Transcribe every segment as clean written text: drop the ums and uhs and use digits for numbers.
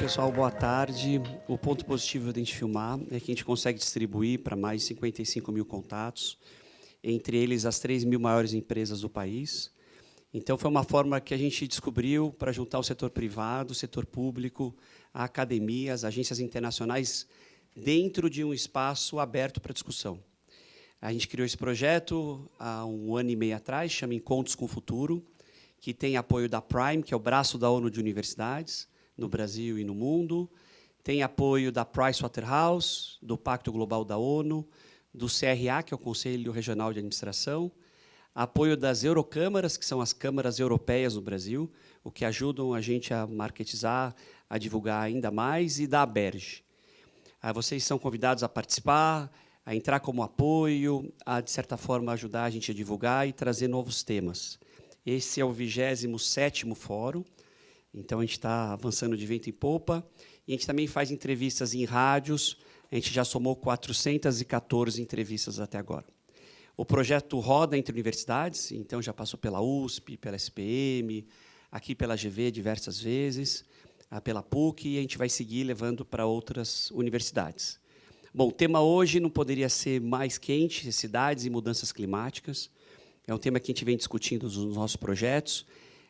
pessoal, boa tarde. O ponto positivo de a gente filmar é que a gente consegue distribuir para mais de 55 mil contatos, entre eles as 3 mil maiores empresas do país. Então, foi uma forma que a gente descobriu para juntar o setor privado, o setor público, a academia, as agências internacionais, dentro de um espaço aberto para discussão. A gente criou esse projeto há 1 ano e meio atrás, chama Encontros com o Futuro, que tem apoio da Prime, que é o braço da ONU de universidades, no Brasil e no mundo. Tem apoio da Pricewaterhouse, do Pacto Global da ONU, do CRA, que é o Conselho Regional de Administração, apoio das Eurocâmaras, que são as câmaras europeias no Brasil, o que ajudam a gente a marketizar, a divulgar ainda mais, e da ABERJ. Vocês são convidados a participar, a entrar como apoio, a, de certa forma, ajudar a gente a divulgar e trazer novos temas. Esse é o 27º fórum, então a gente está avançando de vento em popa, e a gente também faz entrevistas em rádios, a gente já somou 414 entrevistas até agora. O projeto roda entre universidades, então já passou pela USP, pela SPM, aqui pela GV diversas vezes, pela PUC, e a gente vai seguir levando para outras universidades. Bom, o tema hoje não poderia ser mais quente, cidades e mudanças climáticas. É um tema que a gente vem discutindo nos nossos projetos.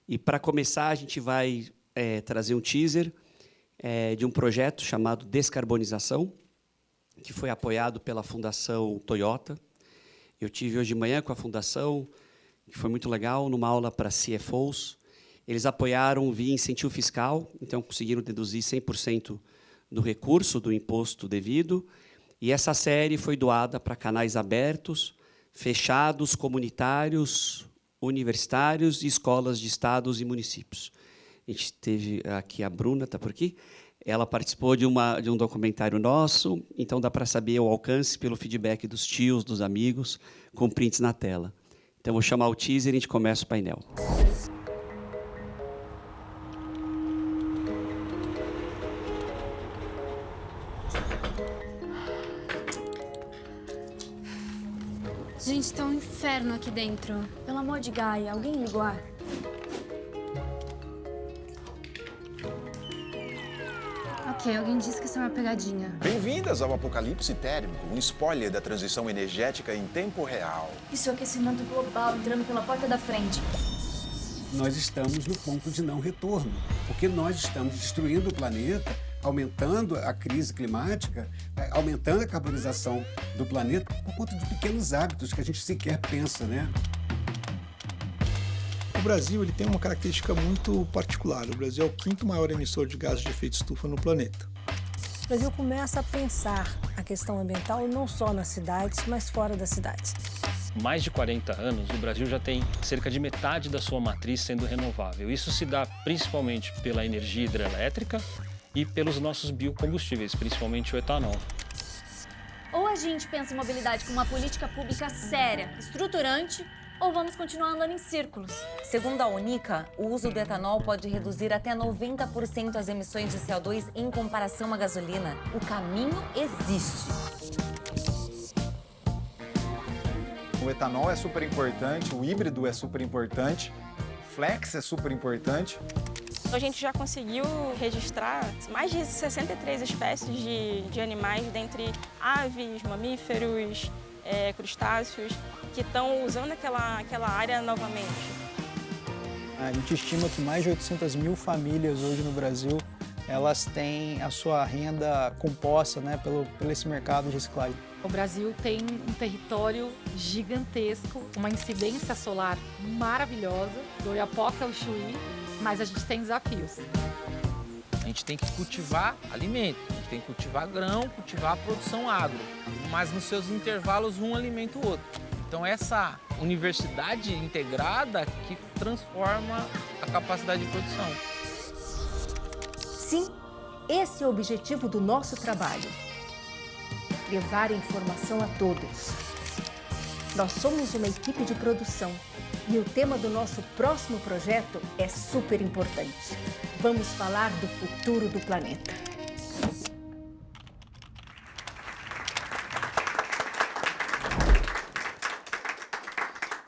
E, para começar, a gente vai trazer um teaser de um projeto chamado Descarbonização, que foi apoiado pela Fundação Toyota. Eu tive hoje de manhã com a Fundação, que foi muito legal, numa aula para CFOs. Eles apoiaram via incentivo fiscal, então conseguiram deduzir 100% do recurso do imposto devido. E essa série foi doada para canais abertos, fechados, comunitários, universitários e escolas de estados e municípios. A gente teve aqui a Bruna, está por aqui. Ela participou de um documentário nosso, então dá para saber o alcance pelo feedback dos tios, dos amigos, com prints na tela. Então, vou chamar o teaser e a gente começa o painel. Gente, tá um inferno aqui dentro. Pelo amor de Gaia, alguém ligou ar? Ok, alguém disse que isso é uma pegadinha. Bem-vindas ao Apocalipse Térmico, um spoiler da transição energética em tempo real. Isso é o aquecimento global entrando pela porta da frente. Nós estamos no ponto de não retorno, porque nós estamos destruindo o planeta, aumentando a crise climática, aumentando a carbonização do planeta por conta de pequenos hábitos que a gente sequer pensa, né? O Brasil ele tem uma característica muito particular. O Brasil é o 5º maior emissor de gases de efeito estufa no planeta. O Brasil começa a pensar a questão ambiental não só nas cidades, mas fora das cidades. Mais de 40 anos, o Brasil já tem cerca de metade da sua matriz sendo renovável. Isso se dá principalmente pela energia hidrelétrica e pelos nossos biocombustíveis, principalmente o etanol. Ou a gente pensa em mobilidade como uma política pública séria, estruturante, ou vamos continuar andando em círculos. Segundo a Unica, o uso do etanol pode reduzir até 90% as emissões de CO2 em comparação à gasolina. O caminho existe. O etanol é super importante, o híbrido é super importante, flex é super importante. A gente já conseguiu registrar mais de 63 espécies de animais, dentre aves, mamíferos, crustáceos, que estão usando aquela área novamente. A gente estima que mais de 800 mil famílias hoje no Brasil, elas têm a sua renda composta, né, pelo esse mercado de reciclagem. O Brasil tem um território gigantesco, uma incidência solar maravilhosa, do Oiapoque ao Chuí, mas a gente tem desafios. A gente tem que cultivar alimento, a gente tem que cultivar grão, cultivar a produção agro, mas nos seus intervalos um alimenta o outro. Então essa universidade integrada que transforma a capacidade de produção. Sim, esse é o objetivo do nosso trabalho. Levar a informação a todos. Nós somos uma equipe de produção e o tema do nosso próximo projeto é super importante. Vamos falar do futuro do planeta.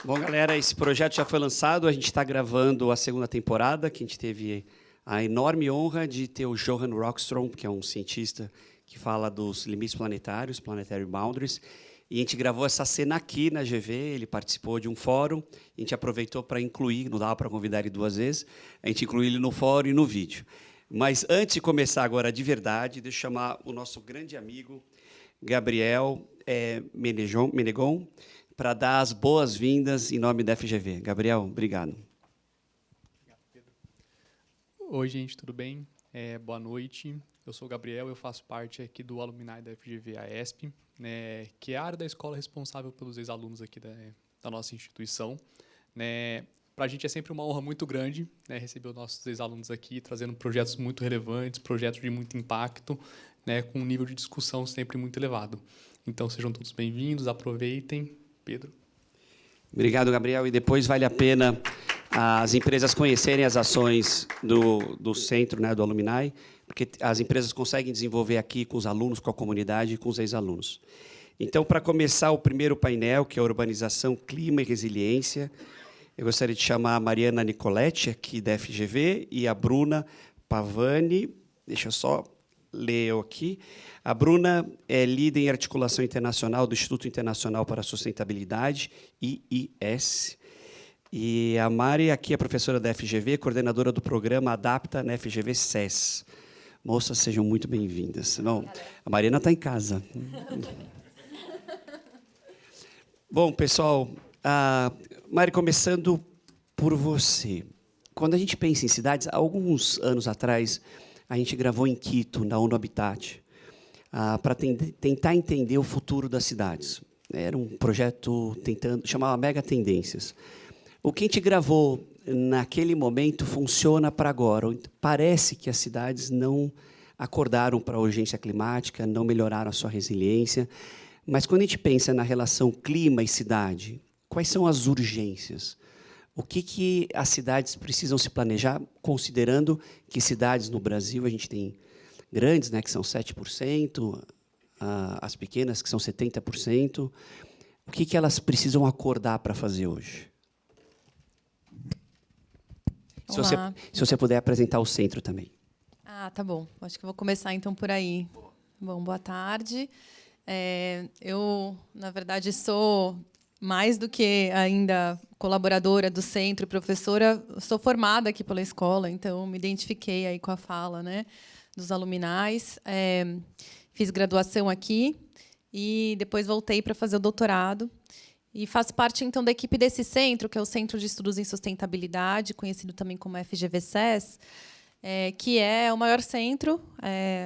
Bom, galera, esse projeto já foi lançado, a gente está gravando a 2ª temporada, que a gente teve a enorme honra de ter o Johan Rockström, que é um cientista que fala dos limites planetários, Planetary Boundaries, e a gente gravou essa cena aqui na GV, ele participou de um fórum, a gente aproveitou para incluir, não dava para convidar ele 2 vezes, a gente incluiu ele no fórum e no vídeo. Mas, antes de começar agora de verdade, deixa eu chamar o nosso grande amigo, Gabriel Menegon, para dar as boas-vindas em nome da FGV. Gabriel, obrigado. Obrigado, Pedro. Oi, gente, tudo bem? Boa noite. Eu sou o Gabriel, eu faço parte aqui do Alumni da FGV AESP, né, que é a área da escola responsável pelos ex-alunos aqui da nossa instituição. Né. Para a gente é sempre uma honra muito grande, né, receber os nossos ex-alunos aqui, trazendo projetos muito relevantes, projetos de muito impacto, né, com um nível de discussão sempre muito elevado. Então, sejam todos bem-vindos, aproveitem. Pedro. Obrigado, Gabriel. E depois vale a pena as empresas conhecerem as ações do centro, né, do Alumni, porque as empresas conseguem desenvolver aqui com os alunos, com a comunidade e com os ex-alunos. Então, para começar o primeiro painel, que é a Urbanização, Clima e Resiliência, eu gostaria de chamar a Mariana Nicoletti, aqui da FGV, e a Bruna Pavani. Deixa eu só ler eu aqui. A Bruna é líder em articulação internacional do Instituto Internacional para a Sustentabilidade, IIS. E a Mari, aqui é professora da FGV, coordenadora do programa Adapta na FGV SES. Moças, sejam muito bem-vindas. Não, a Mariana está em casa. Bom, pessoal, Mari, começando por você. Quando a gente pensa em cidades, há alguns anos atrás, a gente gravou em Quito, na ONU Habitat, para tentar entender o futuro das cidades. Era um projeto chamava Mega Tendências. O que a gente gravou naquele momento funciona para agora. Parece que as cidades não acordaram para a urgência climática, não melhoraram a sua resiliência. Mas, quando a gente pensa na relação clima e cidade, quais são as urgências? O que as cidades precisam se planejar, considerando que cidades no Brasil, a gente tem grandes, né, que são 7%, as pequenas, que são 70%. O que elas precisam acordar para fazer hoje? Se você puder apresentar o centro também. Tá bom. Acho que eu vou começar, então, por aí. Bom, boa tarde. Eu, na verdade, sou mais do que ainda colaboradora do centro, professora, sou formada aqui pela escola, então me identifiquei aí com a fala, né, dos aluminais. Fiz graduação aqui e depois voltei para fazer o doutorado. E faço parte, então, da equipe desse centro, que é o Centro de Estudos em Sustentabilidade, conhecido também como FGV-SES, que é o maior centro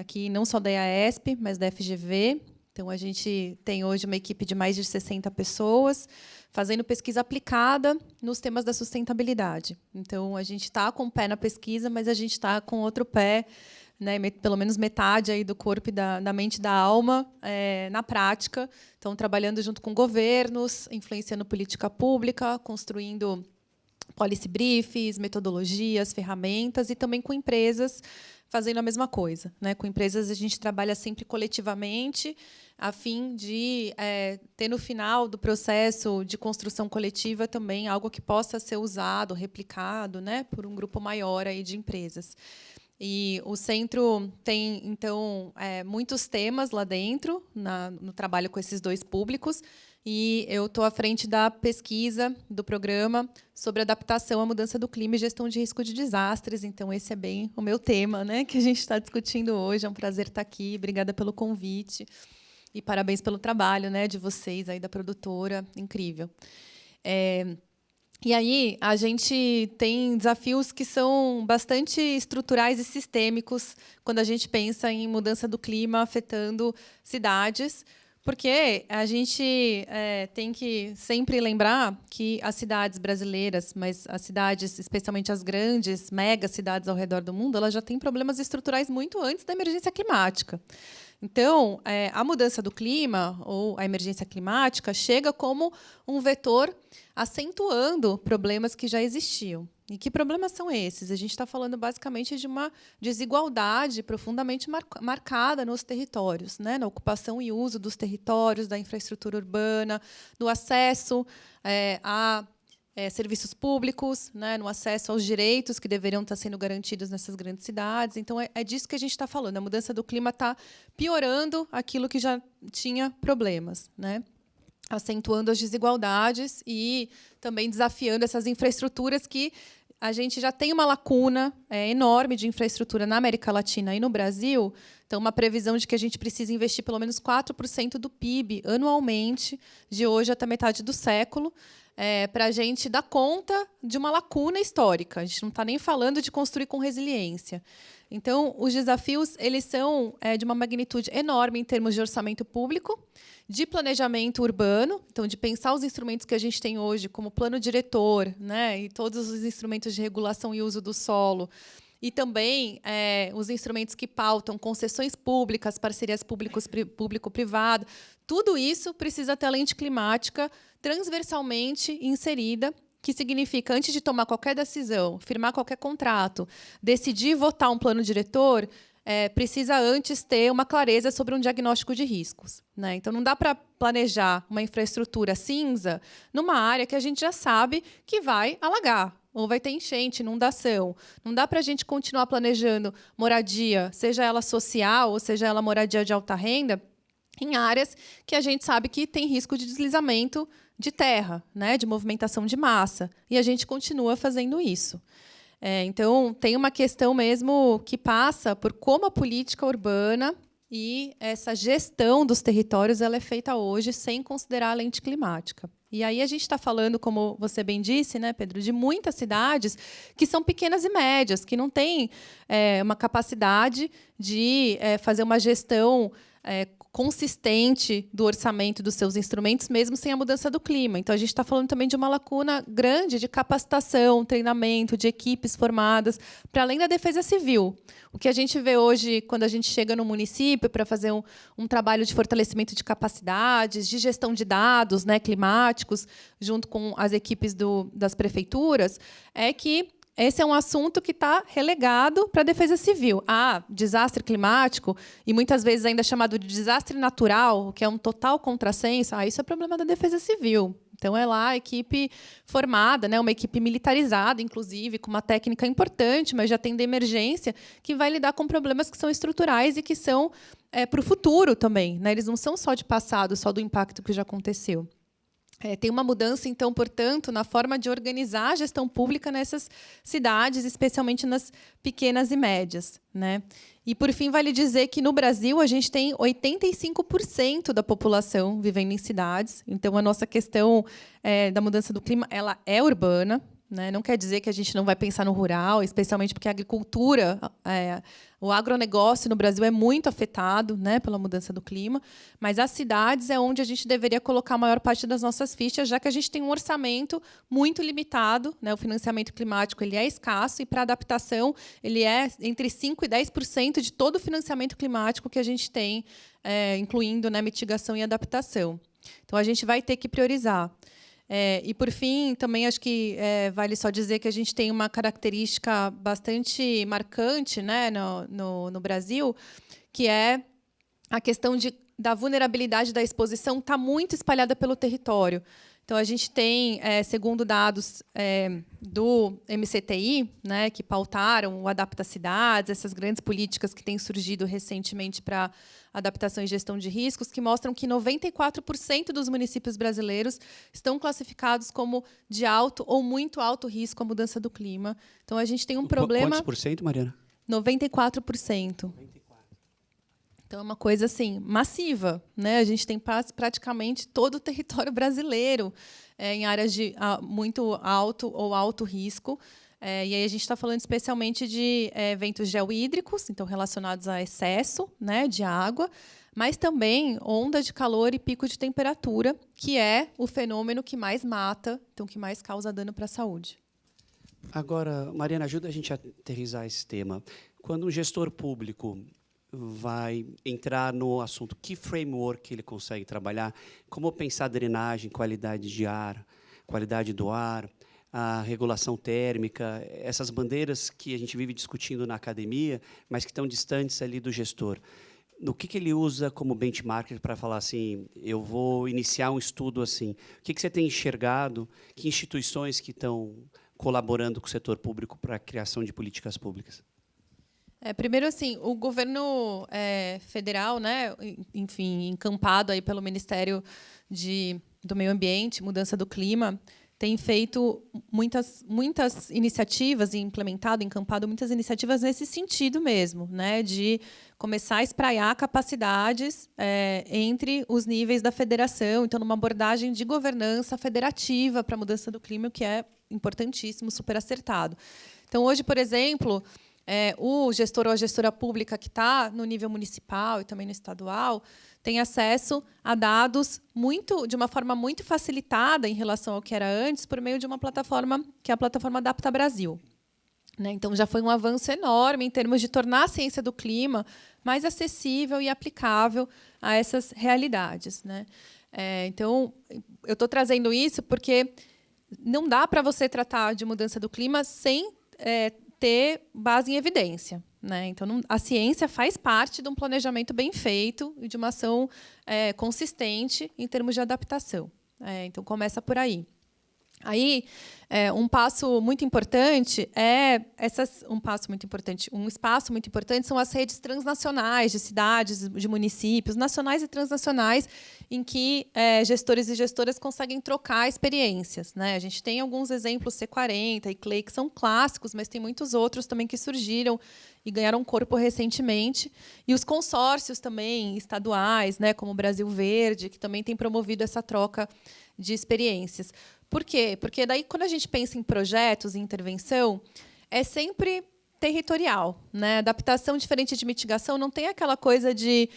aqui, não só da IAESP, mas da FGV. Então, a gente tem hoje uma equipe de mais de 60 pessoas fazendo pesquisa aplicada nos temas da sustentabilidade. Então, a gente está com um pé na pesquisa, mas a gente está com outro pé, né, pelo menos metade aí do corpo e da mente e da alma na prática. Então, trabalhando junto com governos, influenciando política pública, construindo policy briefs, metodologias, ferramentas, e também com empresas fazendo a mesma coisa, né? Com empresas a gente trabalha sempre coletivamente, a fim de ter no final do processo de construção coletiva também algo que possa ser usado, replicado, né, por um grupo maior aí de empresas. E o centro tem, então, muitos temas lá dentro, no trabalho com esses dois públicos, e eu estou à frente da pesquisa do programa sobre adaptação à mudança do clima e gestão de risco de desastres. Então, esse é bem o meu tema, né, que a gente está discutindo hoje. É um prazer estar aqui. Obrigada pelo convite. E parabéns pelo trabalho, né, de vocês, aí da produtora. Incrível. E aí, a gente tem desafios que são bastante estruturais e sistêmicos quando a gente pensa em mudança do clima afetando cidades, porque a gente tem que sempre lembrar que as cidades brasileiras, mas as cidades, especialmente as grandes, mega cidades ao redor do mundo, elas já têm problemas estruturais muito antes da emergência climática. Então, a mudança do clima ou a emergência climática chega como um vetor acentuando problemas que já existiam. E que problemas são esses? A gente está falando basicamente de uma desigualdade profundamente marcada nos territórios, né? Na ocupação e uso dos territórios, da infraestrutura urbana, do acesso a serviços públicos, né, no acesso aos direitos que deveriam estar sendo garantidos nessas grandes cidades. Então, é disso que a gente está falando. A mudança do clima está piorando aquilo que já tinha problemas, né? Acentuando as desigualdades e também desafiando essas infraestruturas que a gente já tem uma lacuna enorme de infraestrutura na América Latina e no Brasil. Então, uma previsão de que a gente precisa investir pelo menos 4% do PIB anualmente, de hoje até metade do século, para a gente dar conta de uma lacuna histórica. A gente não está nem falando de construir com resiliência. Então, os desafios eles são de uma magnitude enorme em termos de orçamento público, de planejamento urbano, então de pensar os instrumentos que a gente tem hoje, como plano diretor, né, e todos os instrumentos de regulação e uso do solo, e também os instrumentos que pautam concessões públicas, parcerias público-privado. Tudo isso precisa ter a lente climática transversalmente inserida, que significa, antes de tomar qualquer decisão, firmar qualquer contrato, decidir votar um plano diretor, precisa antes ter uma clareza sobre um diagnóstico de riscos, né? Então, não dá para planejar uma infraestrutura cinza numa área que a gente já sabe que vai alagar, ou vai ter enchente, inundação. Não dá para a gente continuar planejando moradia, seja ela social, ou seja ela moradia de alta renda, em áreas que a gente sabe que tem risco de deslizamento de terra, né, de movimentação de massa. E a gente continua fazendo isso. Então, tem uma questão mesmo que passa por como a política urbana e essa gestão dos territórios ela é feita hoje sem considerar a lente climática. E aí a gente está falando, como você bem disse, né, Pedro, de muitas cidades que são pequenas e médias, que não têm uma capacidade de fazer uma gestão consistente do orçamento dos seus instrumentos, mesmo sem a mudança do clima. Então, a gente está falando também de uma lacuna grande de capacitação, treinamento, de equipes formadas, para além da defesa civil. O que a gente vê hoje, quando a gente chega no município para fazer um trabalho de fortalecimento de capacidades, de gestão de dados, né, climáticos, junto com as equipes das prefeituras, é que esse é um assunto que está relegado para a defesa civil. Desastre climático, e muitas vezes ainda chamado de desastre natural, que é um total contrassenso, isso é problema da defesa civil. Então, é lá a equipe formada, né, uma equipe militarizada, inclusive, com uma técnica importante, mas já tem de emergência, que vai lidar com problemas que são estruturais e que são para o futuro também, né? Eles não são só de passado, só do impacto que já aconteceu. Tem uma mudança, então, portanto, na forma de organizar a gestão pública nessas cidades, especialmente nas pequenas e médias, né? E, por fim, vale dizer que, no Brasil, a gente tem 85% da população vivendo em cidades. Então, a nossa questão da mudança do clima ela é urbana, né? Não quer dizer que a gente não vai pensar no rural, especialmente porque a agricultura, o agronegócio no Brasil é muito afetado, né, pela mudança do clima, mas as cidades é onde a gente deveria colocar a maior parte das nossas fichas, já que a gente tem um orçamento muito limitado, né? O financiamento climático ele é escasso e, para adaptação, ele é entre 5% e 10% de todo o financiamento climático que a gente tem, incluindo, né, mitigação e adaptação. Então, a gente vai ter que priorizar. E, por fim, também acho que vale só dizer que a gente tem uma característica bastante marcante, né, no Brasil, que é a questão da vulnerabilidade da exposição está muito espalhada pelo território. Então, a gente tem, segundo dados do MCTI, né, que pautaram o Adapta Cidades, essas grandes políticas que têm surgido recentemente para adaptação e gestão de riscos, que mostram que 94% dos municípios brasileiros estão classificados como de alto ou muito alto risco à mudança do clima. Então, a gente tem um problema... Quantos por cento, Mariana? 94%. Então, é uma coisa assim, massiva, né? A gente tem praticamente todo o território brasileiro em áreas de muito alto ou alto risco. E aí a gente está falando especialmente de eventos geohídricos, então relacionados a excesso, né, de água, mas também onda de calor e pico de temperatura, que é o fenômeno que mais mata, então que mais causa dano para a saúde. Agora, Mariana, ajuda a gente a aterrissar esse tema. Quando um gestor público vai entrar no assunto, que framework ele consegue trabalhar? Como pensar drenagem, qualidade de ar, qualidade do ar, a regulação térmica, essas bandeiras que a gente vive discutindo na academia, mas que estão distantes ali do gestor. no que ele usa como benchmark para falar assim, eu vou iniciar um estudo assim? O que você tem enxergado? Que instituições que estão colaborando com o setor público para a criação de políticas públicas? Primeiro, assim, o governo federal, né, enfim, encampado aí pelo Ministério do Meio Ambiente, Mudança do Clima, tem feito muitas iniciativas e encampado muitas iniciativas nesse sentido mesmo, né, de começar a espraiar capacidades entre os níveis da federação, então numa abordagem de governança federativa para a mudança do clima, o que é importantíssimo, super acertado. Então, hoje, por exemplo, o gestor ou a gestora pública que está no nível municipal e também no estadual tem acesso a dados de uma forma muito facilitada em relação ao que era antes, por meio de uma plataforma, que é a plataforma Adapta Brasil. Né? Então, já foi um avanço enorme em termos de tornar a ciência do clima mais acessível e aplicável a essas realidades. Né? Então, eu estou trazendo isso porque não dá para você tratar de mudança do clima sem ter base em evidência. Né? Então, a ciência faz parte de um planejamento bem feito e de uma ação consistente em termos de adaptação. Então, começa por aí. Aí, um espaço muito importante são as redes transnacionais de cidades, de municípios, nacionais e transnacionais, em que gestores e gestoras conseguem trocar experiências. Né? A gente tem alguns exemplos, C40 e CLEI, que são clássicos, mas tem muitos outros também que surgiram e ganharam corpo recentemente. E os consórcios também estaduais, né, como o Brasil Verde, que também tem promovido essa troca de experiências. Por quê? Porque daí, quando a gente pensa em projetos e intervenção, é sempre territorial. Né? Adaptação diferente de mitigação não tem aquela coisa de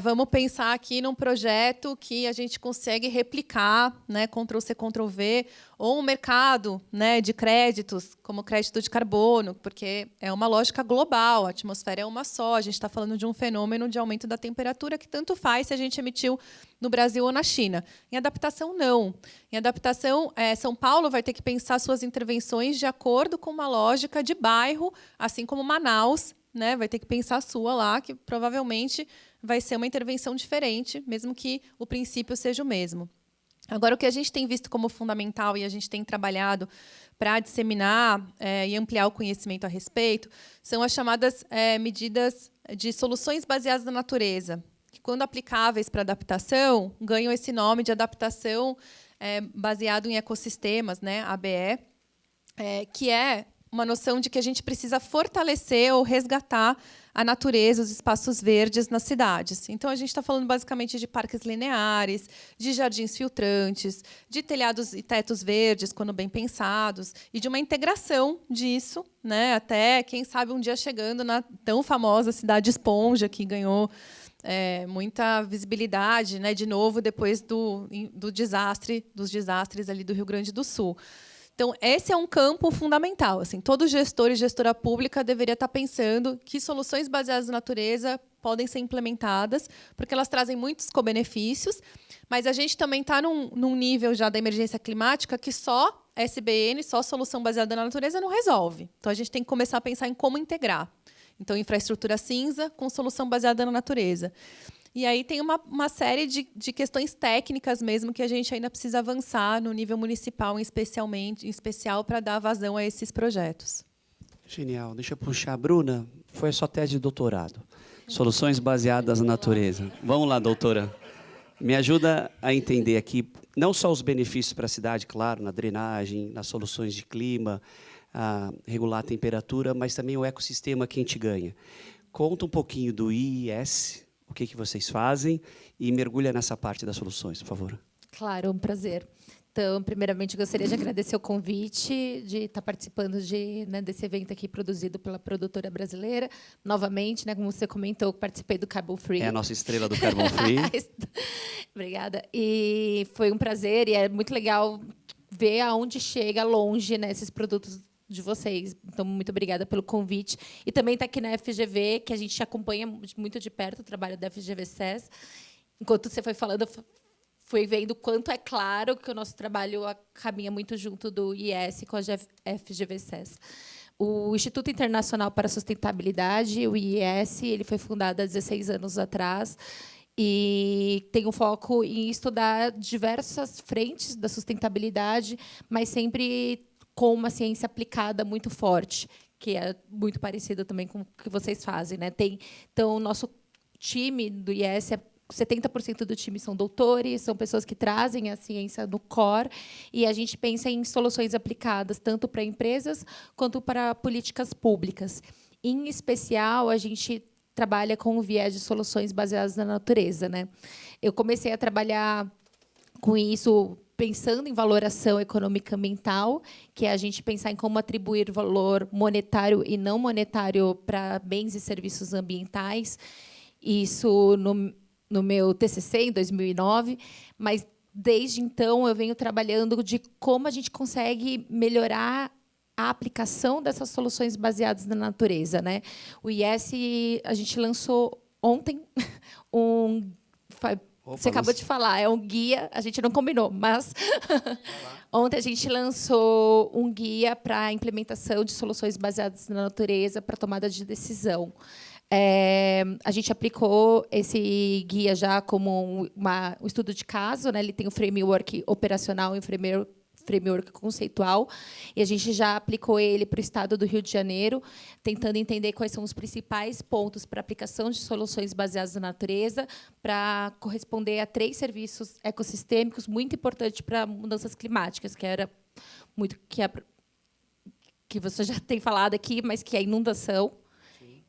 vamos pensar aqui num projeto que a gente consegue replicar, né, Ctrl-C, Ctrl-V, ou um mercado, né, de créditos, como crédito de carbono, porque é uma lógica global, a atmosfera é uma só, a gente está falando de um fenômeno de aumento da temperatura que tanto faz se a gente emitiu no Brasil ou na China. Em adaptação, não. Em adaptação, São Paulo vai ter que pensar suas intervenções de acordo com uma lógica de bairro, assim como Manaus, né, vai ter que pensar a sua lá, que provavelmente vai ser uma intervenção diferente, mesmo que o princípio seja o mesmo. Agora, o que a gente tem visto como fundamental e a gente tem trabalhado para disseminar e ampliar o conhecimento a respeito são as chamadas medidas de soluções baseadas na natureza, que, quando aplicáveis para adaptação, ganham esse nome de adaptação baseado em ecossistemas, né, ABE, que é uma noção de que a gente precisa fortalecer ou resgatar a natureza, os espaços verdes nas cidades. Então, a gente está falando basicamente de parques lineares, de jardins filtrantes, de telhados e tetos verdes, quando bem pensados, e de uma integração disso, né, até, quem sabe, um dia chegando na tão famosa cidade esponja, que ganhou muita visibilidade, né, de novo, depois dos desastres ali do Rio Grande do Sul. Então, esse é um campo fundamental. Assim, todo gestor e gestora pública deveria estar pensando que soluções baseadas na natureza podem ser implementadas, porque elas trazem muitos co-benefícios, mas a gente também está num nível já da emergência climática que só SBN, só solução baseada na natureza, não resolve. Então, a gente tem que começar a pensar em como integrar. Então, infraestrutura cinza com solução baseada na natureza. E aí tem uma série de questões técnicas mesmo que a gente ainda precisa avançar no nível municipal, em especial para dar vazão a esses projetos. Genial. Deixa eu puxar. Bruna, foi a sua tese de doutorado. Soluções baseadas na natureza. Vamos lá, doutora. Me ajuda a entender aqui, não só os benefícios para a cidade, claro, na drenagem, nas soluções de clima, regular a temperatura, mas também o ecossistema que a gente ganha. Conta um pouquinho do IIS, o que vocês fazem, e mergulha nessa parte das soluções, por favor. Claro, um prazer. Então, primeiramente, gostaria de agradecer o convite de estar participando desse evento aqui produzido pela produtora brasileira. Novamente, né, como você comentou, participei do Carbon Free. É a nossa estrela do Carbon Free. Obrigada. E foi um prazer, e é muito legal ver aonde chega longe, né, esses produtos de vocês. Então, muito obrigada pelo convite. E também está aqui na FGV, que a gente acompanha muito de perto o trabalho da FGV SES. Enquanto você foi falando, fui vendo quanto é claro que o nosso trabalho caminha muito junto do IS com a FGV SES. O Instituto Internacional para a Sustentabilidade, o IIS, ele foi fundado há 16 anos atrás e tem um foco em estudar diversas frentes da sustentabilidade, mas sempre com uma ciência aplicada muito forte, que é muito parecido também com o que vocês fazem, né? Então, o nosso time do IES, 70% do time são doutores, são pessoas que trazem a ciência no core, e a gente pensa em soluções aplicadas tanto para empresas quanto para políticas públicas. Em especial, a gente trabalha com o viés de soluções baseadas na natureza, né? Eu comecei a trabalhar com isso pensando em valoração econômica ambiental, que é a gente pensar em como atribuir valor monetário e não monetário para bens e serviços ambientais. Isso no meu TCC, em 2009, mas, desde então, eu venho trabalhando de como a gente consegue melhorar a aplicação dessas soluções baseadas na natureza, né? O IES, a gente lançou ontem você acabou de falar, é um guia, a gente não combinou, mas ontem a gente lançou um guia para a implementação de soluções baseadas na natureza para tomada de decisão. A gente aplicou esse guia já como um estudo de caso, né? Ele tem um framework operacional e um framework conceitual, e a gente já aplicou ele para o estado do Rio de Janeiro, tentando entender quais são os principais pontos para aplicação de soluções baseadas na natureza, para corresponder a 3 serviços ecossistêmicos muito importantes para mudanças climáticas, que era muito que você já tem falado aqui, mas que é a inundação,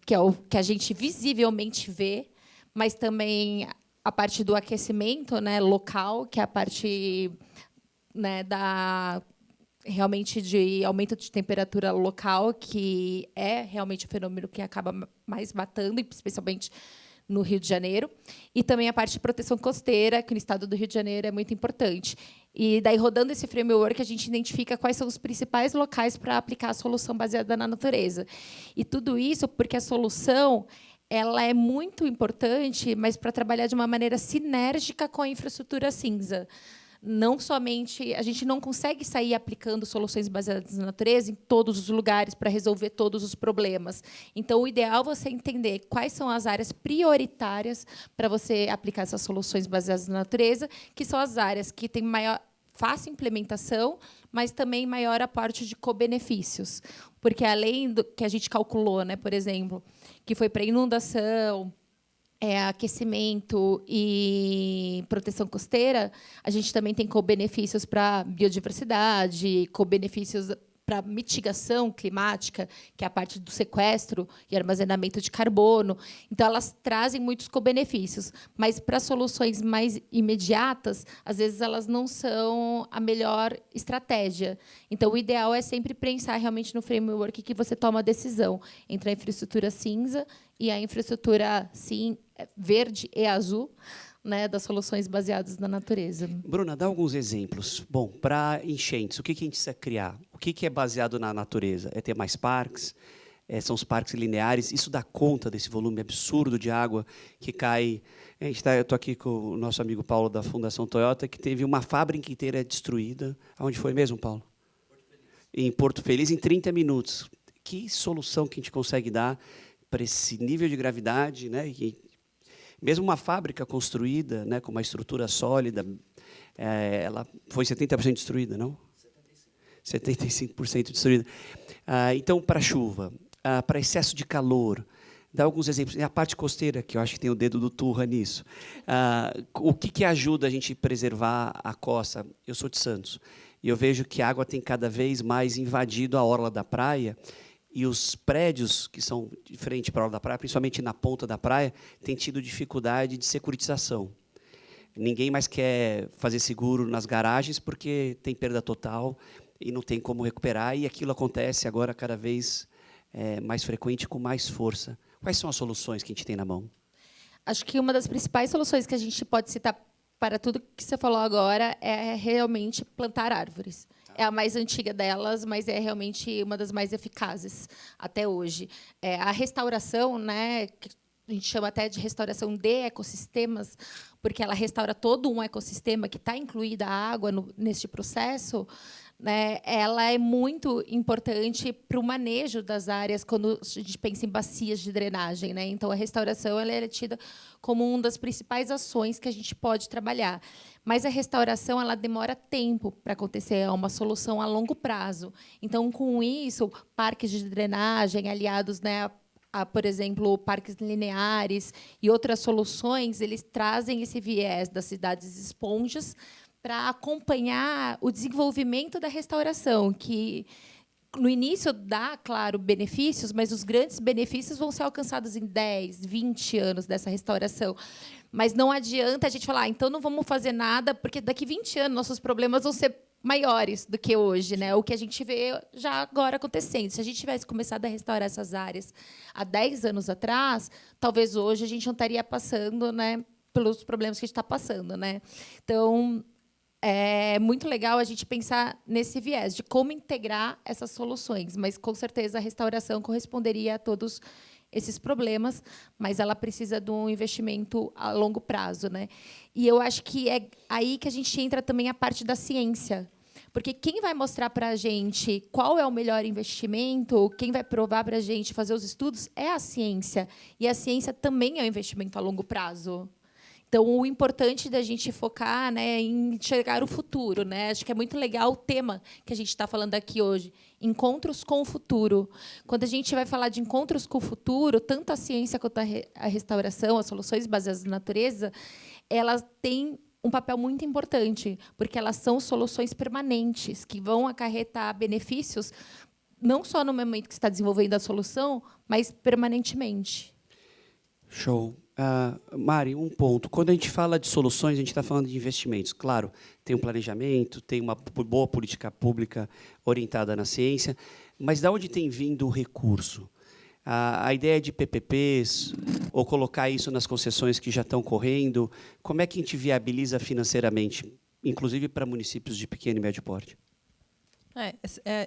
que é o que a gente visivelmente vê, mas também a parte do aquecimento, né, local, que é a parte, né, realmente de aumento de temperatura local, que é realmente o fenômeno que acaba mais matando, especialmente no Rio de Janeiro, e também a parte de proteção costeira, que no estado do Rio de Janeiro é muito importante. E daí, rodando esse framework, a gente identifica quais são os principais locais para aplicar a solução baseada na natureza. E tudo isso porque a solução ela é muito importante, mas para trabalhar de uma maneira sinérgica com a infraestrutura cinza. Não somente, a gente não consegue sair aplicando soluções baseadas na natureza em todos os lugares para resolver todos os problemas. Então, o ideal é você entender quais são as áreas prioritárias para você aplicar essas soluções baseadas na natureza, que são as áreas que têm fácil implementação, mas também maior aporte de co-benefícios. Porque, além do que a gente calculou, né, por exemplo, que foi para inundação, aquecimento e proteção costeira, a gente também tem co-benefícios para biodiversidade, co-benefícios para mitigação climática, que é a parte do sequestro e armazenamento de carbono. Então, elas trazem muitos co-benefícios, mas para soluções mais imediatas, às vezes elas não são a melhor estratégia. Então, o ideal é sempre pensar realmente no framework que você toma a decisão entre a infraestrutura cinza e a infraestrutura verde e azul, né, das soluções baseadas na natureza. Bruna, dá alguns exemplos. Bom, para enchentes, o que a gente precisa criar? O que é baseado na natureza? É ter mais parques? São os parques lineares? Isso dá conta desse volume absurdo de água que cai? Eu estou aqui com o nosso amigo Paulo, da Fundação Toyota, que teve uma fábrica inteira destruída. Onde foi mesmo, Paulo? Em Porto Feliz, em 30 minutos. Que solução que a gente consegue dar para esse nível de gravidade, né? Mesmo uma fábrica construída, né, com uma estrutura sólida, ela foi 70% destruída, não? 75% destruída. Então, para chuva, para excesso de calor, dá alguns exemplos. A parte costeira, que eu acho que tem o dedo do Turra nisso. O que ajuda a gente a preservar a costa? Eu sou de Santos, e eu vejo que a água tem cada vez mais invadido a orla da praia, e os prédios que são de frente para a orla da praia, principalmente na ponta da praia, têm tido dificuldade de securitização. Ninguém mais quer fazer seguro nas garagens porque tem perda total e não tem como recuperar, e aquilo acontece agora cada vez mais frequente, com mais força. Quais são as soluções que a gente tem na mão? Acho que uma das principais soluções que a gente pode citar para tudo que você falou agora é realmente plantar árvores. É a mais antiga delas, mas é realmente uma das mais eficazes até hoje. A restauração, né, que a gente chama até de restauração de ecossistemas, porque ela restaura todo um ecossistema que está incluída a água neste processo, né, ela é muito importante para o manejo das áreas quando a gente pensa em bacias de drenagem, né? Então, a restauração ela é tida como uma das principais ações que a gente pode trabalhar. Mas a restauração ela demora tempo para acontecer, é uma solução a longo prazo. Então, com isso, parques de drenagem aliados, né, por exemplo, parques lineares e outras soluções, eles trazem esse viés das cidades esponjas para acompanhar o desenvolvimento da restauração, que no início dá, claro, benefícios, mas os grandes benefícios vão ser alcançados em 10, 20 anos dessa restauração. Mas não adianta a gente falar, então não vamos fazer nada, porque daqui 20 anos nossos problemas vão ser maiores do que hoje, né? O que a gente vê já agora acontecendo. Se a gente tivesse começado a restaurar essas áreas há 10 anos atrás, talvez hoje a gente não estaria passando, né, pelos problemas que a gente está passando, né? Então, é muito legal a gente pensar nesse viés de como integrar essas soluções, mas, com certeza, a restauração corresponderia a todos esses problemas, mas ela precisa de um investimento a longo prazo, né? E eu acho que é aí que a gente entra também a parte da ciência, porque quem vai mostrar para a gente qual é o melhor investimento, quem vai provar para a gente fazer os estudos é a ciência, e a ciência também é um investimento a longo prazo. Então, o importante da gente focar, né, em enxergar o futuro, né? Acho que é muito legal o tema que a gente está falando aqui hoje, encontros com o futuro. Quando a gente vai falar de encontros com o futuro, tanto a ciência quanto a restauração, as soluções baseadas na natureza, elas têm um papel muito importante, porque elas são soluções permanentes, que vão acarretar benefícios não só no momento que você está desenvolvendo a solução, mas permanentemente. Show. Mari, um ponto. Quando a gente fala de soluções, a gente está falando de investimentos. Claro, tem um planejamento, tem uma boa política pública orientada na ciência, mas de onde tem vindo o recurso? A ideia de PPPs, ou colocar isso nas concessões que já estão correndo, como é que a gente viabiliza financeiramente, inclusive para municípios de pequeno e médio porte?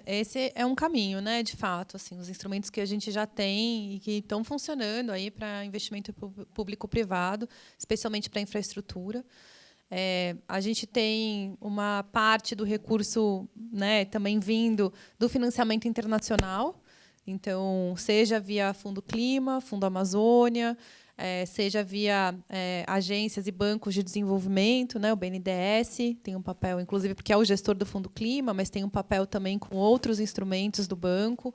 Esse é um caminho, né, de fato, assim, os instrumentos que a gente já tem e que estão funcionando aí para investimento público-privado, especialmente para infraestrutura. A gente tem uma parte do recurso, né, também vindo do financiamento internacional, então, seja via Fundo Clima, Fundo Amazônia, seja via agências e bancos de desenvolvimento, né? O BNDES tem um papel, inclusive, porque é o gestor do Fundo Clima, mas tem um papel também com outros instrumentos do banco,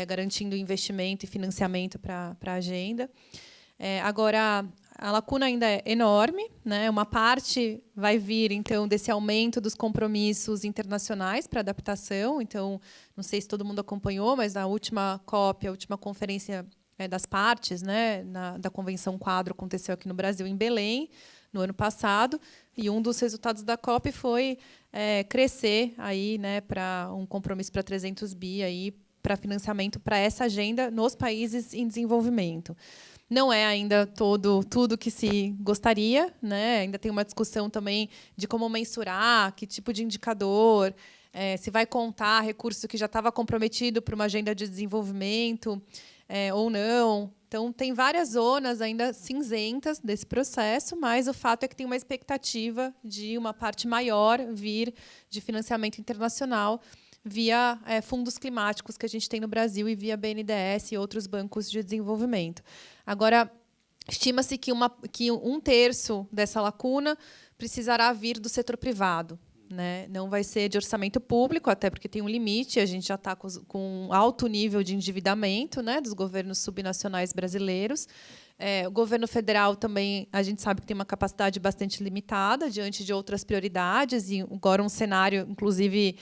garantindo investimento e financiamento para a agenda. Agora, a lacuna ainda é enorme, né? Uma parte vai vir, então, desse aumento dos compromissos internacionais para adaptação. Então, não sei se todo mundo acompanhou, mas na última COP, a última conferência das partes, né, da Convenção Quadro, aconteceu aqui no Brasil, em Belém, no ano passado, e um dos resultados da COP foi crescer aí, né, para um compromisso para 300 bi aí, para financiamento para essa agenda nos países em desenvolvimento. Não é ainda tudo que se gostaria, né? Ainda tem uma discussão também de como mensurar, que tipo de indicador, se vai contar recurso que já estava comprometido para uma agenda de desenvolvimento, ou não. Então, tem várias zonas ainda cinzentas desse processo, mas o fato é que tem uma expectativa de uma parte maior vir de financiamento internacional via fundos climáticos que a gente tem no Brasil e via BNDES e outros bancos de desenvolvimento. Agora, estima-se que um terço dessa lacuna precisará vir do setor privado, né? Não vai ser de orçamento público, até porque tem um limite, a gente já está com um alto nível de endividamento, né, dos governos subnacionais brasileiros. O governo federal também, a gente sabe que tem uma capacidade bastante limitada diante de outras prioridades, e agora um cenário, inclusive,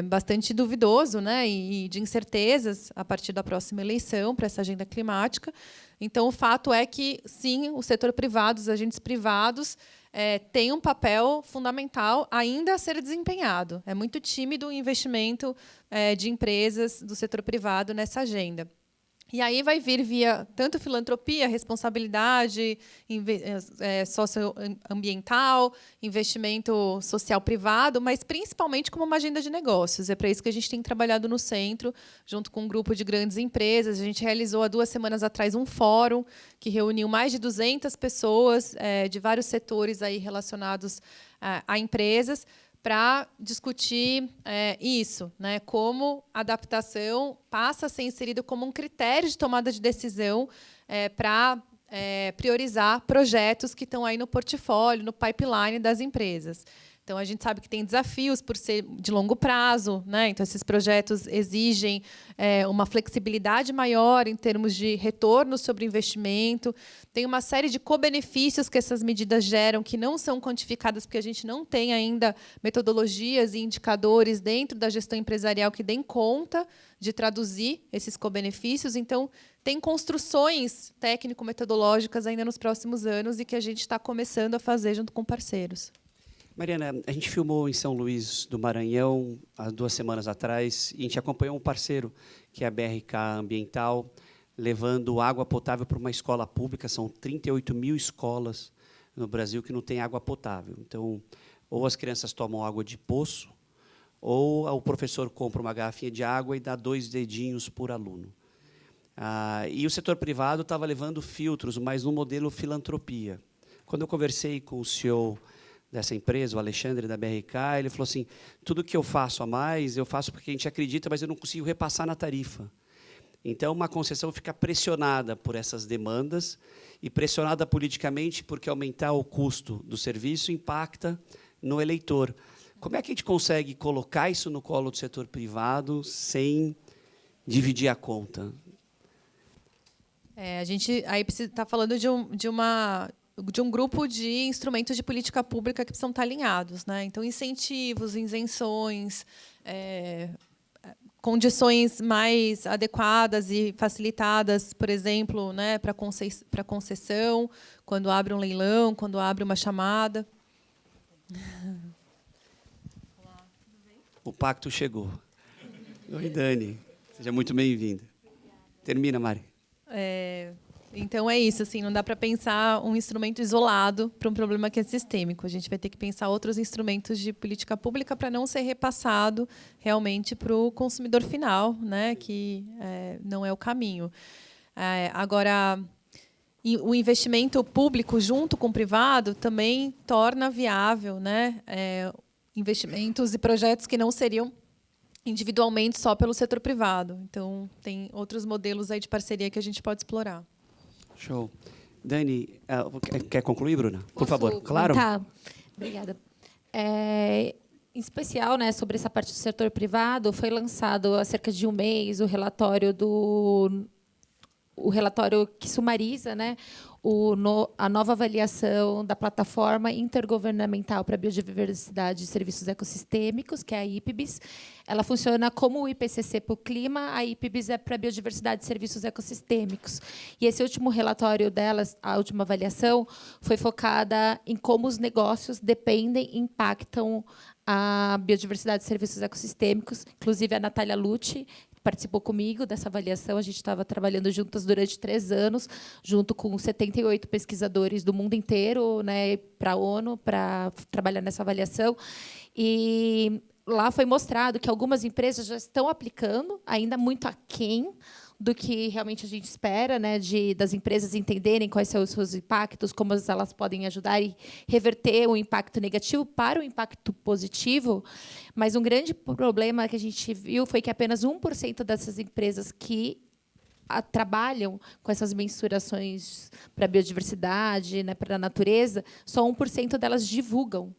bastante duvidoso, né, e de incertezas a partir da próxima eleição para essa agenda climática. Então, o fato é que, sim, o setor privado, os agentes privados, tem um papel fundamental ainda a ser desempenhado. É muito tímido o investimento de empresas do setor privado nessa agenda. E aí vai vir via tanto filantropia, responsabilidade socioambiental, investimento social privado, mas principalmente como uma agenda de negócios. É para isso que a gente tem trabalhado no centro, junto com um grupo de grandes empresas. A gente realizou há 2 semanas atrás um fórum que reuniu mais de 200 pessoas de vários setores aí relacionados a empresas, para discutir isso, né? Como a adaptação passa a ser inserida como um critério de tomada de decisão para priorizar projetos que estão aí no portfólio, no pipeline das empresas. Então, a gente sabe que tem desafios por ser de longo prazo, né? Então, esses projetos exigem uma flexibilidade maior em termos de retorno sobre investimento. Tem uma série de co-benefícios que essas medidas geram que não são quantificadas, porque a gente não tem ainda metodologias e indicadores dentro da gestão empresarial que deem conta de traduzir esses co-benefícios. Então, tem construções técnico-metodológicas ainda nos próximos anos e que a gente está começando a fazer junto com parceiros. Mariana, a gente filmou em São Luís do Maranhão há 2 semanas atrás e a gente acompanhou um parceiro, que é a BRK Ambiental, levando água potável para uma escola pública. São 38 mil escolas no Brasil que não têm água potável. Então, ou as crianças tomam água de poço, ou o professor compra uma garrafinha de água e dá 2 dedinhos por aluno. E o setor privado estava levando filtros, mas no modelo filantropia. Quando eu conversei com o CEO dessa empresa, o Alexandre, da BRK, ele falou assim, tudo que eu faço a mais, eu faço porque a gente acredita, mas eu não consigo repassar na tarifa. Então, uma concessão fica pressionada por essas demandas e pressionada politicamente porque aumentar o custo do serviço impacta no eleitor. Como é que a gente consegue colocar isso no colo do setor privado sem dividir a conta? A gente aí está falando de um grupo de instrumentos de política pública que precisam estar alinhados, né? Então, incentivos, isenções, condições mais adequadas e facilitadas, por exemplo, né, para concessão, quando abre um leilão, quando abre uma chamada. O pacto chegou. Oi, Dani. Seja muito bem-vinda. Termina, Mari. Então, é isso. Assim, não dá para pensar um instrumento isolado para um problema que é sistêmico. A gente vai ter que pensar outros instrumentos de política pública para não ser repassado realmente para o consumidor final, né, que não é o caminho. Agora, o investimento público junto com o privado também torna viável, né, investimentos e projetos que não seriam individualmente só pelo setor privado. Então, tem outros modelos aí de parceria que a gente pode explorar. Show. Dani, quer concluir, Bruna? Por favor. Claro. Tá. Obrigada. Em especial, né, sobre essa parte do setor privado, foi lançado há cerca de um mês o relatório que sumariza, né, a nova avaliação da Plataforma Intergovernamental para a Biodiversidade e Serviços Ecossistêmicos, que é a IPBES. Ela funciona como o IPCC para o clima, a IPBES é para a Biodiversidade e Serviços Ecossistêmicos. E esse último relatório delas, a última avaliação, foi focada em como os negócios dependem e impactam a biodiversidade e serviços ecossistêmicos. Inclusive, a Natália Lucci participou comigo dessa avaliação. A gente estava trabalhando juntas durante 3 anos, junto com 78 pesquisadores do mundo inteiro, né, para a ONU, para trabalhar nessa avaliação. E lá foi mostrado que algumas empresas já estão aplicando, ainda muito aquém do que realmente a gente espera, né, das empresas entenderem quais são os seus impactos, como elas podem ajudar e reverter o impacto negativo para o impacto positivo. Mas um grande problema que a gente viu foi que apenas 1% dessas empresas que trabalham com essas mensurações para a biodiversidade, né, para a natureza, só 1% delas divulgam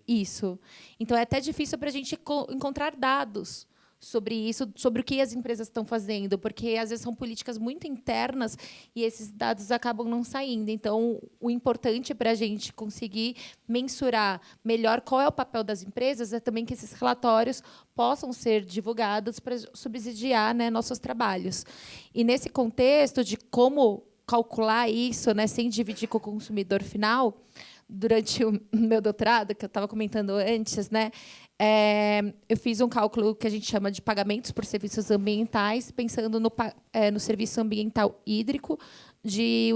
isso. Então, é até difícil para a gente encontrar dados sobre isso, sobre o que as empresas estão fazendo, porque às vezes são políticas muito internas e esses dados acabam não saindo. Então, o importante para a gente conseguir mensurar melhor qual é o papel das empresas é também que esses relatórios possam ser divulgados para subsidiar, né, nossos trabalhos. E nesse contexto de como calcular isso, né, sem dividir com o consumidor final, durante o meu doutorado, que eu estava comentando antes, né, eu fiz um cálculo que a gente chama de pagamentos por serviços ambientais, pensando no serviço ambiental hídrico de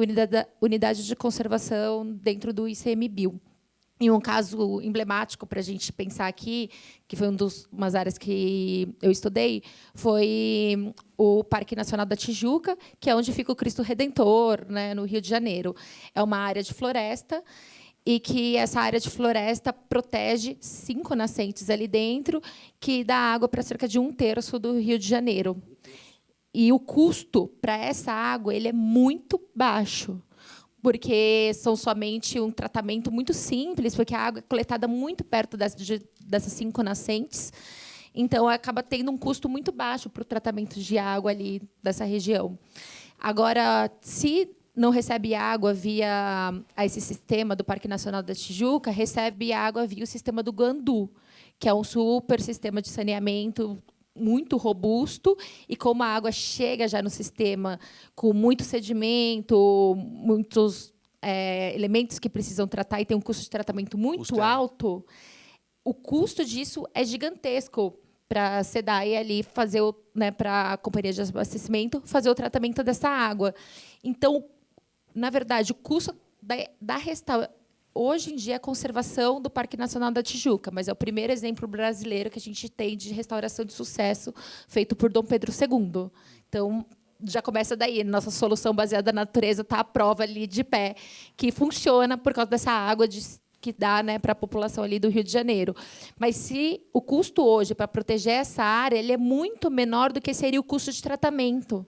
unidade de conservação dentro do ICMBio. E um caso emblemático para a gente pensar aqui, que foi umas áreas que eu estudei, foi o Parque Nacional da Tijuca, que é onde fica o Cristo Redentor, né, no Rio de Janeiro. É uma área de floresta. e que essa área de floresta protege 5 nascentes ali dentro, que dá água para cerca de 1/3 do Rio de Janeiro. E o custo para essa água ele é muito baixo, porque são somente um tratamento muito simples, porque a água é coletada muito perto dessas 5 nascentes, então acaba tendo um custo muito baixo para o tratamento de água ali dessa região. Agora, se não recebe água via esse sistema do Parque Nacional da Tijuca, recebe água via o sistema do Gandu, que é um super sistema de saneamento muito robusto, e como a água chega já no sistema com muito sedimento, muitos elementos que precisam tratar e tem um custo de tratamento muito alto, o custo disso é gigantesco para a SEDAI ali fazer, para a companhia de abastecimento fazer o tratamento dessa água. Então, na verdade, o custo da restauração hoje em dia é a conservação do Parque Nacional da Tijuca, mas é o primeiro exemplo brasileiro que a gente tem de restauração de sucesso feito por Dom Pedro II. Então, já começa daí. Nossa solução baseada na natureza está à prova ali de pé, que funciona por causa dessa água que dá para a população ali do Rio de Janeiro. Mas se o custo hoje para proteger essa área ele é muito menor do que seria o custo de tratamento.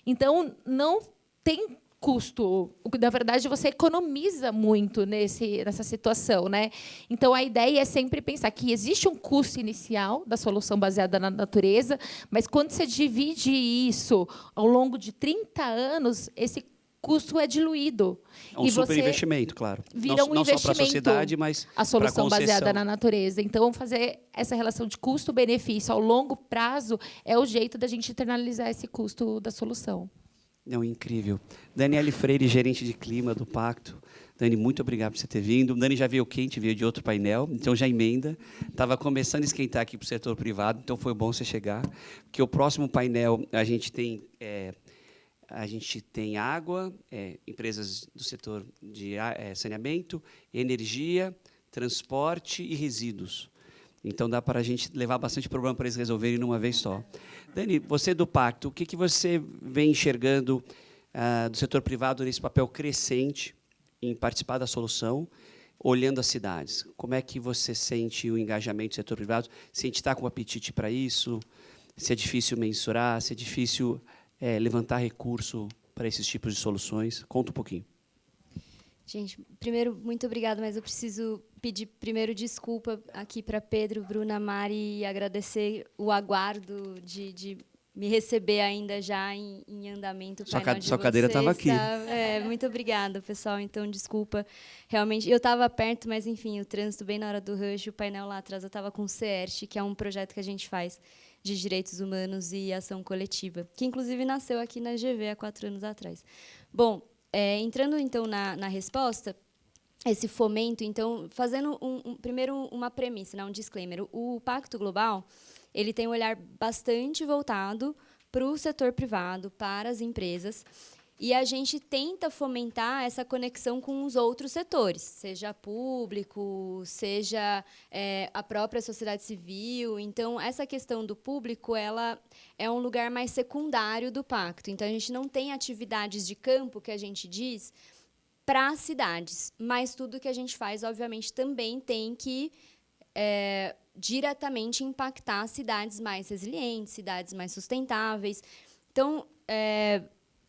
Então, não tem custo. Na verdade, você economiza muito nessa situação, né? Então, a ideia é sempre pensar que existe um custo inicial da solução baseada na natureza, mas quando você divide isso ao longo de 30 anos, esse custo é diluído. É um super investimento, claro. Vira um não investimento, só para a sociedade, mas a solução para a concessão. baseada na natureza. Então, fazer essa relação de custo-benefício ao longo prazo é o jeito da gente internalizar esse custo da solução. Não, incrível. Daniele Freire, gerente de clima do Pacto. Dani, muito obrigado por você ter vindo. Dani já veio quente, veio de outro painel, então já emenda. Estava começando a esquentar aqui para o setor privado, então foi bom você chegar. Porque o próximo painel a gente tem água, empresas do setor de saneamento, energia, transporte e resíduos. Então, dá para a gente levar bastante problema para eles resolverem numa vez só. Dani, você do Pacto, o que você vem enxergando do setor privado nesse papel crescente em participar da solução, olhando as cidades? Como é que você sente o engajamento do setor privado? Se a gente está com apetite para isso? Se é difícil mensurar? Se é difícil levantar recurso para esses tipos de soluções? Conta um pouquinho. Gente, primeiro, muito obrigada, mas eu preciso pedir primeiro desculpa aqui para Pedro, Bruna, Mari, e agradecer o aguardo de me receber ainda já em andamento. Sua cadeira estava aqui. Muito obrigada, pessoal. Então, desculpa. Realmente, eu estava perto, mas, enfim, o trânsito bem na hora do rush, o painel lá atrás, eu estava com o CERT, que é um projeto que a gente faz de direitos humanos e ação coletiva, que, inclusive, nasceu aqui na GV há 4 anos atrás. Bom, entrando, então, na resposta, esse fomento, então, fazendo primeiro uma premissa, um disclaimer. O Pacto Global ele tem um olhar bastante voltado para o setor privado, para as empresas, e a gente tenta fomentar essa conexão com os outros setores, seja público, seja a própria sociedade civil. Então, essa questão do público ela é um lugar mais secundário do pacto. Então, a gente não tem atividades de campo, que a gente diz, para as cidades, mas tudo que a gente faz, obviamente, também tem que diretamente impactar cidades mais resilientes, cidades mais sustentáveis. Então,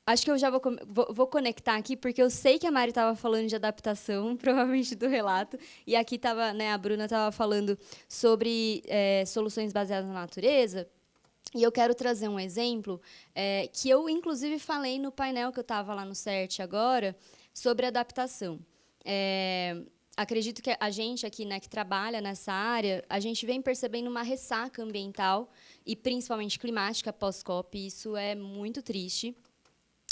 acho que eu já vou conectar aqui, porque eu sei que a Mari estava falando de adaptação, provavelmente do relato, e aqui estava, a Bruna estava falando sobre soluções baseadas na natureza, e eu quero trazer um exemplo que eu, inclusive, falei no painel que eu estava lá no CERT agora, sobre adaptação. Acredito que a gente aqui, que trabalha nessa área, a gente vem percebendo uma ressaca ambiental e principalmente climática pós-COP. Isso é muito triste.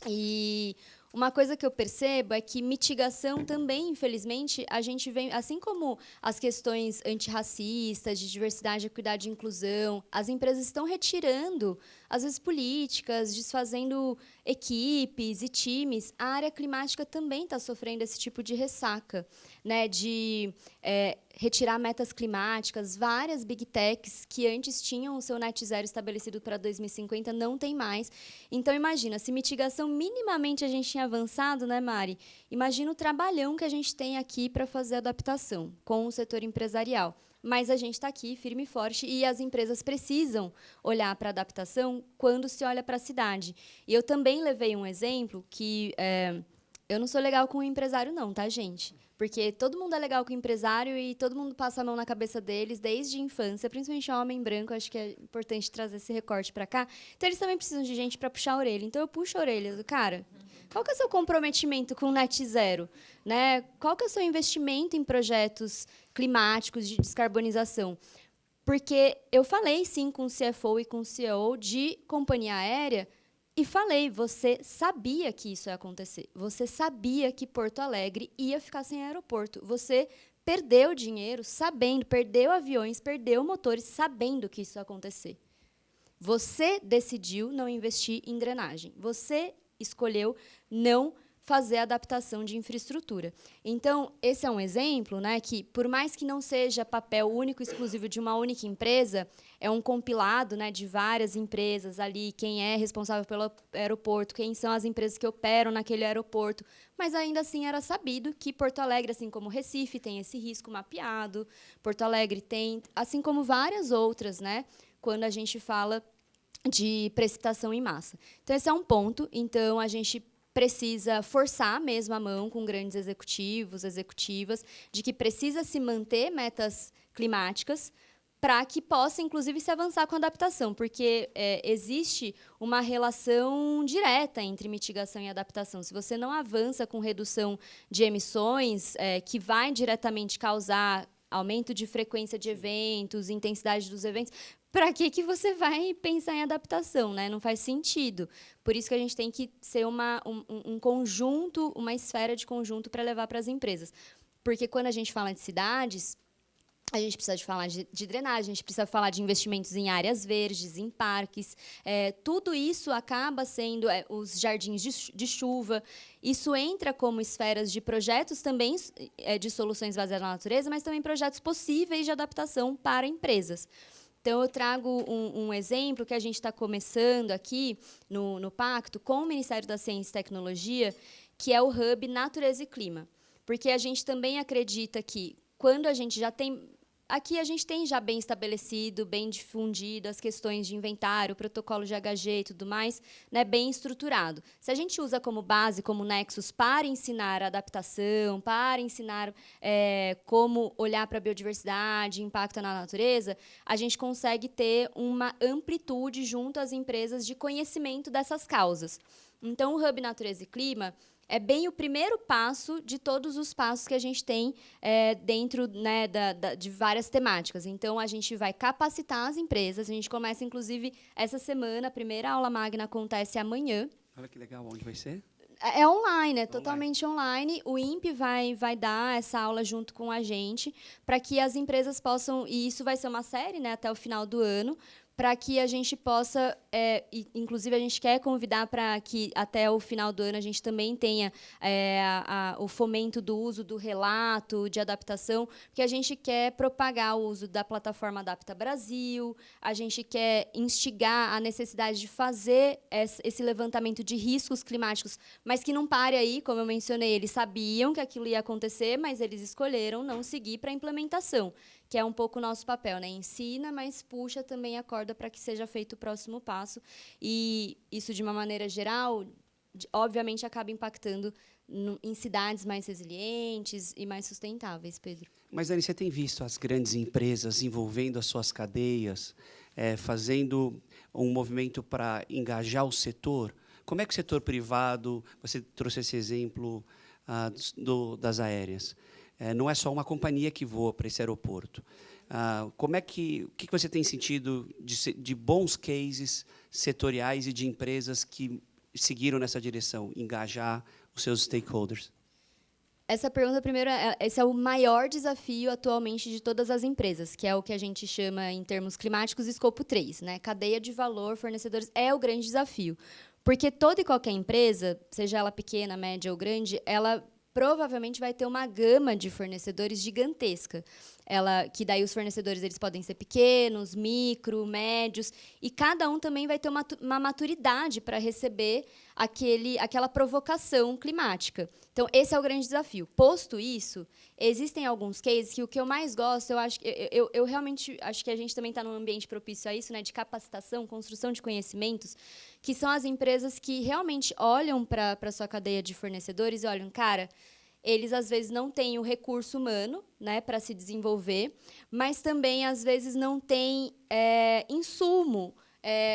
E uma coisa que eu percebo é que mitigação também, infelizmente, a gente vem, assim como as questões antirracistas, de diversidade, equidade e inclusão, as empresas estão retirando às vezes, políticas, desfazendo equipes e times, a área climática também está sofrendo esse tipo de ressaca, né, de retirar metas climáticas. Várias big techs que antes tinham o seu net zero estabelecido para 2050 não tem mais. Então, imagina, se mitigação minimamente a gente tinha avançado, né, Mari? Imagina o trabalhão que a gente tem aqui para fazer adaptação com o setor empresarial. Mas a gente está aqui firme e forte e as empresas precisam olhar para a adaptação quando se olha para a cidade. E eu também levei um exemplo que eu não sou legal com o empresário não, tá, gente? Porque todo mundo é legal com o empresário e todo mundo passa a mão na cabeça deles desde a infância, principalmente homem branco, acho que é importante trazer esse recorte para cá. Então, eles também precisam de gente para puxar a orelha. Então, eu puxo a orelha do cara. Qual que é o seu comprometimento com o net zero? Né? Qual que é o seu investimento em projetos climáticos de descarbonização? Porque eu falei, sim, com o CFO e com o CEO de companhia aérea e falei, você sabia que isso ia acontecer. Você sabia que Porto Alegre ia ficar sem aeroporto. Você perdeu dinheiro sabendo, perdeu aviões, perdeu motores sabendo que isso ia acontecer. Você decidiu não investir em drenagem. Você escolheu não fazer adaptação de infraestrutura. Então, esse é um exemplo, né, que, por mais que não seja papel único e exclusivo de uma única empresa, é um compilado, né, de várias empresas ali, quem é responsável pelo aeroporto, quem são as empresas que operam naquele aeroporto, mas ainda assim era sabido que Porto Alegre, assim como Recife, tem esse risco mapeado, Porto Alegre tem, assim como várias outras, né, quando a gente fala de precipitação em massa. Então, esse é um ponto. Então, a gente precisa forçar mesmo a mão com grandes executivos, executivas, de que precisa se manter metas climáticas para que possa, inclusive, se avançar com a adaptação, porque existe uma relação direta entre mitigação e adaptação. Se você não avança com redução de emissões, que vai diretamente causar aumento de frequência de eventos, intensidade dos eventos, para que você vai pensar em adaptação, né? Não faz sentido. Por isso que a gente tem que ser um conjunto, uma esfera de conjunto para levar para as empresas. Porque quando a gente fala de cidades, a gente precisa de falar de drenagem, a gente precisa falar de investimentos em áreas verdes, em parques. Tudo isso acaba sendo os jardins de chuva. Isso entra como esferas de projetos também de soluções baseadas na natureza, mas também projetos possíveis de adaptação para empresas. Então, eu trago um exemplo que a gente está começando aqui no Pacto com o Ministério da Ciência e Tecnologia, que é o Hub Natureza e Clima. Porque a gente também acredita que, quando a gente já tem... Aqui a gente tem já bem estabelecido, bem difundido as questões de inventário, protocolo de HG e tudo mais, né, bem estruturado. Se a gente usa como base, como nexus, para ensinar adaptação, para ensinar como olhar para a biodiversidade, impacto na natureza, a gente consegue ter uma amplitude junto às empresas de conhecimento dessas causas. Então, o Hub Natureza e Clima é bem o primeiro passo de todos os passos que a gente tem dentro, né, de várias temáticas. Então, a gente vai capacitar as empresas. A gente começa, inclusive, essa semana. A primeira aula magna acontece amanhã. Olha que legal. Onde vai ser? É online, é totalmente online. O INPE vai dar essa aula junto com a gente para que as empresas possam... E isso vai ser uma série, né, até o final do ano, para que a gente possa, inclusive a gente quer convidar para que até o final do ano a gente também tenha o fomento do uso do relato de adaptação, porque a gente quer propagar o uso da plataforma Adapta Brasil, a gente quer instigar a necessidade de fazer esse levantamento de riscos climáticos, mas que não pare aí, como eu mencionei, eles sabiam que aquilo ia acontecer, mas eles escolheram não seguir para a implementação, que é um pouco o nosso papel, né? Ensina, mas puxa também a corda para que seja feito o próximo passo. E isso, de uma maneira geral, obviamente, acaba impactando em cidades mais resilientes e mais sustentáveis, Pedro. Mas, Dani, você tem visto as grandes empresas envolvendo as suas cadeias, fazendo um movimento para engajar o setor? Como é que o setor privado, você trouxe esse exemplo das aéreas, não é só uma companhia que voa para esse aeroporto. O que você tem sentido de bons cases setoriais e de empresas que seguiram nessa direção, engajar os seus stakeholders? Essa pergunta, primeiro, esse é o maior desafio atualmente de todas as empresas, que é o que a gente chama, em termos climáticos, escopo 3, né? Cadeia de valor, fornecedores, é o grande desafio. Porque toda e qualquer empresa, seja ela pequena, média ou grande, ela provavelmente vai ter uma gama de fornecedores gigantesca. Que daí os fornecedores eles podem ser pequenos, micro, médios, e cada um também vai ter uma maturidade para receber aquela provocação climática. Então, esse é o grande desafio. Posto isso, existem alguns cases que o que eu mais gosto, eu realmente acho que a gente também está num ambiente propício a isso, né, de capacitação, construção de conhecimentos, que são as empresas que realmente olham para a sua cadeia de fornecedores e olham, cara, eles, às vezes, não têm o recurso humano, né, para se desenvolver, mas também, às vezes, não têm insumo,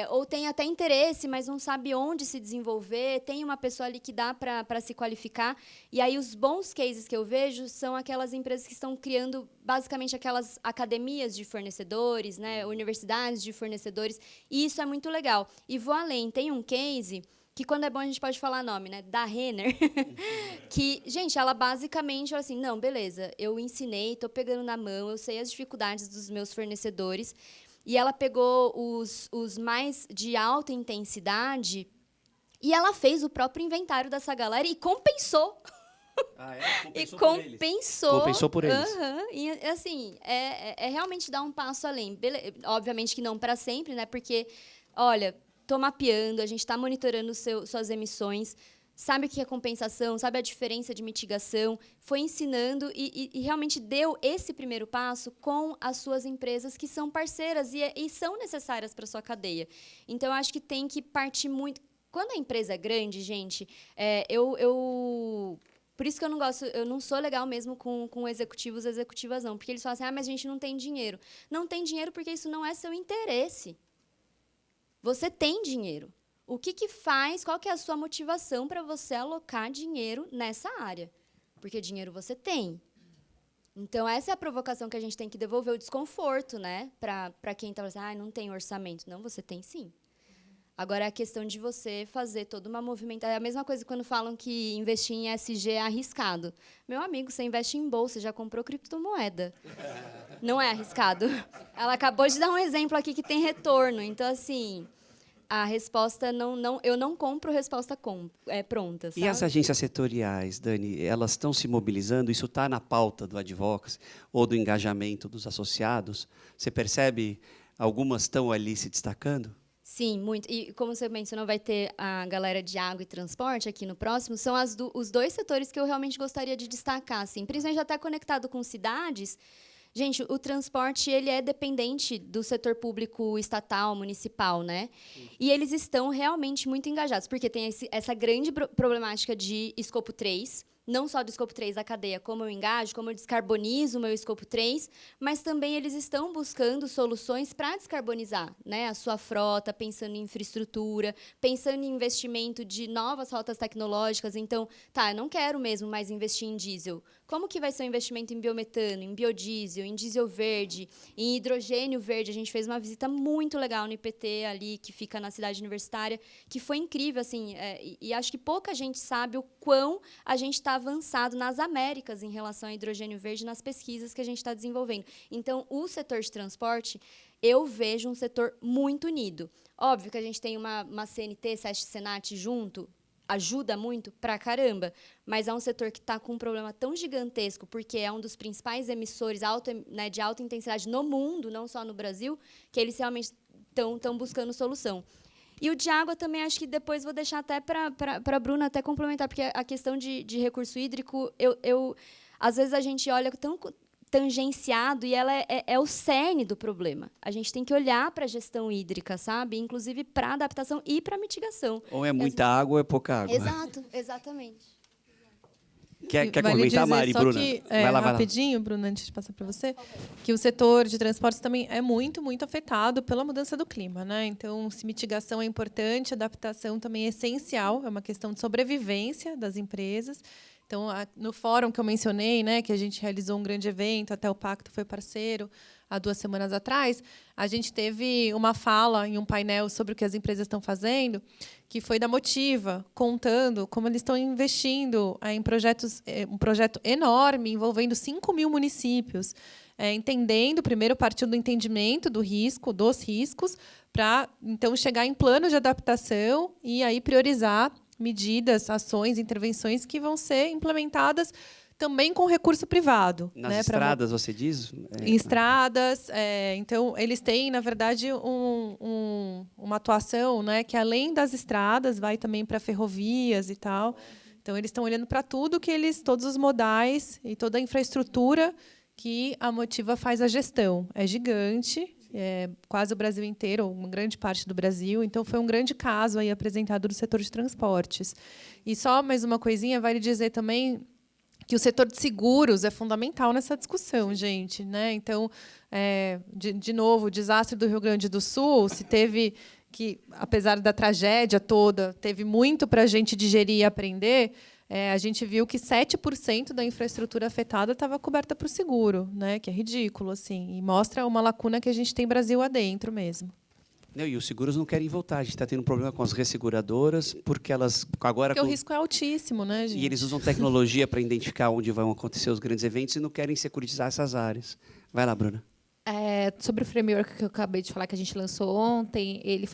ou tem até interesse, mas não sabe onde se desenvolver, tem uma pessoa ali que dá para se qualificar. E aí os bons cases que eu vejo são aquelas empresas que estão criando, basicamente, aquelas academias de fornecedores, né, universidades de fornecedores, e isso é muito legal. E vou além, tem um case que, quando é bom, a gente pode falar nome, né? Da Renner, que, gente, ela basicamente falou assim, não, beleza, eu ensinei, estou pegando na mão, eu sei as dificuldades dos meus fornecedores, e ela pegou os mais de alta intensidade e ela fez o próprio inventário dessa galera e compensou. Compensou por eles. E, assim, realmente dar um passo além. Obviamente que não para sempre, né? Porque, olha, estou mapeando, a gente está monitorando suas emissões, sabe o que é compensação, sabe a diferença de mitigação, foi ensinando e realmente deu esse primeiro passo com as suas empresas que são parceiras e são necessárias para a sua cadeia. Então, eu acho que tem que partir muito... Quando a empresa é grande, gente, por isso que eu não sou legal mesmo com executivos e executivas, não, porque eles falam assim, mas a gente não tem dinheiro. Não tem dinheiro porque isso não é seu interesse. Você tem dinheiro. O que faz, qual que é a sua motivação para você alocar dinheiro nessa área? Porque dinheiro você tem. Então, essa é a provocação que a gente tem que devolver, o desconforto, né? Para quem está falando assim, não tem orçamento. Não, você tem sim. Agora, é a questão de você fazer toda uma movimentação. É a mesma coisa quando falam que investir em ESG é arriscado. Meu amigo, você investe em bolsa, já comprou criptomoeda. Não é arriscado. Ela acabou de dar um exemplo aqui que tem retorno. Então, assim... A resposta eu não compro resposta pronta. Sabe? E as agências setoriais, Dani, elas estão se mobilizando? Isso está na pauta do advocacy ou do engajamento dos associados? Você percebe algumas estão ali se destacando? Sim, muito. E como você mencionou, vai ter a galera de água e transporte aqui no próximo. São os dois setores que eu realmente gostaria de destacar, assim, principalmente até conectado com cidades. Gente, o transporte ele é dependente do setor público estatal, municipal, né? E eles estão realmente muito engajados, porque tem essa grande problemática de escopo 3, não só do escopo 3 da cadeia, como eu engajo, como eu descarbonizo o meu escopo 3, mas também eles estão buscando soluções para descarbonizar, né, a sua frota, pensando em infraestrutura, pensando em investimento de novas rotas tecnológicas. Então, eu não quero mesmo mais investir em diesel. Como que vai ser o investimento em biometano, em biodiesel, em diesel verde, em hidrogênio verde? A gente fez uma visita muito legal no IPT, ali, que fica na cidade universitária, que foi incrível, assim, e acho que pouca gente sabe o quão a gente está avançado nas Américas em relação ao hidrogênio verde, nas pesquisas que a gente está desenvolvendo. Então, o setor de transporte, eu vejo um setor muito unido. Óbvio que a gente tem uma CNT, SESC Senat junto, ajuda muito pra caramba, mas é um setor que está com um problema tão gigantesco, porque é um dos principais emissores de alta intensidade no mundo, não só no Brasil, que eles realmente estão buscando solução. E o de água também, acho que depois vou deixar até para a Bruna até complementar, porque a questão de recurso hídrico, às vezes a gente olha tão tangenciado e ela é o cerne do problema. A gente tem que olhar para a gestão hídrica, sabe? Inclusive para adaptação e para mitigação. Ou é muita água ou é pouca água. Exato, exatamente. Quer comentar, Mari, Bruna? Vai lá, rapidinho, Bruna, antes de passar para você, que o setor de transportes também é muito, muito afetado pela mudança do clima, né? Então, se mitigação é importante, adaptação também é essencial, é uma questão de sobrevivência das empresas. Então, no fórum que eu mencionei, né, que a gente realizou um grande evento, até o Pacto foi parceiro, há 2 semanas atrás, a gente teve uma fala em um painel sobre o que as empresas estão fazendo, que foi da Motiva, contando como eles estão investindo em projetos, um projeto enorme, envolvendo 5.000 municípios, entendendo, primeiro partiu do entendimento do risco, dos riscos, para então chegar em plano de adaptação e aí priorizar medidas, ações, intervenções que vão ser implementadas também com recurso privado. Nas estradas, você diz? Em estradas. Então, eles têm, na verdade, uma atuação, né, que, além das estradas, vai também para ferrovias e tal. Então, eles estão olhando para tudo que todos os modais e toda a infraestrutura que a Motiva faz a gestão. É gigante, quase o Brasil inteiro, uma grande parte do Brasil. Então, foi um grande caso aí apresentado do setor de transportes. E só mais uma coisinha, vale dizer também que o setor de seguros é fundamental nessa discussão, gente, né? Então, de novo, o desastre do Rio Grande do Sul, se teve que, apesar da tragédia toda, teve muito para a gente digerir e aprender. A gente viu que 7% da infraestrutura afetada estava coberta por seguro, né? Que é ridículo, assim, e mostra uma lacuna que a gente tem Brasil adentro mesmo. Não, e os seguros não querem voltar. A gente está tendo um problema com as resseguradoras, porque elas agora... Porque o risco é altíssimo, né, gente? E eles usam tecnologia para identificar onde vão acontecer os grandes eventos e não querem securitizar essas áreas. Vai lá, Bruna. Sobre o framework que eu acabei de falar, que a gente lançou ontem, ele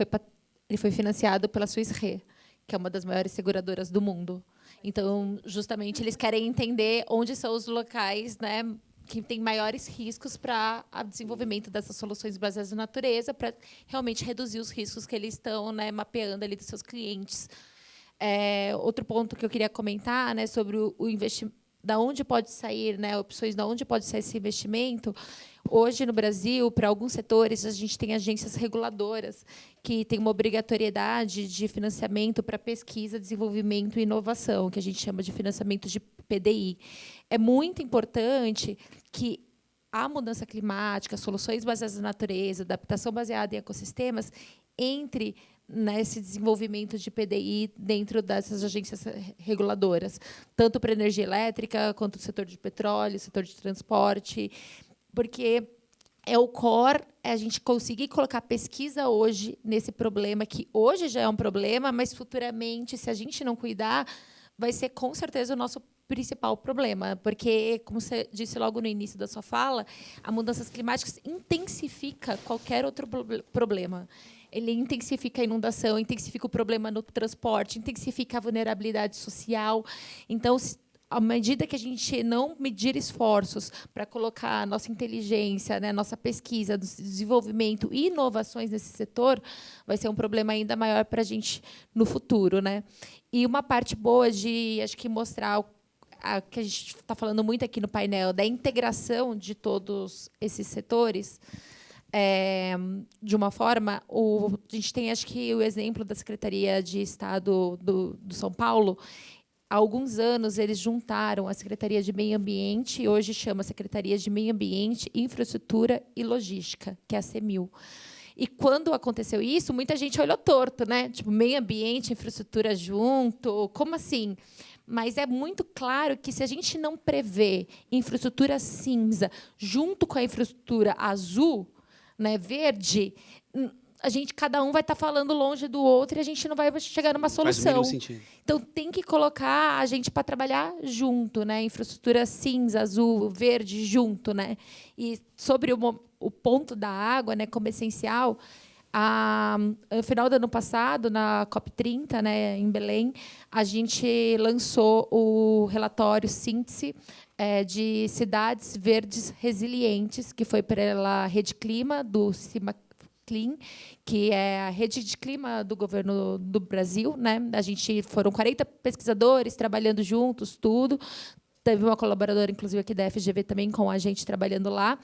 foi financiado pela Swiss Re, que é uma das maiores seguradoras do mundo. Então, justamente, eles querem entender onde são os locais, né, que tem maiores riscos para o desenvolvimento dessas soluções baseadas na natureza, para realmente reduzir os riscos que eles estão, né, mapeando ali dos seus clientes. Outro ponto que eu queria comentar, né, sobre o investimento, da onde pode sair, né, opções da onde pode sair esse investimento. Hoje, no Brasil, para alguns setores, a gente tem agências reguladoras que têm uma obrigatoriedade de financiamento para pesquisa, desenvolvimento e inovação, que a gente chama de financiamento de PDI. É muito importante que a mudança climática, soluções baseadas na natureza, adaptação baseada em ecossistemas, entre nesse desenvolvimento de PDI dentro dessas agências reguladoras, tanto para a energia elétrica, quanto o setor de petróleo, setor de transporte, porque o core é a gente conseguir colocar pesquisa hoje nesse problema, que hoje já é um problema, mas futuramente, se a gente não cuidar, vai ser, com certeza, o nosso principal problema, porque, como você disse logo no início da sua fala, a mudanças climáticas intensifica qualquer outro problema. Ele intensifica a inundação, intensifica o problema no transporte, intensifica a vulnerabilidade social. Então, à medida que a gente não medir esforços para colocar a nossa inteligência, né, nossa pesquisa, desenvolvimento e inovações nesse setor, vai ser um problema ainda maior para a gente no futuro, né? E uma parte boa de, acho que, mostrar que a gente está falando muito aqui no painel, da integração de todos esses setores, de uma forma, a gente tem, acho que, o exemplo da Secretaria de Estado do São Paulo. Há alguns anos, eles juntaram a Secretaria de Meio Ambiente, e hoje chama Secretaria de Meio Ambiente, Infraestrutura e Logística, que é a CEMIL. E, quando aconteceu isso, muita gente olhou torto, né? Tipo, meio ambiente, infraestrutura junto, como assim? Mas é muito claro que, se a gente não prevê infraestrutura cinza junto com a infraestrutura azul, né, verde, cada um vai estar falando longe do outro e a gente não vai chegar numa solução. Faz o mínimo sentido. Então, tem que colocar a gente para trabalhar junto, né? Infraestrutura cinza, azul, verde, junto, né? E sobre o ponto da água, né, como essencial, no final do ano passado, na COP30, né, em Belém, a gente lançou o relatório síntese de cidades verdes resilientes, que foi pela Rede Clima, do CIMACLIN, que é a rede de clima do governo do Brasil, né? Foram 40 pesquisadores trabalhando juntos, tudo. Teve uma colaboradora, inclusive, aqui da FGV também, com a gente trabalhando lá.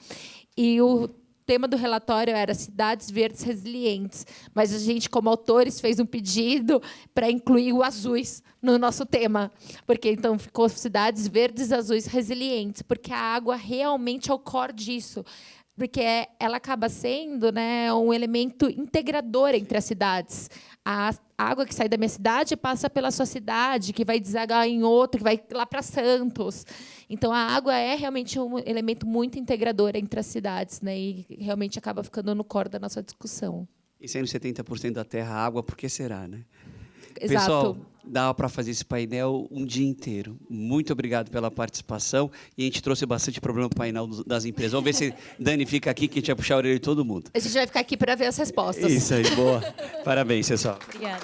E o tema do relatório era Cidades Verdes Resilientes, mas a gente, como autores, fez um pedido para incluir o azuis no nosso tema, porque então ficou Cidades Verdes Azuis Resilientes, porque a água realmente é o core disso. porque ela acaba sendo, né, um elemento integrador entre as cidades. A água que sai da minha cidade passa pela sua cidade, que vai desaguar em outro, que vai lá para Santos. Então, a água é realmente um elemento muito integrador entre as cidades, né, e realmente acaba ficando no core da nossa discussão. E sendo 70% da terra água, por que será, né? Exato. Pessoal, dá para fazer esse painel um dia inteiro. Muito obrigado pela participação. E a gente trouxe bastante problema para o painel das empresas. Vamos ver se Dani fica aqui, que a gente vai puxar a orelha de todo mundo. A gente vai ficar aqui para ver as respostas. Isso aí, boa. Parabéns, pessoal. Obrigada.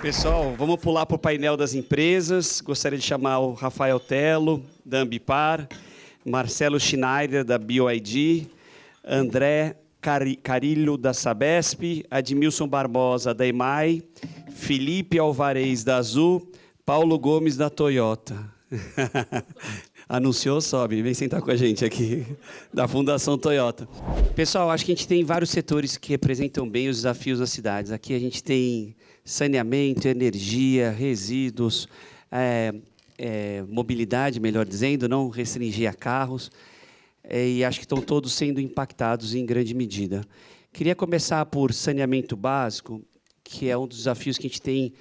Pessoal, vamos pular para o painel das empresas. Gostaria de chamar o Rafael Tello, da Ambipar, Marcelo Schneider, da BioID, André Carilho, da Sabesp, Admilson Barbosa, da EMAI, Felipe Alvarez, da Azul, Paulo Gomes, da Toyota. Anunciou, sobe, vem sentar com a gente aqui, da Fundação Toyota. Pessoal, acho que a gente tem vários setores que representam bem os desafios das cidades. Aqui a gente tem saneamento, energia, resíduos, mobilidade, melhor dizendo, não restringir a carros. E acho que estão todos sendo impactados em grande medida. Queria começar por saneamento básico, que é um dos desafios que a gente tem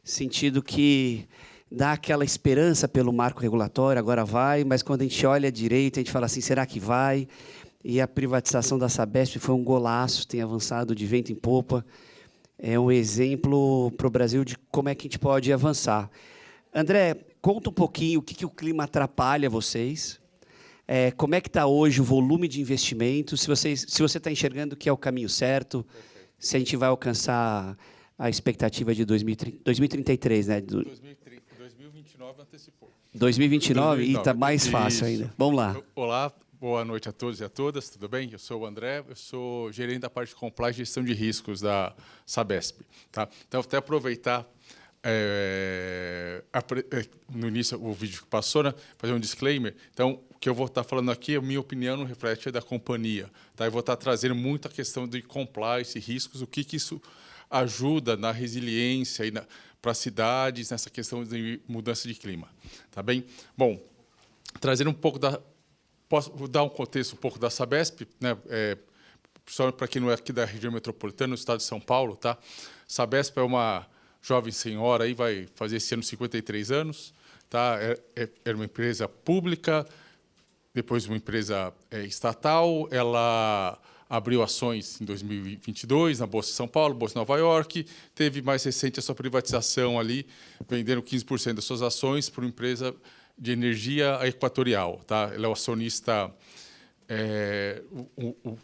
sentido que dá aquela esperança pelo marco regulatório, agora vai, mas quando a gente olha direito, a gente fala assim, será que vai? E a privatização da Sabesp foi um golaço, tem avançado de vento em popa. É um exemplo para o Brasil de como é que a gente pode avançar. André, conta um pouquinho o que o clima atrapalha vocês. Como é que está hoje o volume de investimento? Se você está enxergando que é o caminho certo, se a gente vai alcançar a expectativa de 2033, né? 2029 antecipou. 2029? E está mais fácil ainda. Vamos lá. Olá, boa noite a todos e a todas, tudo bem? Eu sou o André, eu sou gerente da parte de compliance e gestão de riscos da Sabesp. Tá? Então, até aproveitar no início o vídeo que passou, né, fazer um disclaimer. Então, o que eu vou estar falando aqui, a minha opinião não reflete a da companhia. Tá? Eu vou estar trazendo muito a questão de compliance e riscos, o que isso ajuda na resiliência e para as cidades, nessa questão de mudança de clima. Tá bem? Bom, trazendo um pouco posso dar um contexto um pouco da Sabesp, né? Só para quem não é aqui da região metropolitana, no estado de São Paulo, tá? Sabesp é uma jovem senhora, aí vai fazer esse ano 53 anos, tá? Era uma empresa pública, depois uma empresa estatal. Ela abriu ações em 2022 na Bolsa de São Paulo, Bolsa de Nova York. Teve mais recente a sua privatização ali, vendendo 15% das suas ações para uma empresa de energia equatorial. Tá? Ela é o acionista,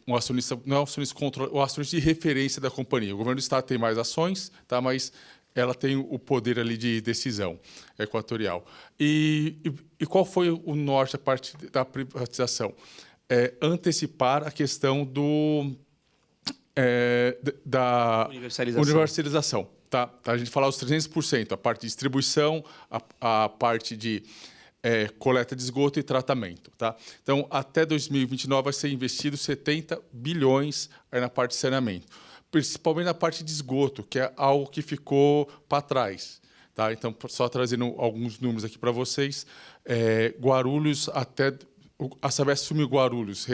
um acionista, não é um acionista controle, o acionista de referência da companhia. O governo do estado tem mais ações, tá? Mas ela tem o poder ali de decisão equatorial. E qual foi o norte, a parte da privatização? Antecipar a questão da universalização. Tá? A gente fala os 300%, a parte de distribuição, a parte de coleta de esgoto e tratamento. Tá? Então, até 2029 vai ser investido 70 bilhões na parte de saneamento, principalmente na parte de esgoto, que é algo que ficou para trás. Tá? Então, só trazendo alguns números aqui para vocês, Guarulhos até... A Sabesp assumiu Guarulhos,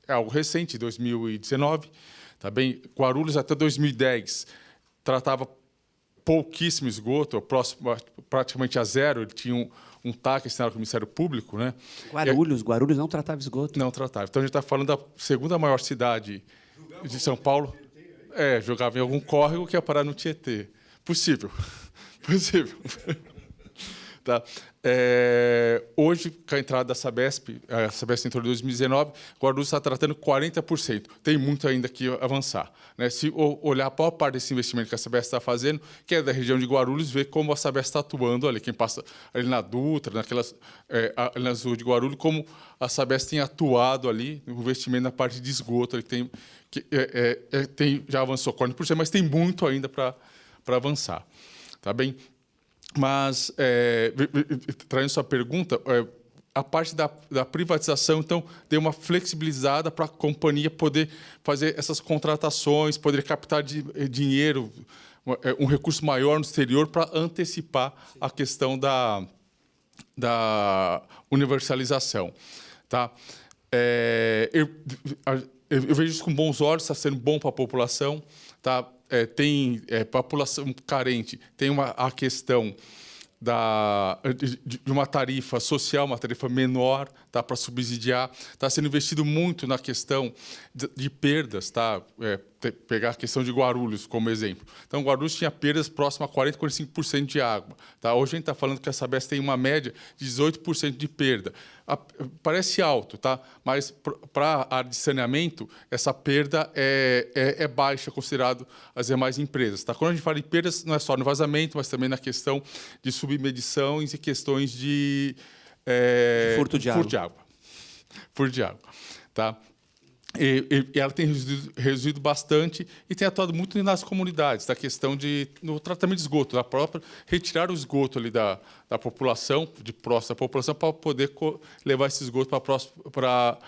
é algo recente, 2019. Tá bem? Guarulhos até 2010 tratava pouquíssimo esgoto, próximo, praticamente a zero. Ele tinha um TAC assinado com o Ministério Público. Né? Guarulhos não tratava esgoto? Não tratava. Então, a gente está falando da segunda maior cidade de São Paulo. Jogava em algum córrego que ia parar no Tietê. Possível. Possível. Tá? Hoje, com a entrada da Sabesp, a Sabesp entrou em 2019, Guarulhos está tratando 40%. Tem muito ainda que avançar. Né? Se olhar a maior parte desse investimento que a Sabesp está fazendo, que é da região de Guarulhos, ver como a Sabesp está atuando ali. Quem passa ali na Dutra, nas ruas de Guarulhos, como a Sabesp tem atuado ali no investimento na parte de esgoto. Ele já avançou 40%, mas tem muito ainda para avançar. Tá bem? Mas, trazendo sua pergunta, a parte da privatização, então, deu uma flexibilizada para a companhia poder fazer essas contratações, poder captar dinheiro, um recurso maior no exterior para antecipar a questão da universalização. Tá? eu vejo isso com bons olhos, está sendo bom para a população. Tá? Tem população carente, tem a questão de uma tarifa social, uma tarifa menor, tá, para subsidiar. Está sendo investido muito na questão de perdas. Tá? Pegar a questão de Guarulhos como exemplo. Então, Guarulhos tinha perdas próximas a 40%, 45% de água. Tá? Hoje a gente está falando que a Sabesp tem uma média de 18% de perda. Parece alto, tá? Mas para a área de saneamento, essa perda é baixa, considerado as demais empresas. Tá? Quando a gente fala em perdas, não é só no vazamento, mas também na questão de submedições e questões de furto de água. Furto de água. Tá? E ela tem reduzido bastante e tem atuado muito nas comunidades, da questão no tratamento de esgoto, da própria retirar o esgoto ali da população, de próxima da população, para poder levar esse esgoto para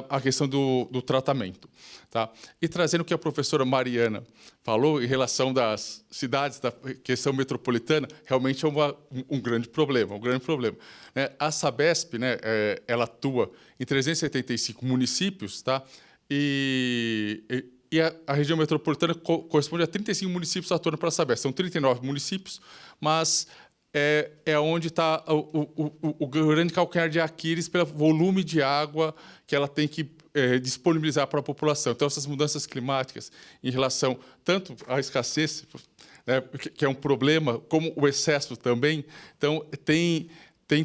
a questão do tratamento. Tá? E trazendo o que a professora Mariana falou em relação das cidades, da questão metropolitana, realmente é um grande problema. Né? A Sabesp, né, ela atua em 375 municípios, tá? E a região metropolitana corresponde a 35 municípios atuando para a Sabesp. São 39 municípios, mas é onde está o grande calcanhar de Aquiles pelo volume de água que ela tem que disponibilizar para a população. Então, essas mudanças climáticas em relação tanto à escassez, né, que é um problema, como o excesso também, então, tem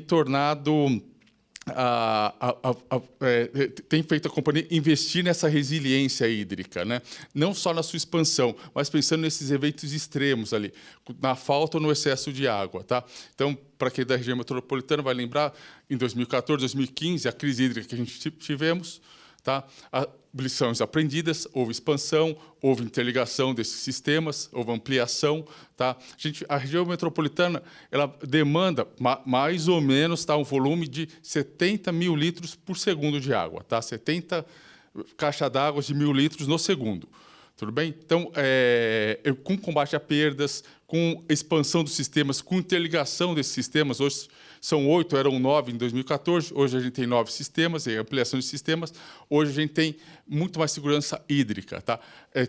tornado... tem feito a companhia investir nessa resiliência hídrica, né? Não só na sua expansão, mas pensando nesses eventos extremos ali, na falta ou no excesso de água. Tá? Então, para quem é da região metropolitana vai lembrar, em 2014, 2015, a crise hídrica que a gente tivemos, tá? Lições aprendidas, houve expansão, houve interligação desses sistemas, houve ampliação. Tá? A região metropolitana ela demanda mais ou menos, tá, um volume de 70 mil litros por segundo de água. Tá? 70 caixas d'água de 1.000 litros no segundo. Tudo bem? Então, com combate a perdas, com expansão dos sistemas, com interligação desses sistemas, hoje são 8, eram 9 em 2014, hoje a gente tem 9 sistemas, ampliação de sistemas, hoje a gente tem muito mais segurança hídrica. Tá?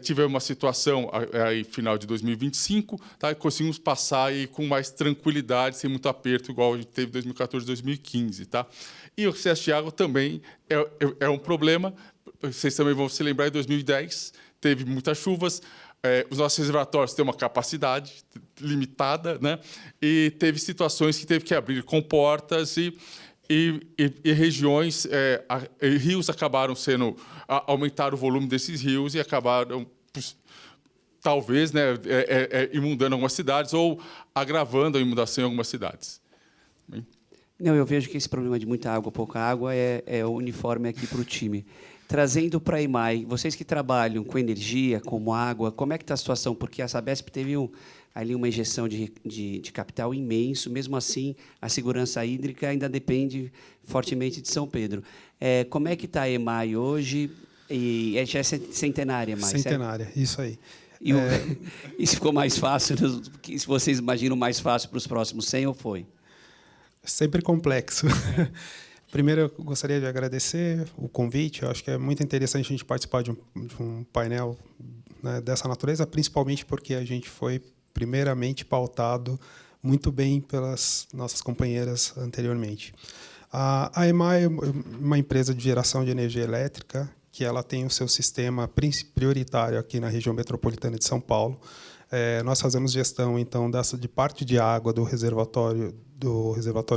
Tivemos uma situação aí final de 2025, tá? E conseguimos passar aí com mais tranquilidade, sem muito aperto, igual a gente teve em 2014 e 2015. Tá? E o excesso de água também é um problema. Vocês também vão se lembrar, em 2010, teve muitas chuvas, os nossos reservatórios têm uma capacidade limitada, né? E teve situações que teve que abrir comportas e regiões, rios acabaram aumentar o volume desses rios e acabaram, talvez, né, inundando algumas cidades ou agravando a inundação em algumas cidades. Não, eu vejo que esse problema de muita água, pouca água, é uniforme aqui para o time. Trazendo para a EMAI, vocês que trabalham com energia, como água, como é que está a situação? Porque a Sabesp teve ali uma injeção de capital imenso, mesmo assim, a segurança hídrica ainda depende fortemente de São Pedro. Como é que está a EMAI hoje? E já é centenária, EMAI, centenária, certo? Isso aí. Isso ficou mais fácil? Se vocês imaginam mais fácil para os próximos 100 ou foi? Sempre complexo. Primeiro, eu gostaria de agradecer o convite. Eu acho que é muito interessante a gente participar de um painel, né, dessa natureza, principalmente porque a gente foi, primeiramente, pautado muito bem pelas nossas companheiras anteriormente. A EMAI é uma empresa de geração de energia elétrica que ela tem o seu sistema prioritário aqui na região metropolitana de São Paulo. Nós fazemos gestão, então, de parte de água do reservatório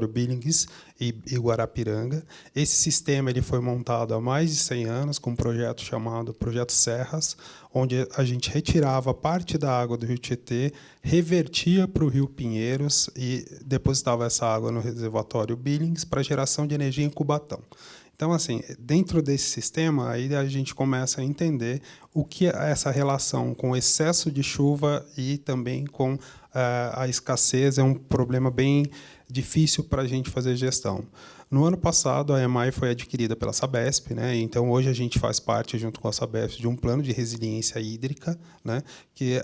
Billings e Guarapiranga. Esse sistema ele foi montado há mais de 100 anos com um projeto chamado Projeto Serras, onde a gente retirava parte da água do Rio Tietê, revertia para o Rio Pinheiros e depositava essa água no reservatório Billings para geração de energia em Cubatão. Então, assim, dentro desse sistema, aí a gente começa a entender o que é essa relação com o excesso de chuva e também com a escassez é um problema bem difícil para a gente fazer gestão. No ano passado, a EMAI foi adquirida pela Sabesp, né? Então, hoje a gente faz parte, junto com a Sabesp, de um plano de resiliência hídrica, né? Que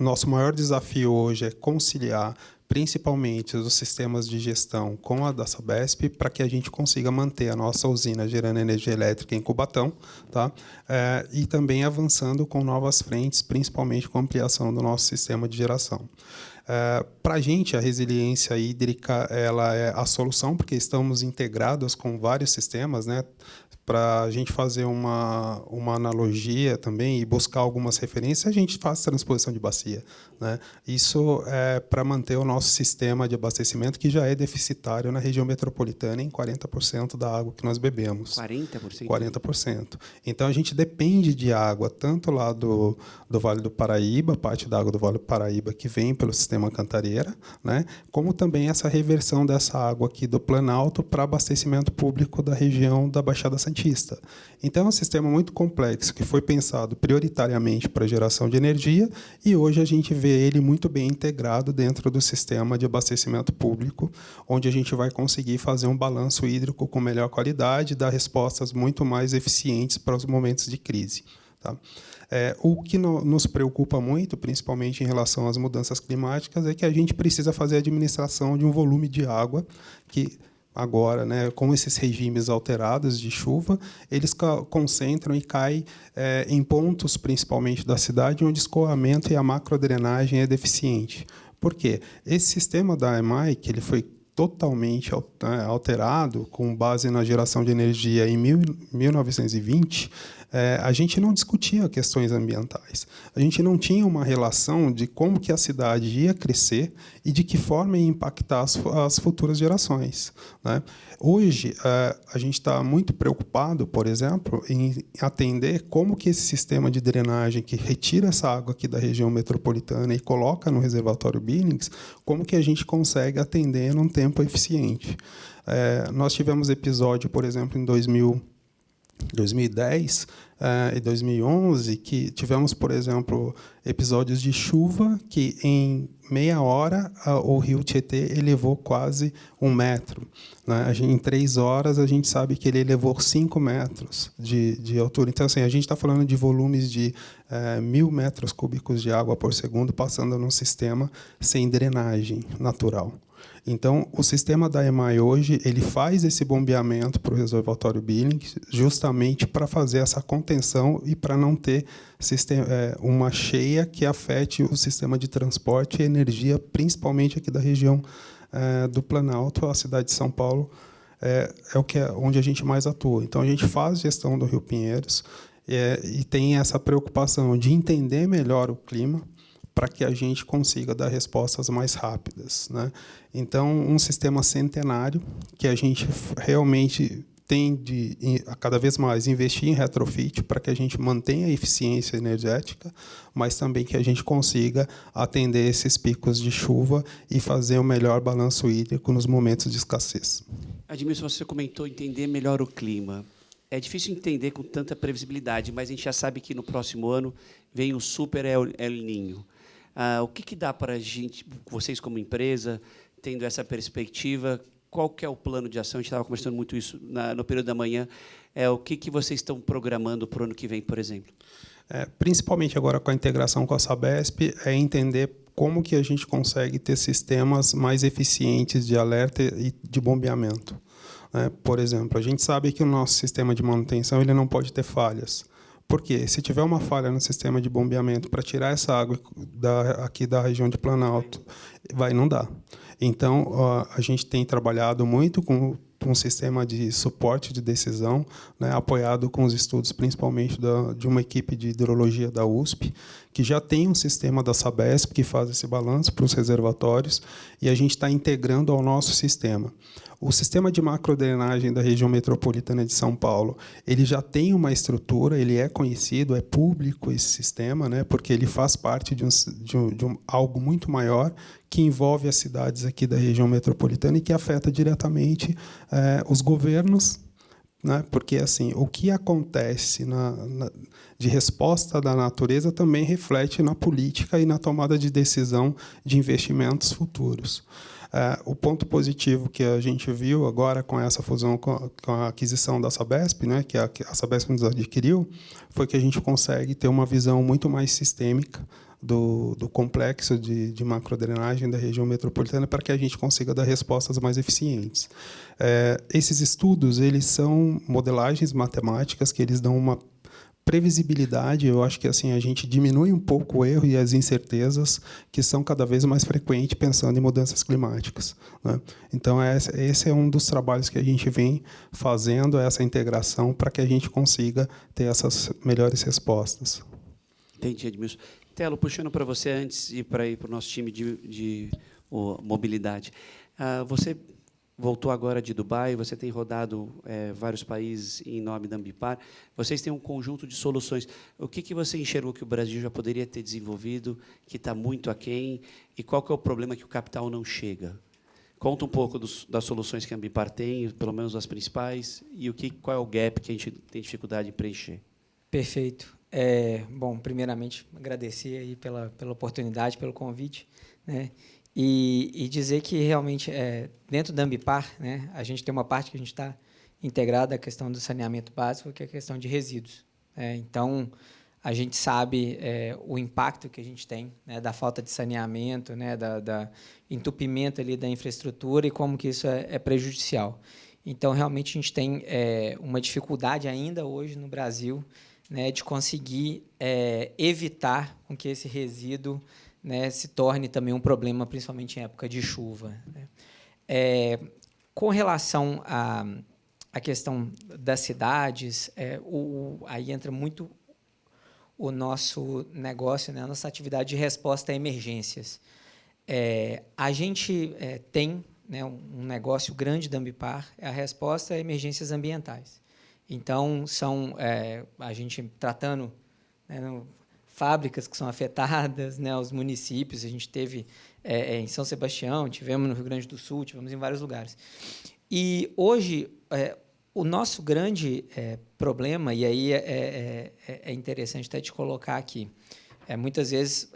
nosso maior desafio hoje é conciliar principalmente os sistemas de gestão com a da Sabesp, para que a gente consiga manter a nossa usina gerando energia elétrica em Cubatão, tá? E também avançando com novas frentes, principalmente com a ampliação do nosso sistema de geração. Para a gente, a resiliência hídrica ela é a solução, porque estamos integrados com vários sistemas, né? Para a gente fazer uma analogia também e buscar algumas referências, a gente faz transposição de bacia, né? Isso é para manter o nosso sistema de abastecimento, que já é deficitário na região metropolitana em 40% da água que nós bebemos. 40%? 40%. Então, a gente depende de água, tanto lá do Vale do Paraíba, parte da água do Vale do Paraíba que vem pelo sistema Cantareira, né? Como também essa reversão dessa água aqui do Planalto para abastecimento público da região da Baixada Santista. Então, é um sistema muito complexo, que foi pensado prioritariamente para a geração de energia, e hoje a gente vê ele muito bem integrado dentro do sistema de abastecimento público, onde a gente vai conseguir fazer um balanço hídrico com melhor qualidade e dar respostas muito mais eficientes para os momentos de crise, tá? O que nos preocupa muito, principalmente em relação às mudanças climáticas, é que a gente precisa fazer a administração de um volume de água que, agora, né, com esses regimes alterados de chuva, eles concentram e caem em pontos, principalmente da cidade, onde o escoamento e a macrodrenagem é deficiente. Por quê? Esse sistema da EMAI, que ele foi totalmente alterado, com base na geração de energia em 1920, a gente não discutia questões ambientais. A gente não tinha uma relação de como que a cidade ia crescer e de que forma ia impactar as futuras gerações, né? Hoje, a gente está muito preocupado, por exemplo, em atender como que esse sistema de drenagem que retira essa água aqui da região metropolitana e coloca no reservatório Billings, como que a gente consegue atender num tempo eficiente. Nós tivemos episódio, por exemplo, em 2010 e 2011, que tivemos, por exemplo, episódios de chuva que, em meia hora, o rio Tietê elevou quase 1 metro, né? Em 3 horas, a gente sabe que ele elevou 5 metros de altura. Então, assim, a gente está falando de volumes de 1.000 metros cúbicos de água por segundo passando num sistema sem drenagem natural. Então, o sistema da EMAI hoje ele faz esse bombeamento para o reservatório Billings justamente para fazer essa contenção e para não ter uma cheia que afete o sistema de transporte e energia, principalmente aqui da região do Planalto. A cidade de São Paulo onde a gente mais atua. Então, a gente faz gestão do Rio Pinheiros e tem essa preocupação de entender melhor o clima, para que a gente consiga dar respostas mais rápidas, né? Então, um sistema centenário que a gente realmente tem de, a cada vez mais, investir em retrofit para que a gente mantenha a eficiência energética, mas também que a gente consiga atender esses picos de chuva e fazer o melhor balanço hídrico nos momentos de escassez. Admilson, você comentou entender melhor o clima. É difícil entender com tanta previsibilidade, mas a gente já sabe que no próximo ano vem o super El Niño. O que dá para a gente, vocês como empresa, tendo essa perspectiva, qual que é o plano de ação? A gente estava conversando muito isso no período da manhã. O que vocês estão programando para o ano que vem, por exemplo? Principalmente agora com a integração com a Sabesp, é entender como que a gente consegue ter sistemas mais eficientes de alerta e de bombeamento. Por exemplo, a gente sabe que o nosso sistema de manutenção ele não pode ter falhas. Porque se tiver uma falha no sistema de bombeamento para tirar essa água aqui da região de Planalto, não dá. Então, a gente tem trabalhado muito com um sistema de suporte de decisão, né, apoiado com os estudos, principalmente de uma equipe de hidrologia da USP, que já tem um sistema da Sabesp que faz esse balanço para os reservatórios, e a gente está integrando ao nosso sistema. O sistema de macrodrenagem da região metropolitana de São Paulo, ele já tem uma estrutura, ele é conhecido, é público esse sistema, né, porque ele faz parte de algo muito maior que envolve as cidades aqui da região metropolitana e que afeta diretamente os governos, né, porque assim, o que acontece de resposta da natureza também reflete na política e na tomada de decisão de investimentos futuros. O ponto positivo que a gente viu agora com essa fusão, com a aquisição da Sabesp, né, que a Sabesp nos adquiriu, foi que a gente consegue ter uma visão muito mais sistêmica, do complexo de macrodrenagem da região metropolitana para que a gente consiga dar respostas mais eficientes. Esses estudos eles são modelagens matemáticas que eles dão uma previsibilidade. Eu acho que assim a gente diminui um pouco o erro e as incertezas que são cada vez mais frequentes pensando em mudanças climáticas, né? Então esse é um dos trabalhos que a gente vem fazendo, essa integração para que a gente consiga ter essas melhores respostas. Entendi, Edmilson. Telo, puxando para você antes de ir para o nosso time de mobilidade. Você voltou agora de Dubai, você tem rodado vários países em nome da Ambipar. Vocês têm um conjunto de soluções. O que você enxergou que o Brasil já poderia ter desenvolvido, que está muito aquém, e qual que é o problema que o capital não chega? Conta um pouco das soluções que a Ambipar tem, pelo menos as principais, e qual é o gap que a gente tem dificuldade em preencher. Perfeito. Bom, primeiramente, agradecer aí pela oportunidade, pelo convite, né? E dizer que, realmente, dentro da Ambipar, né, a gente tem uma parte que a gente está integrada à questão do saneamento básico, que é a questão de resíduos. Então, a gente sabe o impacto que a gente tem, né, da falta de saneamento, né, da entupimento ali da infraestrutura e como que isso é prejudicial. Então, realmente, a gente tem uma dificuldade ainda hoje no Brasil, né, de conseguir evitar com que esse resíduo, né, se torne também um problema, principalmente em época de chuva, né? Com relação à questão das cidades, aí entra muito o nosso negócio, né, a nossa atividade de resposta a emergências. A gente tem, né, um negócio grande da Ambipar, é a resposta a emergências ambientais. Então, a gente tratando, né, fábricas que são afetadas, né, os municípios. A gente teve em São Sebastião, tivemos no Rio Grande do Sul, tivemos em vários lugares. E hoje o nosso grande problema, e aí é interessante até te colocar aqui, muitas vezes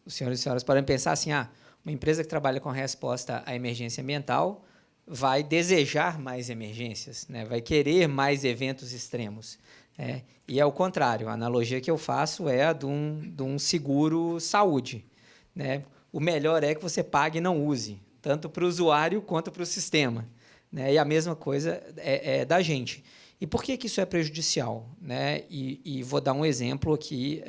os senhores e senhoras podem pensar assim, uma empresa que trabalha com resposta à emergência ambiental vai desejar mais emergências, né, vai querer mais eventos extremos. E é o contrário, a analogia que eu faço é a de um seguro-saúde, né? O melhor é que você pague e não use, tanto para o usuário quanto para o sistema, né? E a mesma coisa é da gente. E por que isso é prejudicial, né? E vou dar um exemplo aqui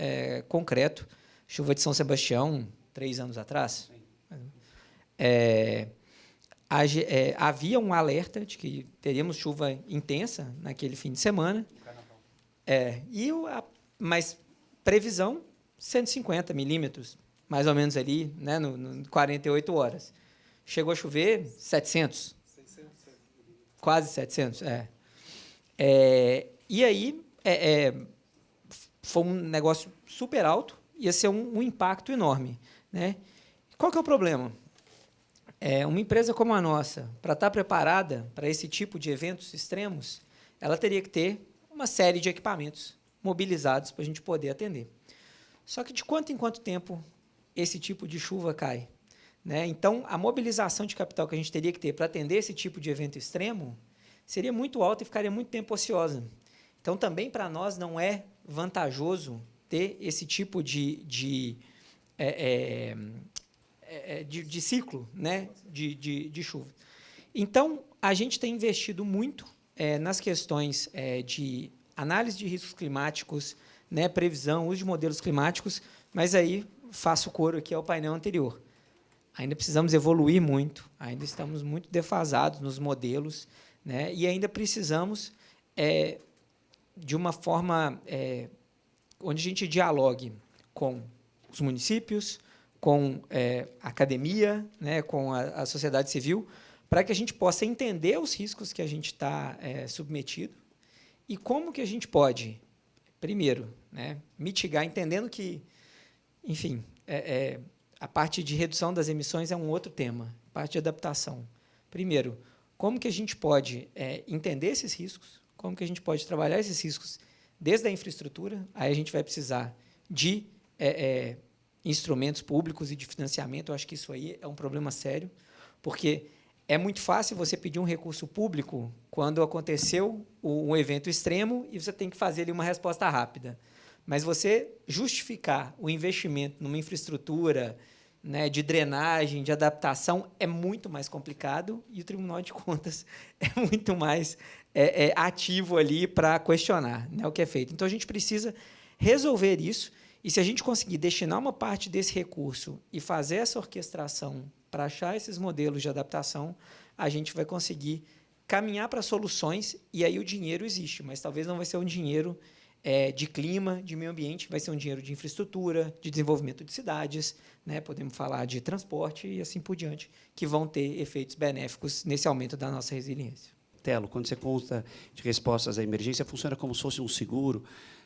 concreto. Chuva de São Sebastião, 3 anos atrás, havia um alerta de que teríamos chuva intensa naquele fim de semana. Mas previsão 150 milímetros, mais ou menos ali, né, no 48 horas. Chegou a chover 700. 600. Quase 700, e aí foi um negócio super alto, ia ser um impacto enorme, né? Qual que é o problema? Uma empresa como a nossa, para estar preparada para esse tipo de eventos extremos, ela teria que ter uma série de equipamentos mobilizados para a gente poder atender. Só que de quanto em quanto tempo esse tipo de chuva cai, né? Então, a mobilização de capital que a gente teria que ter para atender esse tipo de evento extremo seria muito alta e ficaria muito tempo ociosa. Então, também para nós não é vantajoso ter esse tipo de ciclo, né, de chuva. Então, a gente tem investido muito nas questões de análise de riscos climáticos, né, previsão, uso de modelos climáticos, mas aí faço coro aqui ao painel anterior. Ainda precisamos evoluir muito, ainda estamos muito defasados nos modelos, né, e ainda precisamos de uma forma onde a gente dialogue com os municípios, com a academia, né, com a sociedade civil, para que a gente possa entender os riscos que a gente está submetido e como que a gente pode, primeiro, né, mitigar, entendendo que, enfim, a parte de redução das emissões é um outro tema, parte de adaptação. Primeiro, como que a gente pode entender esses riscos, como que a gente pode trabalhar esses riscos desde a infraestrutura, aí a gente vai precisar de instrumentos públicos e de financiamento. Eu acho que isso aí é um problema sério, porque é muito fácil você pedir um recurso público quando aconteceu um evento extremo e você tem que fazer ali uma resposta rápida. Mas você justificar o investimento numa infraestrutura, né, de drenagem, de adaptação, é muito mais complicado e o Tribunal de Contas é muito mais ativo ali para questionar, né, o que é feito. Então, a gente precisa resolver isso e, se a gente conseguir destinar uma parte desse recurso e fazer essa orquestração para achar esses modelos de adaptação, a gente vai conseguir caminhar para soluções e aí o dinheiro existe, mas talvez não vai ser um dinheiro de clima, de meio ambiente, vai ser um dinheiro de infraestrutura, de desenvolvimento de cidades, né? Podemos falar de transporte e assim por diante, que vão ter efeitos benéficos nesse aumento da nossa resiliência. Telo, quando você conta de respostas à emergência, funciona como se fosse um seguro.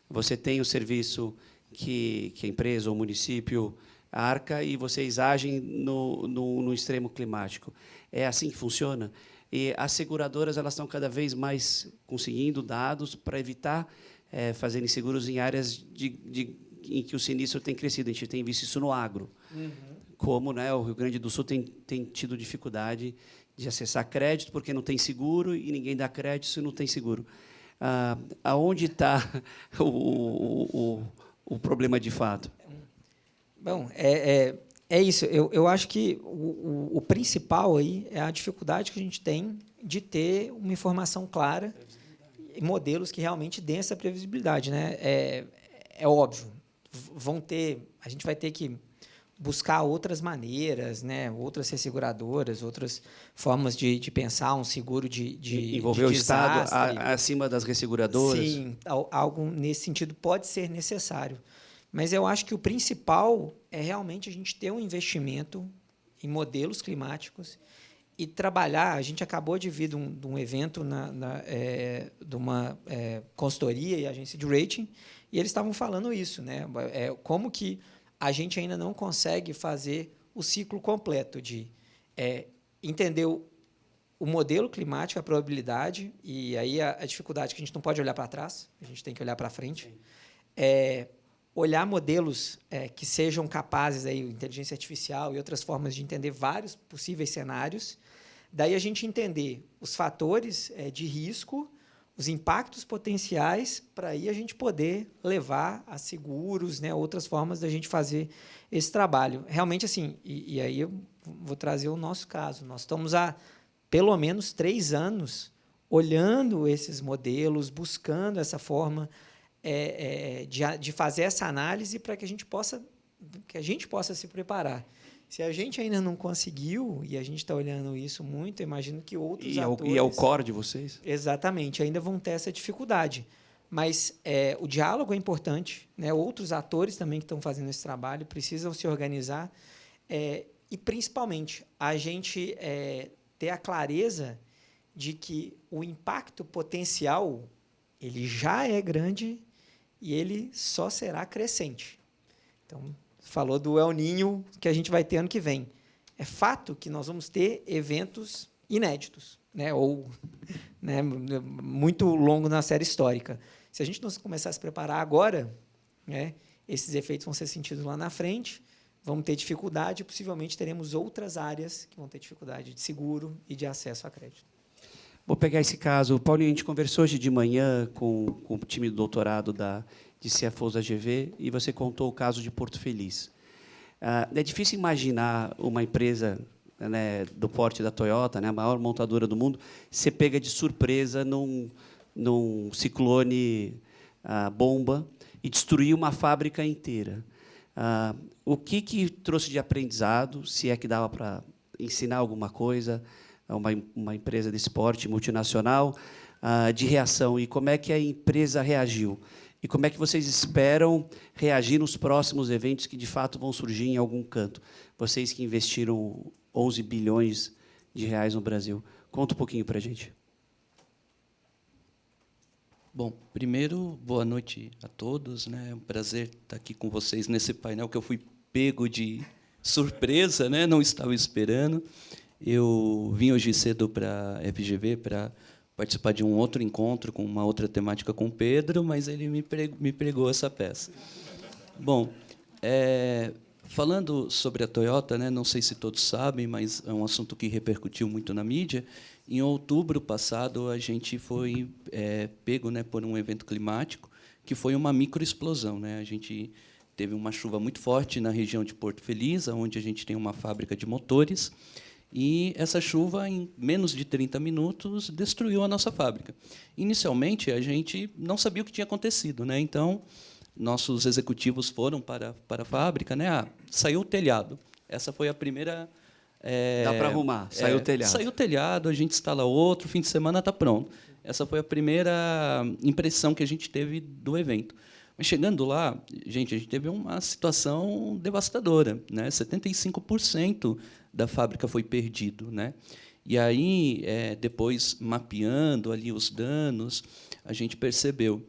Você tem o serviço que a empresa ou o município arca e vocês agem no extremo climático. É assim que funciona? E as seguradoras elas estão cada vez mais conseguindo dados para evitar fazerem seguros em áreas em que o sinistro tem crescido. A gente tem visto isso no agro. Como, né, o Rio Grande do Sul tem tido dificuldade de acessar crédito porque não tem seguro e ninguém dá crédito se não tem seguro. Aonde está o problema de fato? Bom, é isso. Eu acho que o principal aí é a dificuldade que a gente tem de ter uma informação clara e modelos que realmente dêem essa previsibilidade, né? É óbvio, a gente vai ter que buscar outras maneiras, né? Outras resseguradoras, outras formas de pensar um seguro de envolver de o Estado acima das resseguradoras. Sim, algo nesse sentido pode ser necessário. Mas eu acho que o principal é realmente a gente ter um investimento em modelos climáticos e trabalhar. A gente acabou de vir de um evento de uma consultoria e agência de rating, e eles estavam falando isso, né? Como que a gente ainda não consegue fazer o ciclo completo de entender o modelo climático, a probabilidade, e aí a dificuldade que a gente não pode olhar para trás, a gente tem que olhar para frente. Olhar modelos que sejam capazes, aí, inteligência artificial e outras formas de entender vários possíveis cenários. Daí a gente entender os fatores de risco, os impactos potenciais, para aí a gente poder levar a seguros, né, outras formas da gente fazer esse trabalho. Realmente, assim, e aí eu vou trazer o nosso caso. Nós estamos há pelo menos 3 anos olhando esses modelos, buscando essa forma de fazer essa análise para que a gente possa se preparar. Se a gente ainda não conseguiu, e a gente está olhando isso muito, imagino que outros atores... E é o core de vocês? Exatamente, ainda vão ter essa dificuldade. Mas o diálogo é importante, né? Outros atores também que estão fazendo esse trabalho precisam se organizar e, principalmente, a gente ter a clareza de que o impacto potencial ele já é grande e ele só será crescente. Então, falou do El Niño que a gente vai ter ano que vem. É fato que nós vamos ter eventos inéditos, né? Ou né, muito longo na série histórica. Se a gente não começar a se preparar agora, né, esses efeitos vão ser sentidos lá na frente, vamos ter dificuldade e possivelmente teremos outras áreas que vão ter dificuldade de seguro e de acesso a crédito. Vou pegar esse caso. Paulinho, a gente conversou hoje de manhã com o time do doutorado de CFOs da GV e você contou o caso de Porto Feliz. É difícil imaginar uma empresa, né, do porte da Toyota, né, a maior montadora do mundo, ser pega de surpresa num ciclone bomba e destruir uma fábrica inteira. O que trouxe de aprendizado, se é que dava para ensinar alguma coisa, uma empresa de esporte multinacional, de reação, e como é que a empresa reagiu? E como é que vocês esperam reagir nos próximos eventos que, de fato, vão surgir em algum canto? Vocês que investiram 11 bilhões de reais no Brasil. Conta um pouquinho para a gente. Bom, primeiro, boa noite a todos, né? É um prazer estar aqui com vocês nesse painel que eu fui pego de surpresa, né? Não estava esperando. Eu vim hoje cedo para a FGV para participar de um outro encontro com uma outra temática com o Pedro, mas ele me pregou essa peça. Bom, Falando sobre a Toyota, né, não sei se todos sabem, mas é um assunto que repercutiu muito na mídia. Em outubro passado, a gente foi pego, né, por um evento climático que foi uma microexplosão, né? A gente teve uma chuva muito forte na região de Porto Feliz, onde a gente tem uma fábrica de motores, e essa chuva, em menos de 30 minutos, destruiu a nossa fábrica. Inicialmente, a gente não sabia o que tinha acontecido, né? Então, nossos executivos foram para a fábrica, né? Saiu o telhado. Essa foi a primeira... Dá para arrumar, saiu o telhado. Saiu o telhado, a gente instala outro, fim de semana está pronto. Essa foi a primeira impressão que a gente teve do evento. Mas, chegando lá, a gente teve uma situação devastadora, né? 75% da fábrica foi perdido, né? E aí, depois, mapeando ali os danos, a gente percebeu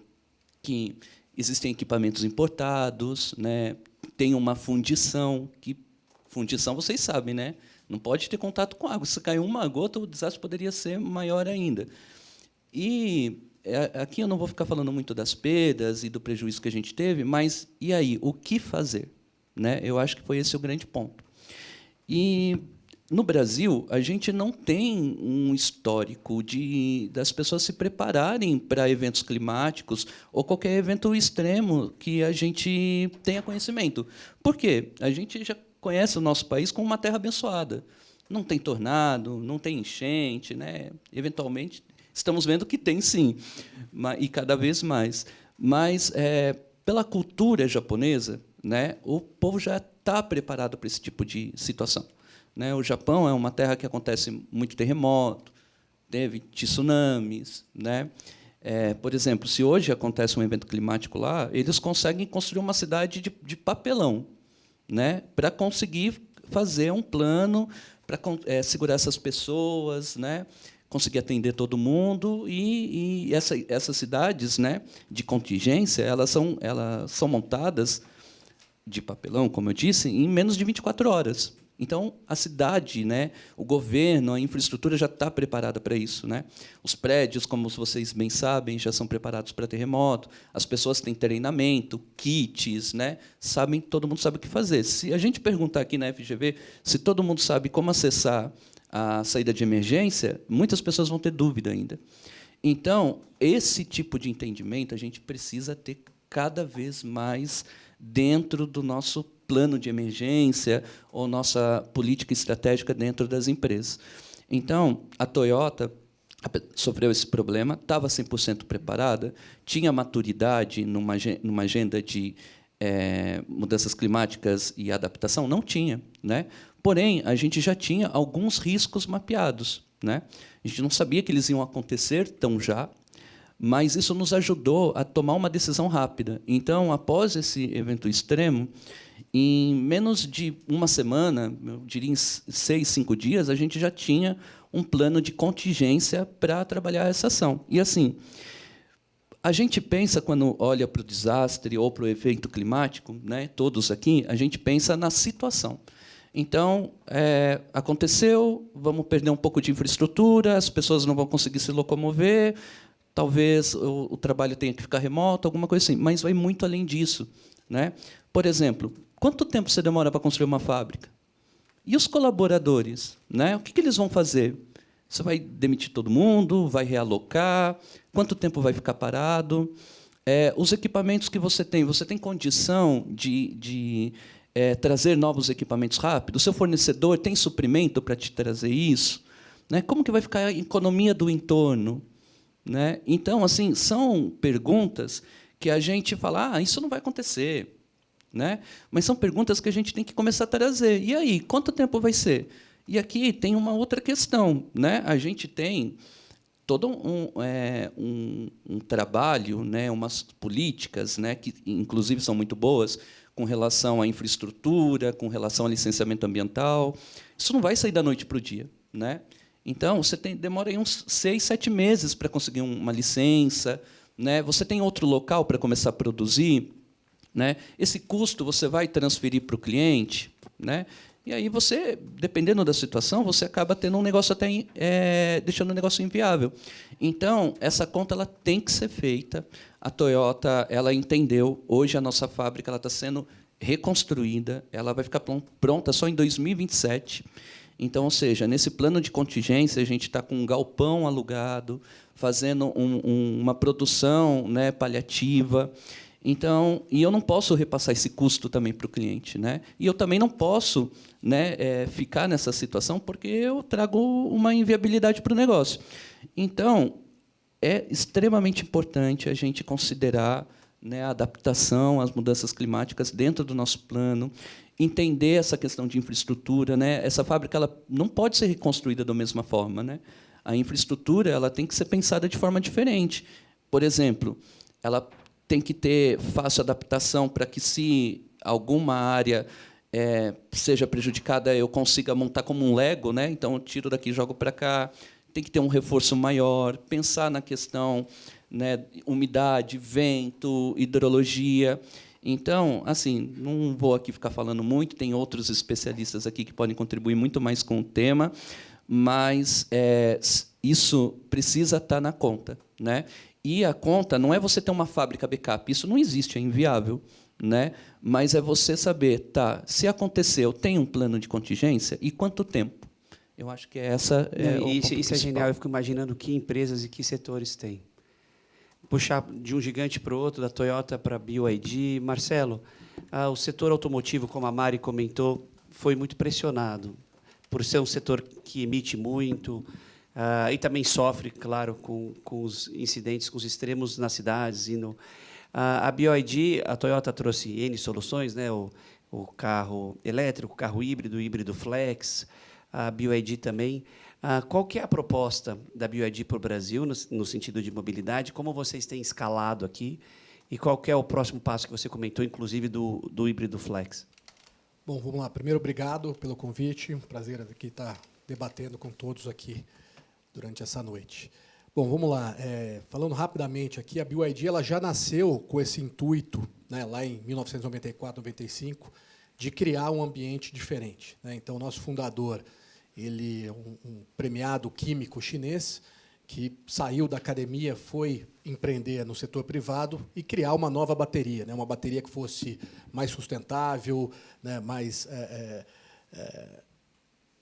que existem equipamentos importados, né? Tem uma fundição, que fundição vocês sabem, né? Não pode ter contato com água. Se cair uma gota, o desastre poderia ser maior ainda. E aqui eu não vou ficar falando muito das perdas e do prejuízo que a gente teve, mas e aí, o que fazer? Né? Eu acho que foi esse o grande ponto. E no Brasil, a gente não tem um histórico das pessoas se prepararem para eventos climáticos ou qualquer evento extremo que a gente tenha conhecimento. Por quê? A gente já conhece o nosso país como uma terra abençoada. Não tem tornado, não tem enchente, né? Eventualmente, estamos vendo que tem, sim, e cada vez mais. Mas, pela cultura japonesa, né, o povo já está preparado para esse tipo de situação. Né? O Japão é uma terra que acontece muito terremoto, teve tsunamis. Né? Por exemplo, se hoje acontece um evento climático lá, eles conseguem construir uma cidade de papelão, né, para conseguir fazer um plano para segurar essas pessoas, né, conseguir atender todo mundo. E essas cidades, né, de contingência, elas são montadas de papelão, como eu disse, em menos de 24 horas. Então, a cidade, né, o governo, a infraestrutura já está preparada para isso. Né? Os prédios, como vocês bem sabem, já são preparados para terremoto. As pessoas têm treinamento, kits, né? Todo mundo sabe o que fazer. Se a gente perguntar aqui na FGV se todo mundo sabe como acessar a saída de emergência, muitas pessoas vão ter dúvida ainda. Então, esse tipo de entendimento a gente precisa ter cada vez mais dentro do nosso plano de emergência ou nossa política estratégica dentro das empresas. Então, a Toyota sofreu esse problema, estava 100% preparada, tinha maturidade numa agenda de mudanças climáticas e adaptação? Não tinha. Né? Porém, a gente já tinha alguns riscos mapeados. Né? A gente não sabia que eles iam acontecer tão já, mas isso nos ajudou a tomar uma decisão rápida. Então, após esse evento extremo, em menos de uma semana, eu diria em 6, 5 dias, a gente já tinha um plano de contingência para trabalhar essa ação. E, assim, a gente pensa, quando olha para o desastre ou para o evento climático, né, todos aqui, a gente pensa na situação. Então, aconteceu, vamos perder um pouco de infraestrutura, as pessoas não vão conseguir se locomover, talvez o trabalho tenha que ficar remoto, alguma coisa assim. Mas vai muito além disso. Né? Por exemplo, quanto tempo você demora para construir uma fábrica? E os colaboradores? Né? O que eles vão fazer? Você vai demitir todo mundo? Vai realocar? Quanto tempo vai ficar parado? Os equipamentos que você tem condição de trazer novos equipamentos rápido? O seu fornecedor tem suprimento para te trazer isso? Né? Como que vai ficar a economia do entorno? Né? Então, assim, são perguntas que a gente fala, isso não vai acontecer. Né? Mas são perguntas que a gente tem que começar a trazer. E aí, quanto tempo vai ser? E aqui tem uma outra questão. Né? A gente tem todo um trabalho, né, umas políticas, né, que, inclusive, são muito boas, com relação à infraestrutura, com relação ao licenciamento ambiental. Isso não vai sair da noite para o dia. Né? Então, você demora aí uns 6, 7 meses para conseguir uma licença. Né? Você tem outro local para começar a produzir. Né? Esse custo você vai transferir para o cliente. Né? E aí você, dependendo da situação, você acaba tendo um negócio até deixando o negócio inviável. Então, essa conta ela tem que ser feita. A Toyota ela entendeu. Hoje, a nossa fábrica está sendo reconstruída, ela vai ficar pronta só em 2027. Então, ou seja, nesse plano de contingência, a gente está com um galpão alugado, fazendo uma produção, né, paliativa. Então, e eu não posso repassar esse custo também para o cliente, né? E eu também não posso, né, ficar nessa situação porque eu trago uma inviabilidade para o negócio. Então, é extremamente importante a gente considerar, né, a adaptação às mudanças climáticas dentro do nosso plano, entender essa questão de infraestrutura, né? Essa fábrica ela não pode ser reconstruída da mesma forma, né? A infraestrutura ela tem que ser pensada de forma diferente. Por exemplo, ela tem que ter fácil adaptação para que, se alguma área seja prejudicada, eu consiga montar como um Lego, né? Então, eu tiro daqui e jogo para cá. Tem que ter um reforço maior, pensar na questão, né, umidade, vento, hidrologia. Então, assim, não vou aqui ficar falando muito, tem outros especialistas aqui que podem contribuir muito mais com o tema, mas isso precisa estar na conta, né? E a conta não é você ter uma fábrica backup, isso não existe, é inviável, né? Mas é você saber, tá, se acontecer, eu tenho um plano de contingência e quanto tempo? Eu acho que essa é o ponto isso é genial, eu fico imaginando que empresas e que setores tem. Puxar de um gigante para o outro, da Toyota para a BYD. Marcelo, o setor automotivo, como a Mari comentou, foi muito pressionado por ser um setor que emite muito e também sofre, claro, com os incidentes, com os extremos nas cidades. A BYD, a Toyota trouxe N soluções, né? O carro elétrico, o carro híbrido, o híbrido flex, a BYD também. Qual que é a proposta da BYD para o Brasil, no sentido de mobilidade? Como vocês têm escalado aqui? E qual que é o próximo passo que você comentou, inclusive, do híbrido flex? Bom, vamos lá. Primeiro, obrigado pelo convite. Um prazer aqui estar debatendo com todos aqui durante essa noite. Bom, vamos lá. Falando rapidamente aqui, a BYD ela já nasceu com esse intuito, né, lá em 1994, 95, de criar um ambiente diferente, né? Então, o nosso fundador, ele é um premiado químico chinês que saiu da academia, foi empreender no setor privado e criar uma nova bateria, né? Uma bateria que fosse mais sustentável, né? Mais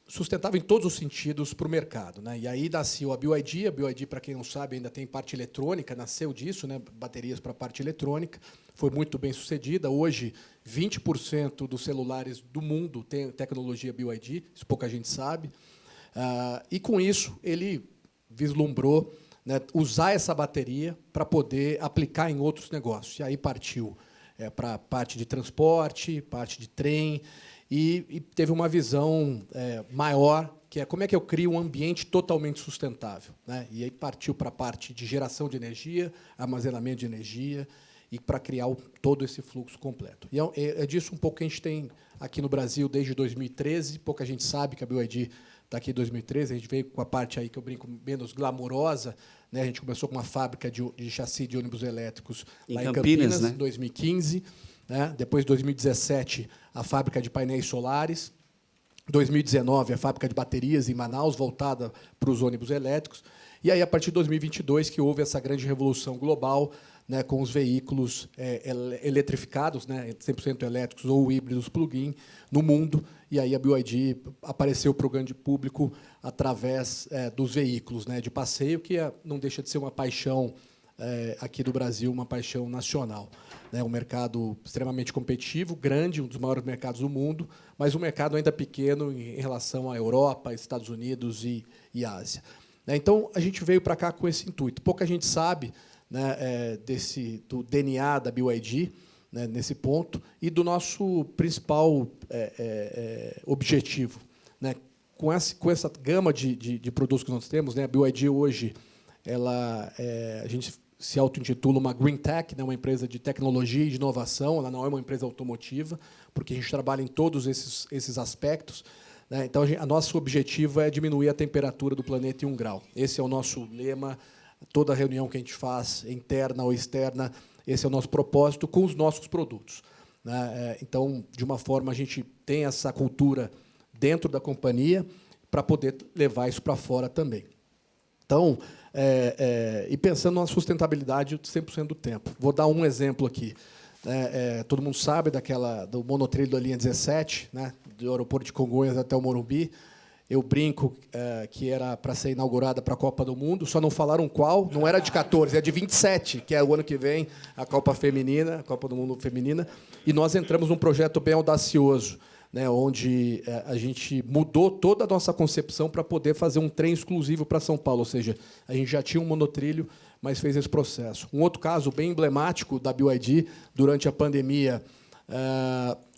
sustentável em todos os sentidos para o mercado, né? E aí nasceu a BYD. A BYD, para quem não sabe, ainda tem parte eletrônica, nasceu disso, né? Baterias para parte eletrônica, foi muito bem sucedida. Hoje, 20% dos celulares do mundo têm tecnologia BYD, isso pouca gente sabe. E, com isso, ele vislumbrou, né, usar essa bateria para poder aplicar em outros negócios. E aí partiu para a parte de transporte, parte de trem, e teve uma visão maior, que é como é que eu crio um ambiente totalmente sustentável, né? E aí partiu para a parte de geração de energia, armazenamento de energia, e para criar todo esse fluxo completo. E é disso um pouco que a gente tem aqui no Brasil desde 2013. Pouca gente sabe que a BYD está aqui em 2013. A gente veio com a parte aí que eu brinco menos glamourosa, né? A gente começou com uma fábrica de chassi de ônibus elétricos lá em Campinas, né? Em 2015. Né? Depois, em 2017, a fábrica de painéis solares. 2019, a fábrica de baterias em Manaus, voltada para os ônibus elétricos. E aí, a partir de 2022, que houve essa grande revolução global, né, com os veículos eletrificados, né, 100% elétricos ou híbridos plug-in no mundo. E aí a BYD apareceu para o grande público através dos veículos, né, de passeio, que não deixa de ser uma paixão aqui do Brasil, uma paixão nacional. Né, um mercado extremamente competitivo, grande, um dos maiores mercados do mundo, mas um mercado ainda pequeno em relação à Europa, Estados Unidos e Ásia. Então, a gente veio para cá com esse intuito. Pouca gente sabe, né, do DNA da BYD, né, nesse ponto, e do nosso principal objetivo. Né? Com essa gama de produtos que nós temos, né, a BYD hoje a gente se auto-intitula uma Green Tech, né, uma empresa de tecnologia e de inovação. Ela não é uma empresa automotiva, porque a gente trabalha em todos esses aspectos. Né? Então, o nosso objetivo é diminuir a temperatura do planeta em 1 grau. Esse é o nosso lema. Toda reunião que a gente faz, interna ou externa, esse é o nosso propósito com os nossos produtos. Né? Então, de uma forma, a gente tem essa cultura dentro da companhia para poder levar isso para fora também. Então, e pensando na sustentabilidade 100% do tempo. Vou dar um exemplo aqui. Todo mundo sabe do monotrilho da linha 17, né, do aeroporto de Congonhas até o Morumbi. Eu brinco que era para ser inaugurada para a Copa do Mundo, só não falaram qual, não era de 14, é de 27, que é o ano que vem, a Copa Feminina, a Copa do Mundo Feminina. E nós entramos num projeto bem audacioso, né, onde a gente mudou toda a nossa concepção para poder fazer um trem exclusivo para São Paulo, ou seja, a gente já tinha um monotrilho, mas fez esse processo. Um outro caso bem emblemático da BYD, durante a pandemia,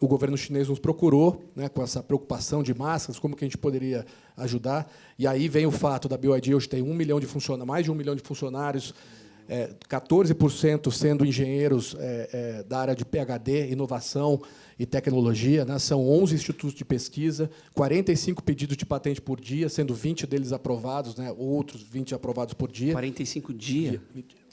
o governo chinês nos procurou, né, com essa preocupação de máscaras, como que a gente poderia ajudar. E aí vem o fato da BYD hoje tem 1 milhão de funcionários, mais de 1 milhão de funcionários, 14% sendo engenheiros da área de PhD, inovação e tecnologia, né? São 11 institutos de pesquisa, 45 pedidos de patente por dia, sendo 20 deles aprovados, né? Outros 20 aprovados por dia. 45 dias?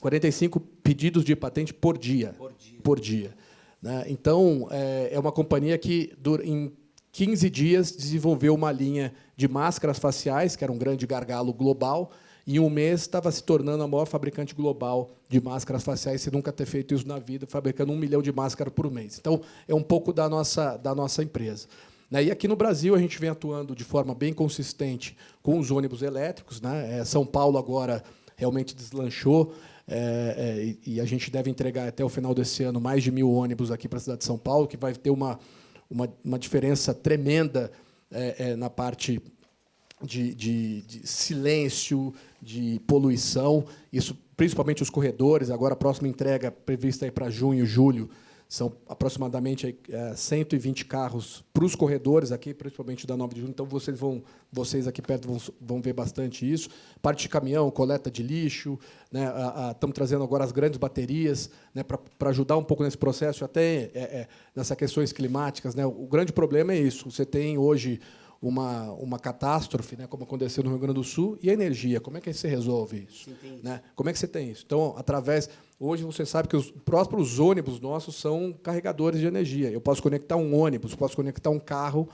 45 pedidos de patente por dia. Por dia. Né? Então, é uma companhia que, em 15 dias, desenvolveu uma linha de máscaras faciais, que era um grande gargalo global, e em um mês estava se tornando a maior fabricante global de máscaras faciais, sem nunca ter feito isso na vida, fabricando 1 milhão de máscaras por mês. Então, é um pouco da nossa empresa. E aqui no Brasil, a gente vem atuando de forma bem consistente com os ônibus elétricos. Né? São Paulo agora realmente deslanchou, e a gente deve entregar até o final desse ano mais de 1.000 ônibus aqui para a cidade de São Paulo, que vai ter uma diferença tremenda na parte de silêncio, de poluição, isso principalmente os corredores. Agora, a próxima entrega prevista para junho, julho, são aproximadamente 120 carros para os corredores aqui, principalmente da 9 de junho. Então, vocês aqui perto vão ver bastante isso. Parte de caminhão, coleta de lixo. Né? Estamos trazendo agora as grandes baterias, né, para ajudar um pouco nesse processo, até nessas questões climáticas. Né? O grande problema é isso. Você tem hoje uma catástrofe, né, como aconteceu no Rio Grande do Sul, e a energia. Como é que você resolve isso? Né? Como é que você tem isso? Então, hoje você sabe que os próprios ônibus nossos são carregadores de energia. Eu posso conectar um ônibus, posso conectar um carro,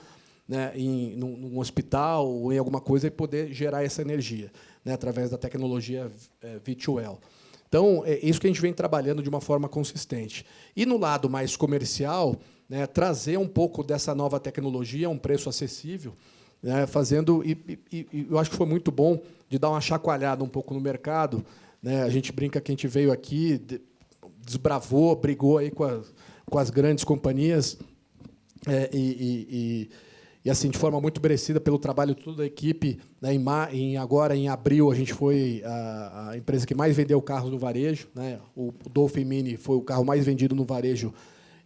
né, num hospital ou em alguma coisa e poder gerar essa energia, né, através da tecnologia V2L. Então, é isso que a gente vem trabalhando de uma forma consistente. E no lado mais comercial, né, trazer um pouco dessa nova tecnologia a um preço acessível, né, fazendo, e eu acho que foi muito bom de dar uma chacoalhada um pouco no mercado. Né, a gente brinca que a gente veio aqui, desbravou, brigou aí com as grandes companhias, e assim, de forma muito merecida pelo trabalho de toda a equipe. Né, agora, em abril, a gente foi a empresa que mais vendeu carros no varejo. Né, o Dolphin Mini foi o carro mais vendido no varejo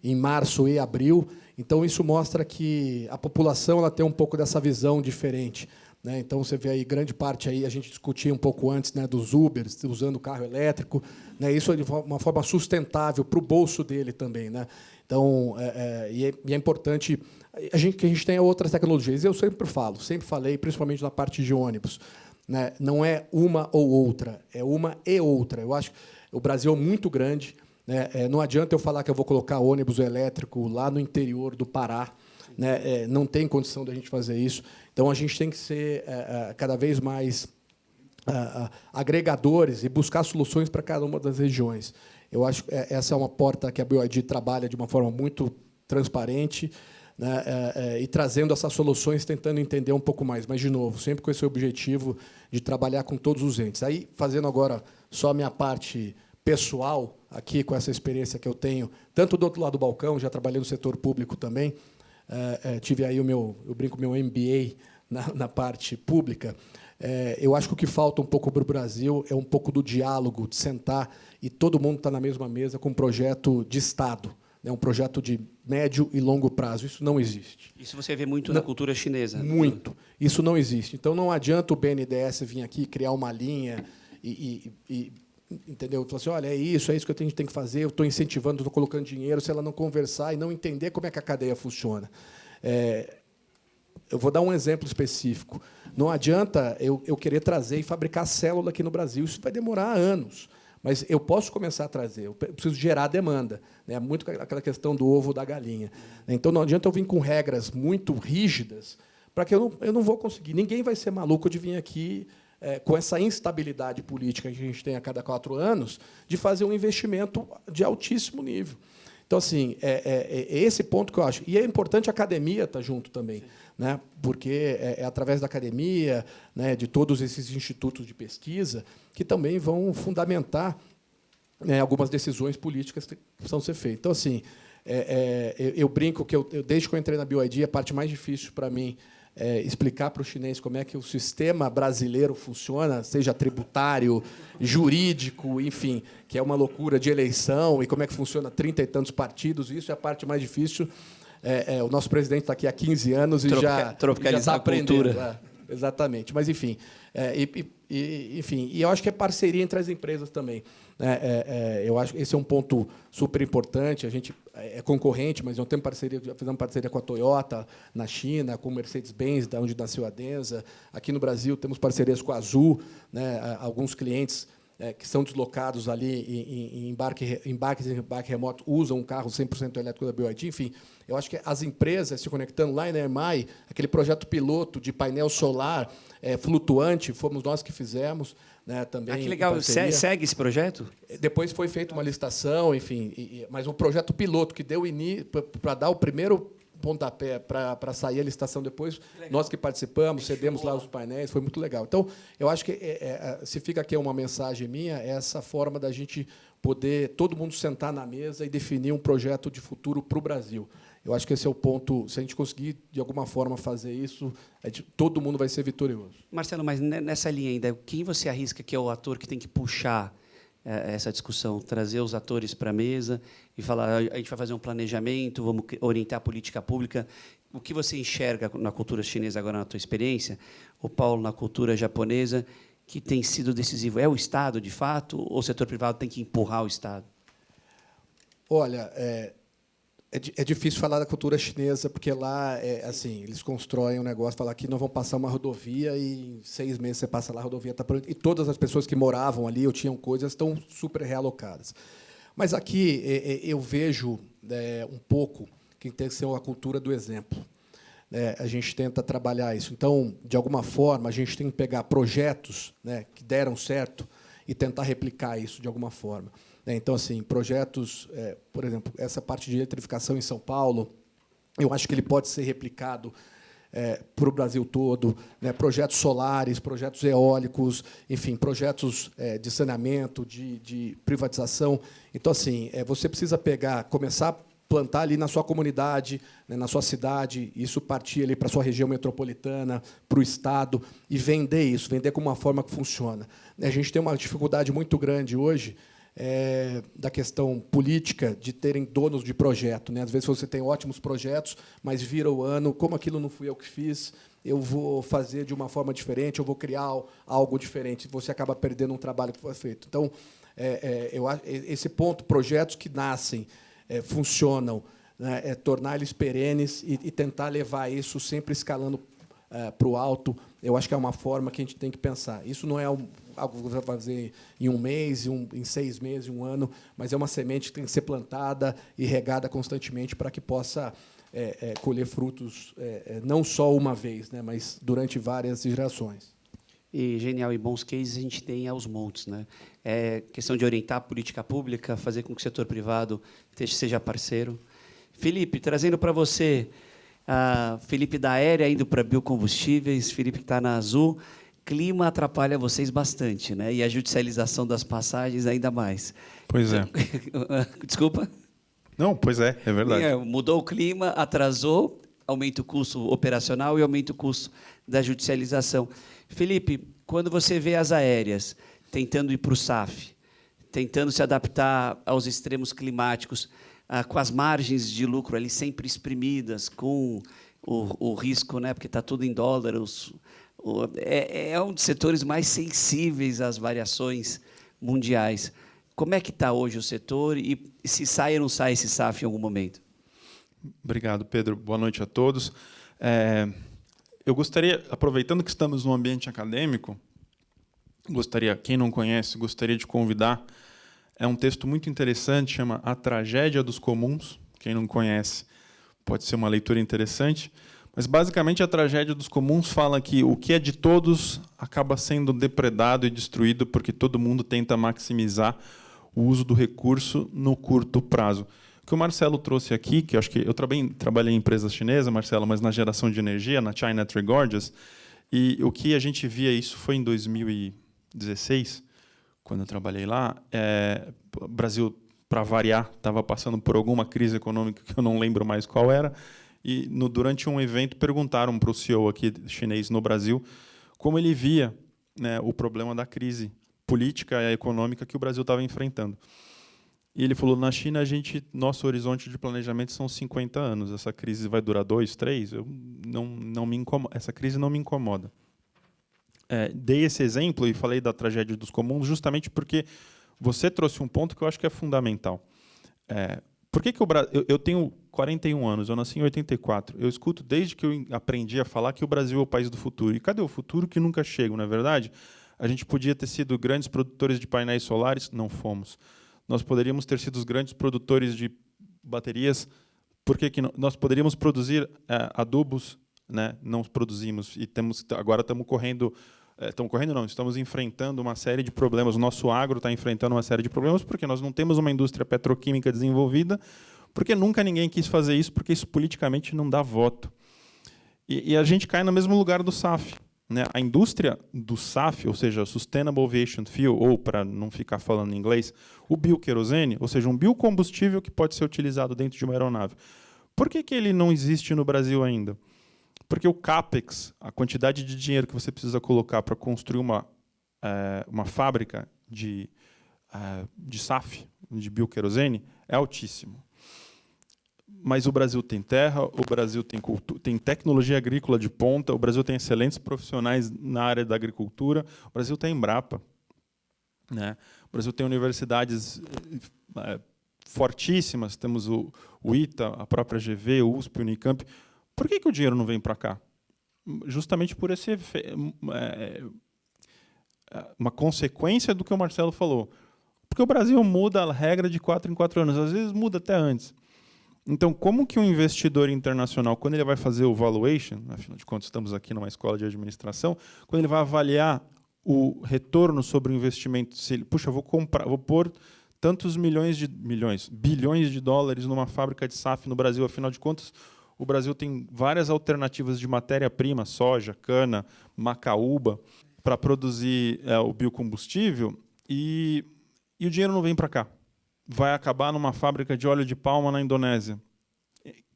em março e abril. Então, isso mostra que a população ela tem um pouco dessa visão diferente. Né? Então, você vê aí grande parte, aí, a gente discutia um pouco antes, né, dos Ubers, usando carro elétrico. Né? Isso é de uma forma sustentável para o bolso dele também. Né? Então, é importante que a gente tenha outras tecnologias. Eu sempre falei, principalmente na parte de ônibus. Né? Não é uma ou outra, é uma e outra. Eu acho que o Brasil é muito grande. Não adianta eu falar que eu vou colocar ônibus elétrico lá no interior do Pará. Né? Não tem condição da gente fazer isso. Então, a gente tem que ser cada vez mais agregadores e buscar soluções para cada uma das regiões. Eu acho que essa é uma porta que a BYD trabalha de uma forma muito transparente, né? E trazendo essas soluções, tentando entender um pouco mais. Mas, de novo, sempre com esse objetivo de trabalhar com todos os entes. Aí, fazendo agora só a minha parte pessoal, aqui com essa experiência que eu tenho, tanto do outro lado do balcão, já trabalhei no setor público também, tive aí eu brinco, meu MBA na parte pública. Eu acho que o que falta um pouco para o Brasil é um pouco do diálogo, de sentar e todo mundo estar na mesma mesa com um projeto de Estado, né, um projeto de médio e longo prazo. Isso não existe. Isso você vê muito na cultura chinesa. Muito. Isso não existe. Então, não adianta o BNDES vir aqui criar uma linha entendeu? Falar assim, olha, é isso que a gente tem que fazer, eu estou incentivando, estou colocando dinheiro, se ela não conversar e não entender como é que a cadeia funciona. Eu vou dar um exemplo específico. Não adianta eu querer trazer e fabricar célula aqui no Brasil, isso vai demorar anos. Mas eu posso começar a trazer, eu preciso gerar demanda. Né? Muito aquela questão do ovo da galinha. Então, não adianta eu vir com regras muito rígidas, para que eu não vou conseguir. Ninguém vai ser maluco de vir aqui com essa instabilidade política que a gente tem a cada 4 anos, de fazer um investimento de altíssimo nível. Então, assim, é esse ponto que eu acho. E é importante a academia estar junto também, né? Porque é através da academia, né, de todos esses institutos de pesquisa, que também vão fundamentar, né, algumas decisões políticas que precisam ser feitas. Então, assim, eu brinco que desde que eu entrei na BYD, a parte mais difícil para mim é explicar para o chinês como é que o sistema brasileiro funciona, seja tributário, jurídico, enfim, que é uma loucura de eleição, e como é que funciona 30 e tantos partidos. Isso é a parte mais difícil. O nosso presidente está aqui há 15 anos e já está aprendendo. Exatamente. Mas, enfim, enfim, e eu acho que é parceria entre as empresas também. Eu acho que esse é um ponto super importante. A gente é concorrente, mas não tem parceria. Já fizemos parceria com a Toyota na China, com o Mercedes-Benz, da onde nasceu a Denza. Aqui no Brasil temos parcerias com a Azul, né? Alguns clientes que são deslocados ali em embarque remoto usam um carro 100% elétrico da BYD. Enfim, eu acho que as empresas se conectando lá em EMAI, aquele projeto piloto de painel solar flutuante, fomos nós que fizemos, né, também. Que legal. Segue esse projeto? Depois foi feita uma licitação, enfim, mas o projeto piloto que deu início para dar o primeiro pontapé para sair a licitação depois, nós que participamos, cedemos lá os painéis, foi muito legal. Então, eu acho que se fica aqui uma mensagem minha, é essa forma da gente poder todo mundo sentar na mesa e definir um projeto de futuro para o Brasil. Eu acho que esse é o ponto. Se a gente conseguir, de alguma forma, fazer isso, todo mundo vai ser vitorioso. Marcelo, mas nessa linha ainda, quem você arrisca que é o ator que tem que puxar essa discussão, trazer os atores para a mesa e falar, a gente vai fazer um planejamento, vamos orientar a política pública. O que você enxerga na cultura chinesa agora, na tua experiência, o Paulo, na cultura japonesa, que tem sido decisivo? É o Estado, de fato, ou o setor privado tem que empurrar o Estado? Olha, é difícil falar da cultura chinesa, porque lá assim, eles constroem um negócio, falar que não vão passar uma rodovia e em 6 meses você passa lá, a rodovia está pronta. E todas as pessoas que moravam ali ou tinham coisas estão super realocadas. Mas aqui eu vejo um pouco que tem que ser a cultura do exemplo. A gente tenta trabalhar isso. Então, de alguma forma, a gente tem que pegar projetos, né, que deram certo e tentar replicar isso de alguma forma. Então, assim, projetos, por exemplo, essa parte de eletrificação em São Paulo, eu acho que ele pode ser replicado para o Brasil todo, né? Projetos solares, projetos eólicos, enfim, projetos de saneamento, de privatização. Então, assim, você precisa começar a plantar ali na sua comunidade, né, na sua cidade, isso partir ali para a sua região metropolitana, para o Estado, e vender isso, vender como uma forma que funciona. A gente tem uma dificuldade muito grande hoje da questão política de terem donos de projeto, né? Às vezes você tem ótimos projetos, mas vira o ano, como aquilo não fui eu que fiz, eu vou fazer de uma forma diferente, eu vou criar algo diferente. Você acaba perdendo um trabalho que foi feito. Então, esse ponto, projetos que nascem, funcionam, né? Tornar eles perenes e tentar levar isso sempre escalando para o alto, eu acho que é uma forma que a gente tem que pensar. Isso não é algo que você vai fazer em um mês, em 6 meses, em um ano, mas é uma semente que tem que ser plantada e regada constantemente para que possa colher frutos não só uma vez, né, mas durante várias gerações. E genial, e bons cases a gente tem aos montes, né? É questão de orientar a política pública, fazer com que o setor privado seja parceiro. Felipe, trazendo para você, Felipe da Aérea indo para biocombustíveis, Felipe que está na Azul, clima atrapalha vocês bastante, né? E a judicialização das passagens ainda mais. Pois é. Desculpa? Não, pois é verdade. Mudou o clima, atrasou, aumenta o custo operacional e aumenta o custo da judicialização. Felipe, quando você vê as aéreas tentando ir para o SAF, tentando se adaptar aos extremos climáticos, com as margens de lucro ali sempre exprimidas, com o risco, né, porque está tudo em dólar, é um dos setores mais sensíveis às variações mundiais. Como é que está hoje o setor e se sai ou não sai esse SAF em algum momento? Obrigado, Pedro. Boa noite a todos. Eu gostaria, aproveitando que estamos no ambiente acadêmico, quem não conhece, gostaria de convidar. É um texto muito interessante, chama A Tragédia dos Comuns. Quem não conhece pode ser uma leitura interessante. Mas, basicamente, a Tragédia dos Comuns fala que o que é de todos acaba sendo depredado e destruído porque todo mundo tenta maximizar o uso do recurso no curto prazo. O que o Marcelo trouxe aqui, que eu acho que eu também trabalhei em empresas chinesas, Marcelo, mas na geração de energia, na China Tree Gorges, e o que a gente via, isso foi em 2016, quando eu trabalhei lá, o Brasil, para variar, estava passando por alguma crise econômica que eu não lembro mais qual era, e durante um evento perguntaram para o CEO aqui chinês no Brasil como ele via, né, o problema da crise política e econômica que o Brasil estava enfrentando. E ele falou, na China, nosso horizonte de planejamento são 50 anos. Essa crise vai durar 2, 3? Essa crise não me incomoda. Dei esse exemplo e falei da tragédia dos comuns justamente porque você trouxe um ponto que eu acho que é fundamental. Por que o Brasil... Eu tenho 41 anos, eu nasci em 84. Eu escuto desde que eu aprendi a falar que o Brasil é o país do futuro. E cadê o futuro que nunca chega, não é verdade? A gente podia ter sido grandes produtores de painéis solares, não fomos. Nós poderíamos ter sido os grandes produtores de baterias, por que não? Nós poderíamos produzir adubos, né? Não produzimos, e agora estamos correndo, estamos enfrentando uma série de problemas. O nosso agro está enfrentando uma série de problemas porque nós não temos uma indústria petroquímica desenvolvida, porque nunca ninguém quis fazer isso, porque isso politicamente não dá voto. E a gente cai no mesmo lugar do SAF. Né? A indústria do SAF, ou seja, Sustainable Aviation Fuel, ou, para não ficar falando em inglês, o bioquerosene, ou seja, um biocombustível que pode ser utilizado dentro de uma aeronave. Por que ele não existe no Brasil ainda? Porque o CAPEX, a quantidade de dinheiro que você precisa colocar para construir uma fábrica de SAF, de bioquerosene, é altíssimo. Mas o Brasil tem terra, o Brasil tem tecnologia agrícola de ponta, o Brasil tem excelentes profissionais na área da agricultura, o Brasil tem Embrapa, né? O Brasil tem universidades fortíssimas, temos o ITA, a própria GV, o USP, o Unicamp. Por que o dinheiro não vem para cá? Justamente por uma consequência do que o Marcelo falou. Porque o Brasil muda a regra de 4 em 4 anos, às vezes muda até antes. Então, como que um investidor internacional, quando ele vai fazer o valuation, afinal de contas estamos aqui numa escola de administração, quando ele vai avaliar o retorno sobre o investimento, se ele, puxa, vou pôr tantos bilhões de dólares numa fábrica de SAF no Brasil, afinal de contas, o Brasil tem várias alternativas de matéria-prima, soja, cana, macaúba, para produzir o biocombustível, e o dinheiro não vem para cá. Vai acabar numa fábrica de óleo de palma na Indonésia.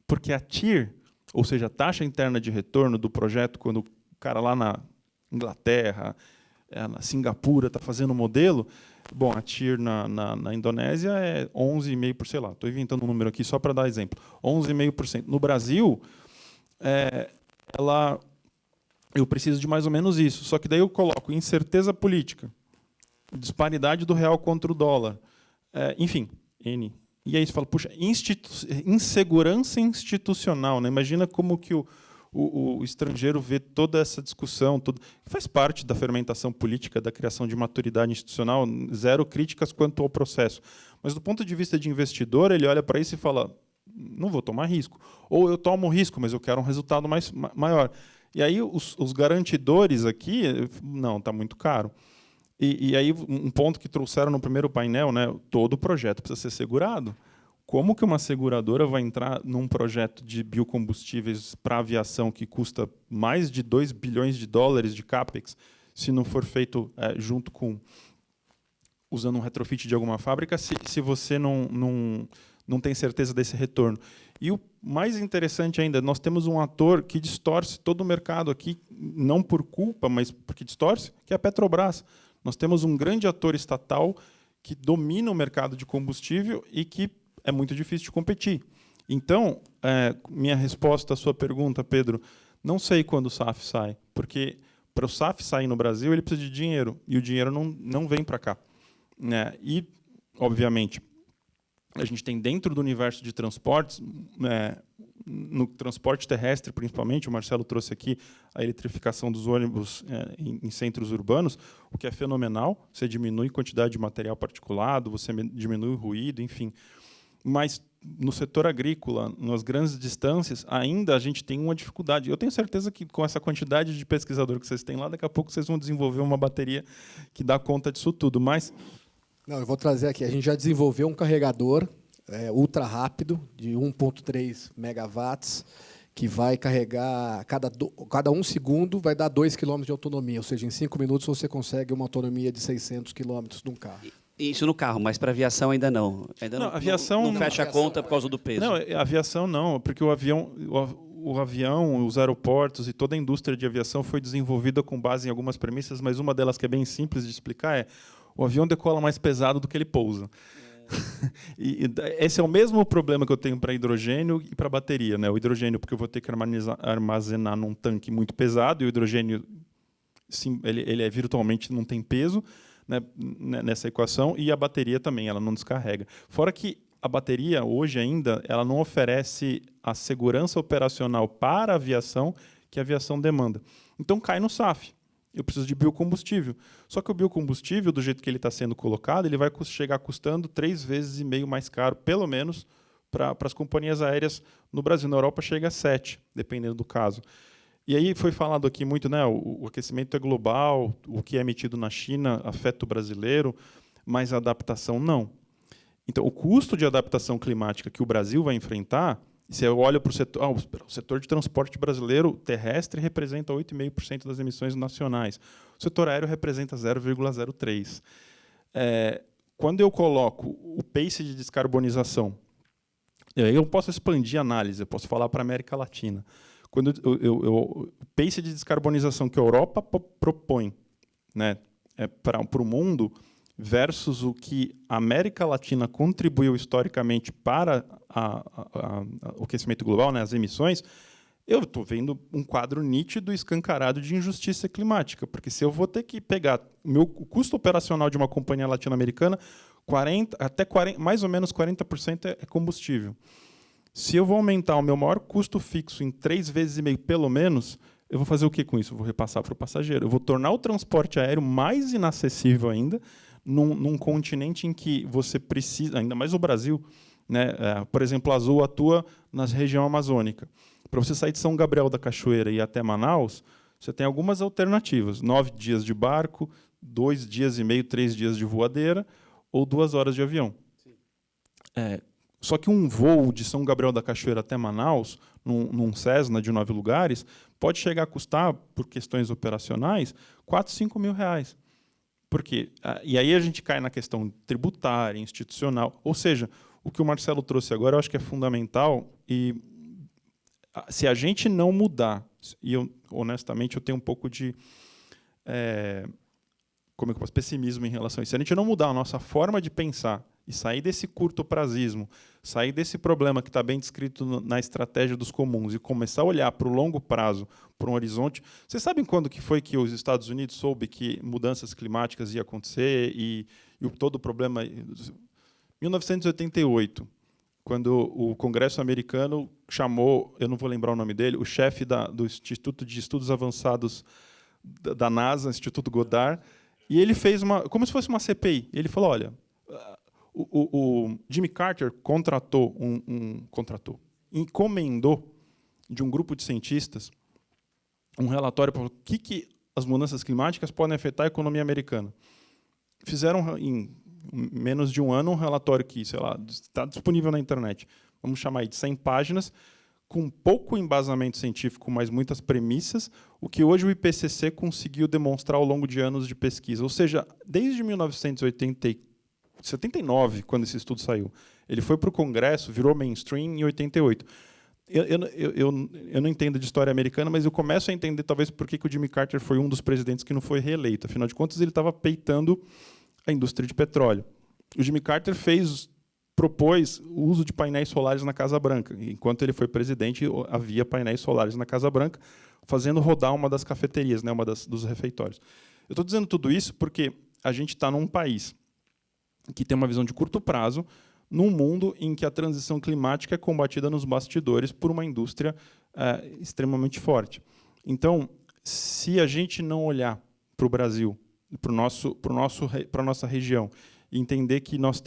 Porque a TIR, ou seja, a taxa interna de retorno do projeto, quando o cara lá na Inglaterra, na Singapura, está fazendo o modelo, bom, a TIR na Indonésia é 11,5%, sei lá, estou inventando um número aqui só para dar exemplo, 11,5%. No Brasil, eu preciso de mais ou menos isso, só que daí eu coloco incerteza política, disparidade do real contra o dólar, enfim, N. E aí você fala, puxa, insegurança institucional. Né? Imagina como que o estrangeiro vê toda essa discussão, faz parte da fermentação política, da criação de maturidade institucional, zero críticas quanto ao processo. Mas, do ponto de vista de investidor, ele olha para isso e fala, não vou tomar risco. Ou eu tomo risco, mas eu quero um resultado maior. E aí os garantidores aqui, não, está muito caro. E aí, um ponto que trouxeram no primeiro painel, né, todo projeto precisa ser segurado. Como que uma seguradora vai entrar num projeto de biocombustíveis para aviação que custa mais de 2 bilhões de dólares de CAPEX, se não for feito junto com... usando um retrofit de alguma fábrica, se você não tem certeza desse retorno? E o mais interessante ainda, nós temos um ator que distorce todo o mercado aqui, não por culpa, mas porque distorce, que é a Petrobras. Nós temos um grande ator estatal que domina o mercado de combustível e que é muito difícil de competir. Então, minha resposta à sua pergunta, Pedro, não sei quando o SAF sai, porque para o SAF sair no Brasil, ele precisa de dinheiro, e o dinheiro não vem para cá. Né? E, obviamente, a gente tem dentro do universo de transportes, no transporte terrestre, principalmente, o Marcelo trouxe aqui a eletrificação dos ônibus em centros urbanos, o que é fenomenal. Você diminui a quantidade de material particulado, você diminui o ruído, enfim. Mas, no setor agrícola, nas grandes distâncias, ainda a gente tem uma dificuldade. Eu tenho certeza que, com essa quantidade de pesquisador que vocês têm lá, daqui a pouco vocês vão desenvolver uma bateria que dá conta disso tudo. Mas... Não, eu vou trazer aqui. A gente já desenvolveu um carregador ultra rápido, de 1,3 megawatts, que vai carregar, cada 1 segundo vai dar 2 km de autonomia, ou seja, em 5 minutos você consegue uma autonomia de 600 km de um carro. Isso no carro, mas para aviação ainda não. Ainda não, aviação não fecha a conta por causa do peso. Não, a aviação não, porque o avião, os aeroportos e toda a indústria de aviação foi desenvolvida com base em algumas premissas, mas uma delas que é bem simples de explicar é: o avião decola mais pesado do que ele pousa. E esse é o mesmo problema que eu tenho para hidrogênio e para bateria, né? O hidrogênio, porque eu vou ter que armazenar num tanque muito pesado, e o hidrogênio, sim, ele é virtualmente não tem peso, né, nessa equação, e a bateria também, ela não descarrega. Fora que a bateria, hoje ainda, ela não oferece a segurança operacional para a aviação que a aviação demanda. Então, cai no SAF. Eu preciso de biocombustível. Só que o biocombustível, do jeito que ele está sendo colocado, ele vai chegar custando 3,5 vezes mais caro, pelo menos, para as companhias aéreas no Brasil. Na Europa chega a 7, dependendo do caso. E aí foi falado aqui muito, né, o aquecimento é global, o que é emitido na China afeta o brasileiro, mas a adaptação não. Então, o custo de adaptação climática que o Brasil vai enfrentar, se eu olho para o setor, o setor de transporte brasileiro terrestre representa 8,5% das emissões nacionais. O setor aéreo representa 0,03%. Quando eu coloco o pace de descarbonização, eu posso expandir a análise, eu posso falar para a América Latina. Quando o pace de descarbonização que a Europa propõe, né, para o mundo, versus o que a América Latina contribuiu historicamente para o aquecimento global, né, as emissões, eu estou vendo um quadro nítido e escancarado de injustiça climática, porque se eu vou ter que pegar o custo operacional de uma companhia latino-americana, mais ou menos 40% é combustível. Se eu vou aumentar o meu maior custo fixo em 3,5 vezes, pelo menos, eu vou fazer o que com isso? Eu vou repassar para o passageiro. Eu vou tornar o transporte aéreo mais inacessível ainda, num continente em que você precisa, ainda mais o Brasil, né? Por exemplo, a Azul atua na região amazônica. Para você sair de São Gabriel da Cachoeira e ir até Manaus, você tem algumas alternativas: 9 dias de barco, 2,5 dias, 3 dias de voadeira, ou 2 horas de avião. Só que um voo de São Gabriel da Cachoeira até Manaus, num Cessna de 9 lugares, pode chegar a custar, por questões operacionais, 4, 5 mil reais. Por quê? E aí a gente cai na questão tributária, institucional. Ou seja, o que o Marcelo trouxe agora eu acho que é fundamental, e se a gente não mudar, e eu, honestamente, eu tenho um pouco de como é que eu posso, pessimismo em relação a isso. Se a gente não mudar a nossa forma de pensar e sair desse curto-prazismo, sair desse problema que está bem descrito na estratégia dos comuns e começar a olhar para o longo prazo, para um horizonte... Vocês sabem quando que foi que os Estados Unidos soube que mudanças climáticas iam acontecer e todo o problema... 1988, quando o Congresso americano chamou, eu não vou lembrar o nome dele, o chefe do Instituto de Estudos Avançados da NASA, Instituto Goddard, e ele fez como se fosse uma CPI. Ele falou, olha... O Jimmy Carter encomendou de um grupo de cientistas um relatório para o que as mudanças climáticas podem afetar a economia americana. Fizeram, em menos de um ano, um relatório que, sei lá, está disponível na internet. Vamos chamar aí de 100 páginas, com pouco embasamento científico, mas muitas premissas, o que hoje o IPCC conseguiu demonstrar ao longo de anos de pesquisa. Ou seja, desde 1979, quando esse estudo saiu, ele foi para o Congresso, virou mainstream em 88. Eu não entendo de história americana, mas eu começo a entender talvez por que o Jimmy Carter foi um dos presidentes que não foi reeleito. Afinal de contas, ele estava peitando a indústria de petróleo. O Jimmy Carter propôs o uso de painéis solares na Casa Branca. Enquanto ele foi presidente, havia painéis solares na Casa Branca, fazendo rodar uma das cafeterias, né, dos refeitórios. Eu estou dizendo tudo isso porque a gente está num país que tem uma visão de curto prazo, num mundo em que a transição climática é combatida nos bastidores por uma indústria extremamente forte. Então, se a gente não olhar para o Brasil, para a nossa região, e entender que nós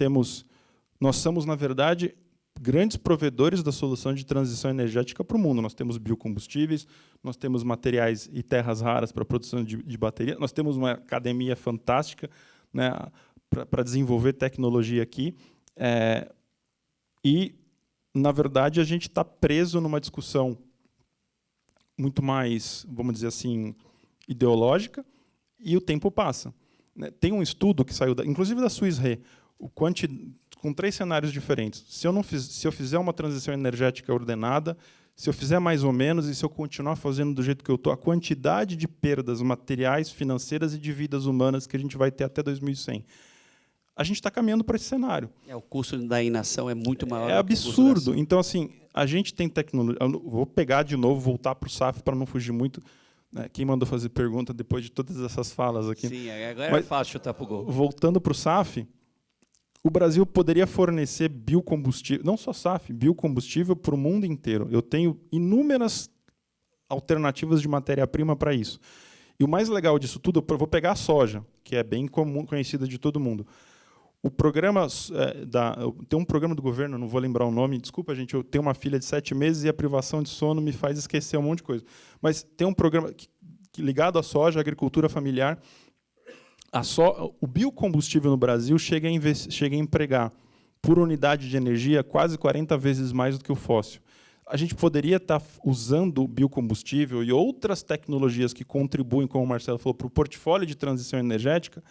somos, na verdade, grandes provedores da solução de transição energética para o mundo. Nós temos biocombustíveis, nós temos materiais e terras raras para a produção de bateria, nós temos uma academia fantástica, né, para desenvolver tecnologia aqui. E, na verdade, a gente está preso numa discussão muito mais, vamos dizer assim, ideológica, e o tempo passa. Tem um estudo que saiu, inclusive da Swiss Re, com 3 cenários diferentes. Se eu fizer uma transição energética ordenada, se eu fizer mais ou menos e se eu continuar fazendo do jeito que eu estou, a quantidade de perdas materiais, financeiras e de vidas humanas que a gente vai ter até 2100. A gente está caminhando para esse cenário. O custo da inação é muito maior. É absurdo. Então, assim, a gente tem tecnologia. Vou pegar de novo, voltar para o SAF para não fugir muito. Quem mandou fazer pergunta depois de todas essas falas aqui? Sim, agora é fácil chutar para o gol. Voltando para o SAF, o Brasil poderia fornecer biocombustível, não só SAF, biocombustível para o mundo inteiro. Eu tenho inúmeras alternativas de matéria-prima para isso. E o mais legal disso tudo, eu vou pegar a soja, que é bem comum, conhecida de todo mundo. O programa tem um programa do governo, não vou lembrar o nome, desculpa, gente, eu tenho uma filha de 7 meses e a privação de sono me faz esquecer um monte de coisa. Mas tem um programa ligado à soja, à agricultura familiar. O biocombustível no Brasil chega a empregar, por unidade de energia, quase 40 vezes mais do que o fóssil. A gente poderia estar usando o biocombustível e outras tecnologias que contribuem, como o Marcelo falou, para o portfólio de transição energética,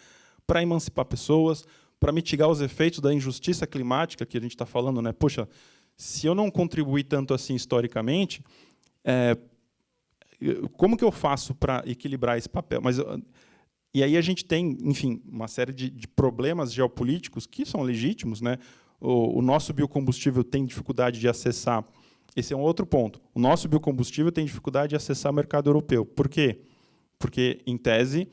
para emancipar pessoas, para mitigar os efeitos da injustiça climática que a gente está falando, né? Poxa, se eu não contribuir tanto assim historicamente, como que eu faço para equilibrar esse papel? E aí a gente tem, enfim, uma série de problemas geopolíticos que são legítimos, né? O nosso biocombustível tem dificuldade de acessar. Esse é um outro ponto. O nosso biocombustível tem dificuldade de acessar o mercado europeu. Por quê? Porque, em tese,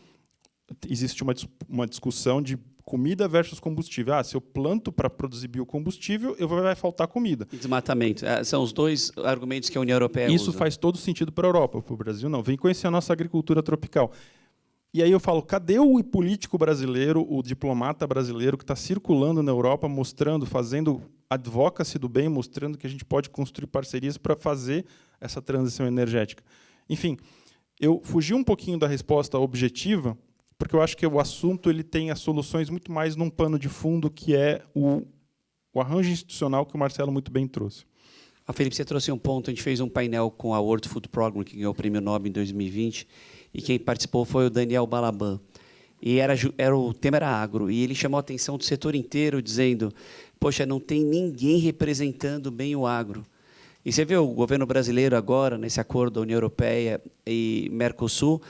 existe uma discussão de comida versus combustível. Se eu planto para produzir biocombustível, vai faltar comida. Desmatamento. São os 2 argumentos que a União Europeia usa. Isso faz todo sentido para a Europa, para o Brasil não. Vem conhecer a nossa agricultura tropical. E aí eu falo, cadê o político brasileiro, o diplomata brasileiro que está circulando na Europa, mostrando, fazendo advocacy do bem, mostrando que a gente pode construir parcerias para fazer essa transição energética? Enfim, eu fugi um pouquinho da resposta objetiva, porque eu acho que o assunto ele tem as soluções muito mais num pano de fundo, que é o arranjo institucional que o Marcelo muito bem trouxe. Felipe, você trouxe um ponto, a gente fez um painel com a World Food Programme, que ganhou o Prêmio Nobel em 2020, e quem participou foi o Daniel Balaban. E o tema era agro, e ele chamou a atenção do setor inteiro, dizendo, poxa, não tem ninguém representando bem o agro. E você vê o governo brasileiro agora, nesse acordo da União Europeia e Mercosul,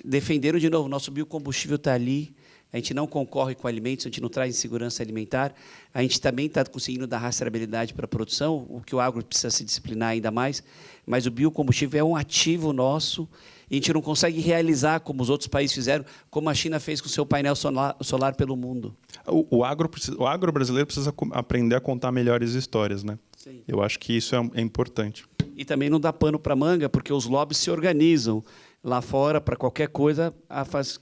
defenderam de novo, nosso biocombustível está ali, a gente não concorre com alimentos, a gente não traz insegurança alimentar, a gente também está conseguindo dar rastreabilidade para a produção, o que o agro precisa se disciplinar ainda mais, mas o biocombustível é um ativo nosso, e a gente não consegue realizar como os outros países fizeram, como a China fez com o seu painel solar pelo mundo. O agro brasileiro precisa aprender a contar melhores histórias, né? Sim. Eu acho que isso é importante. E também não dá pano para manga, porque os lobbies se organizam lá fora para qualquer coisa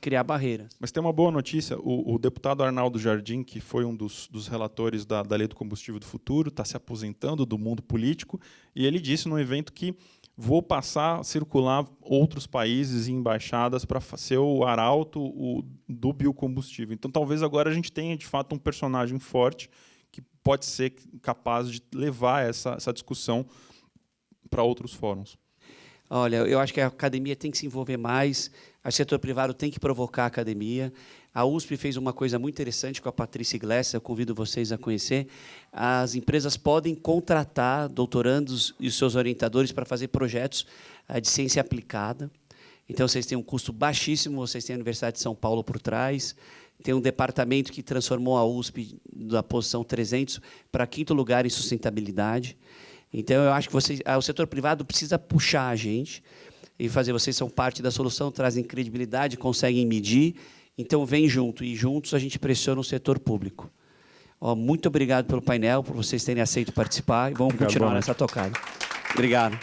criar barreiras. Mas tem uma boa notícia. O deputado Arnaldo Jardim, que foi um dos relatores da Lei do Combustível do Futuro, está se aposentando do mundo político, e ele disse num evento que vou passar a circular outros países e embaixadas para ser o arauto do biocombustível. Então, talvez agora a gente tenha, de fato, um personagem forte que pode ser capaz de levar essa discussão para outros fóruns. Olha, eu acho que a academia tem que se envolver mais, o setor privado tem que provocar a academia. A USP fez uma coisa muito interessante com a Patrícia Iglesias, eu convido vocês a conhecer. As empresas podem contratar doutorandos e os seus orientadores para fazer projetos de ciência aplicada. Então, vocês têm um custo baixíssimo, vocês têm a Universidade de São Paulo por trás, tem um departamento que transformou a USP da posição 300 para 5º lugar em sustentabilidade. Então, eu acho que o setor privado precisa puxar a gente e fazer. Vocês são parte da solução, trazem credibilidade, conseguem medir. Então, vem junto. E juntos a gente pressiona o setor público. Muito obrigado pelo painel, por vocês terem aceito participar. E vamos continuar nessa tocada. Obrigado.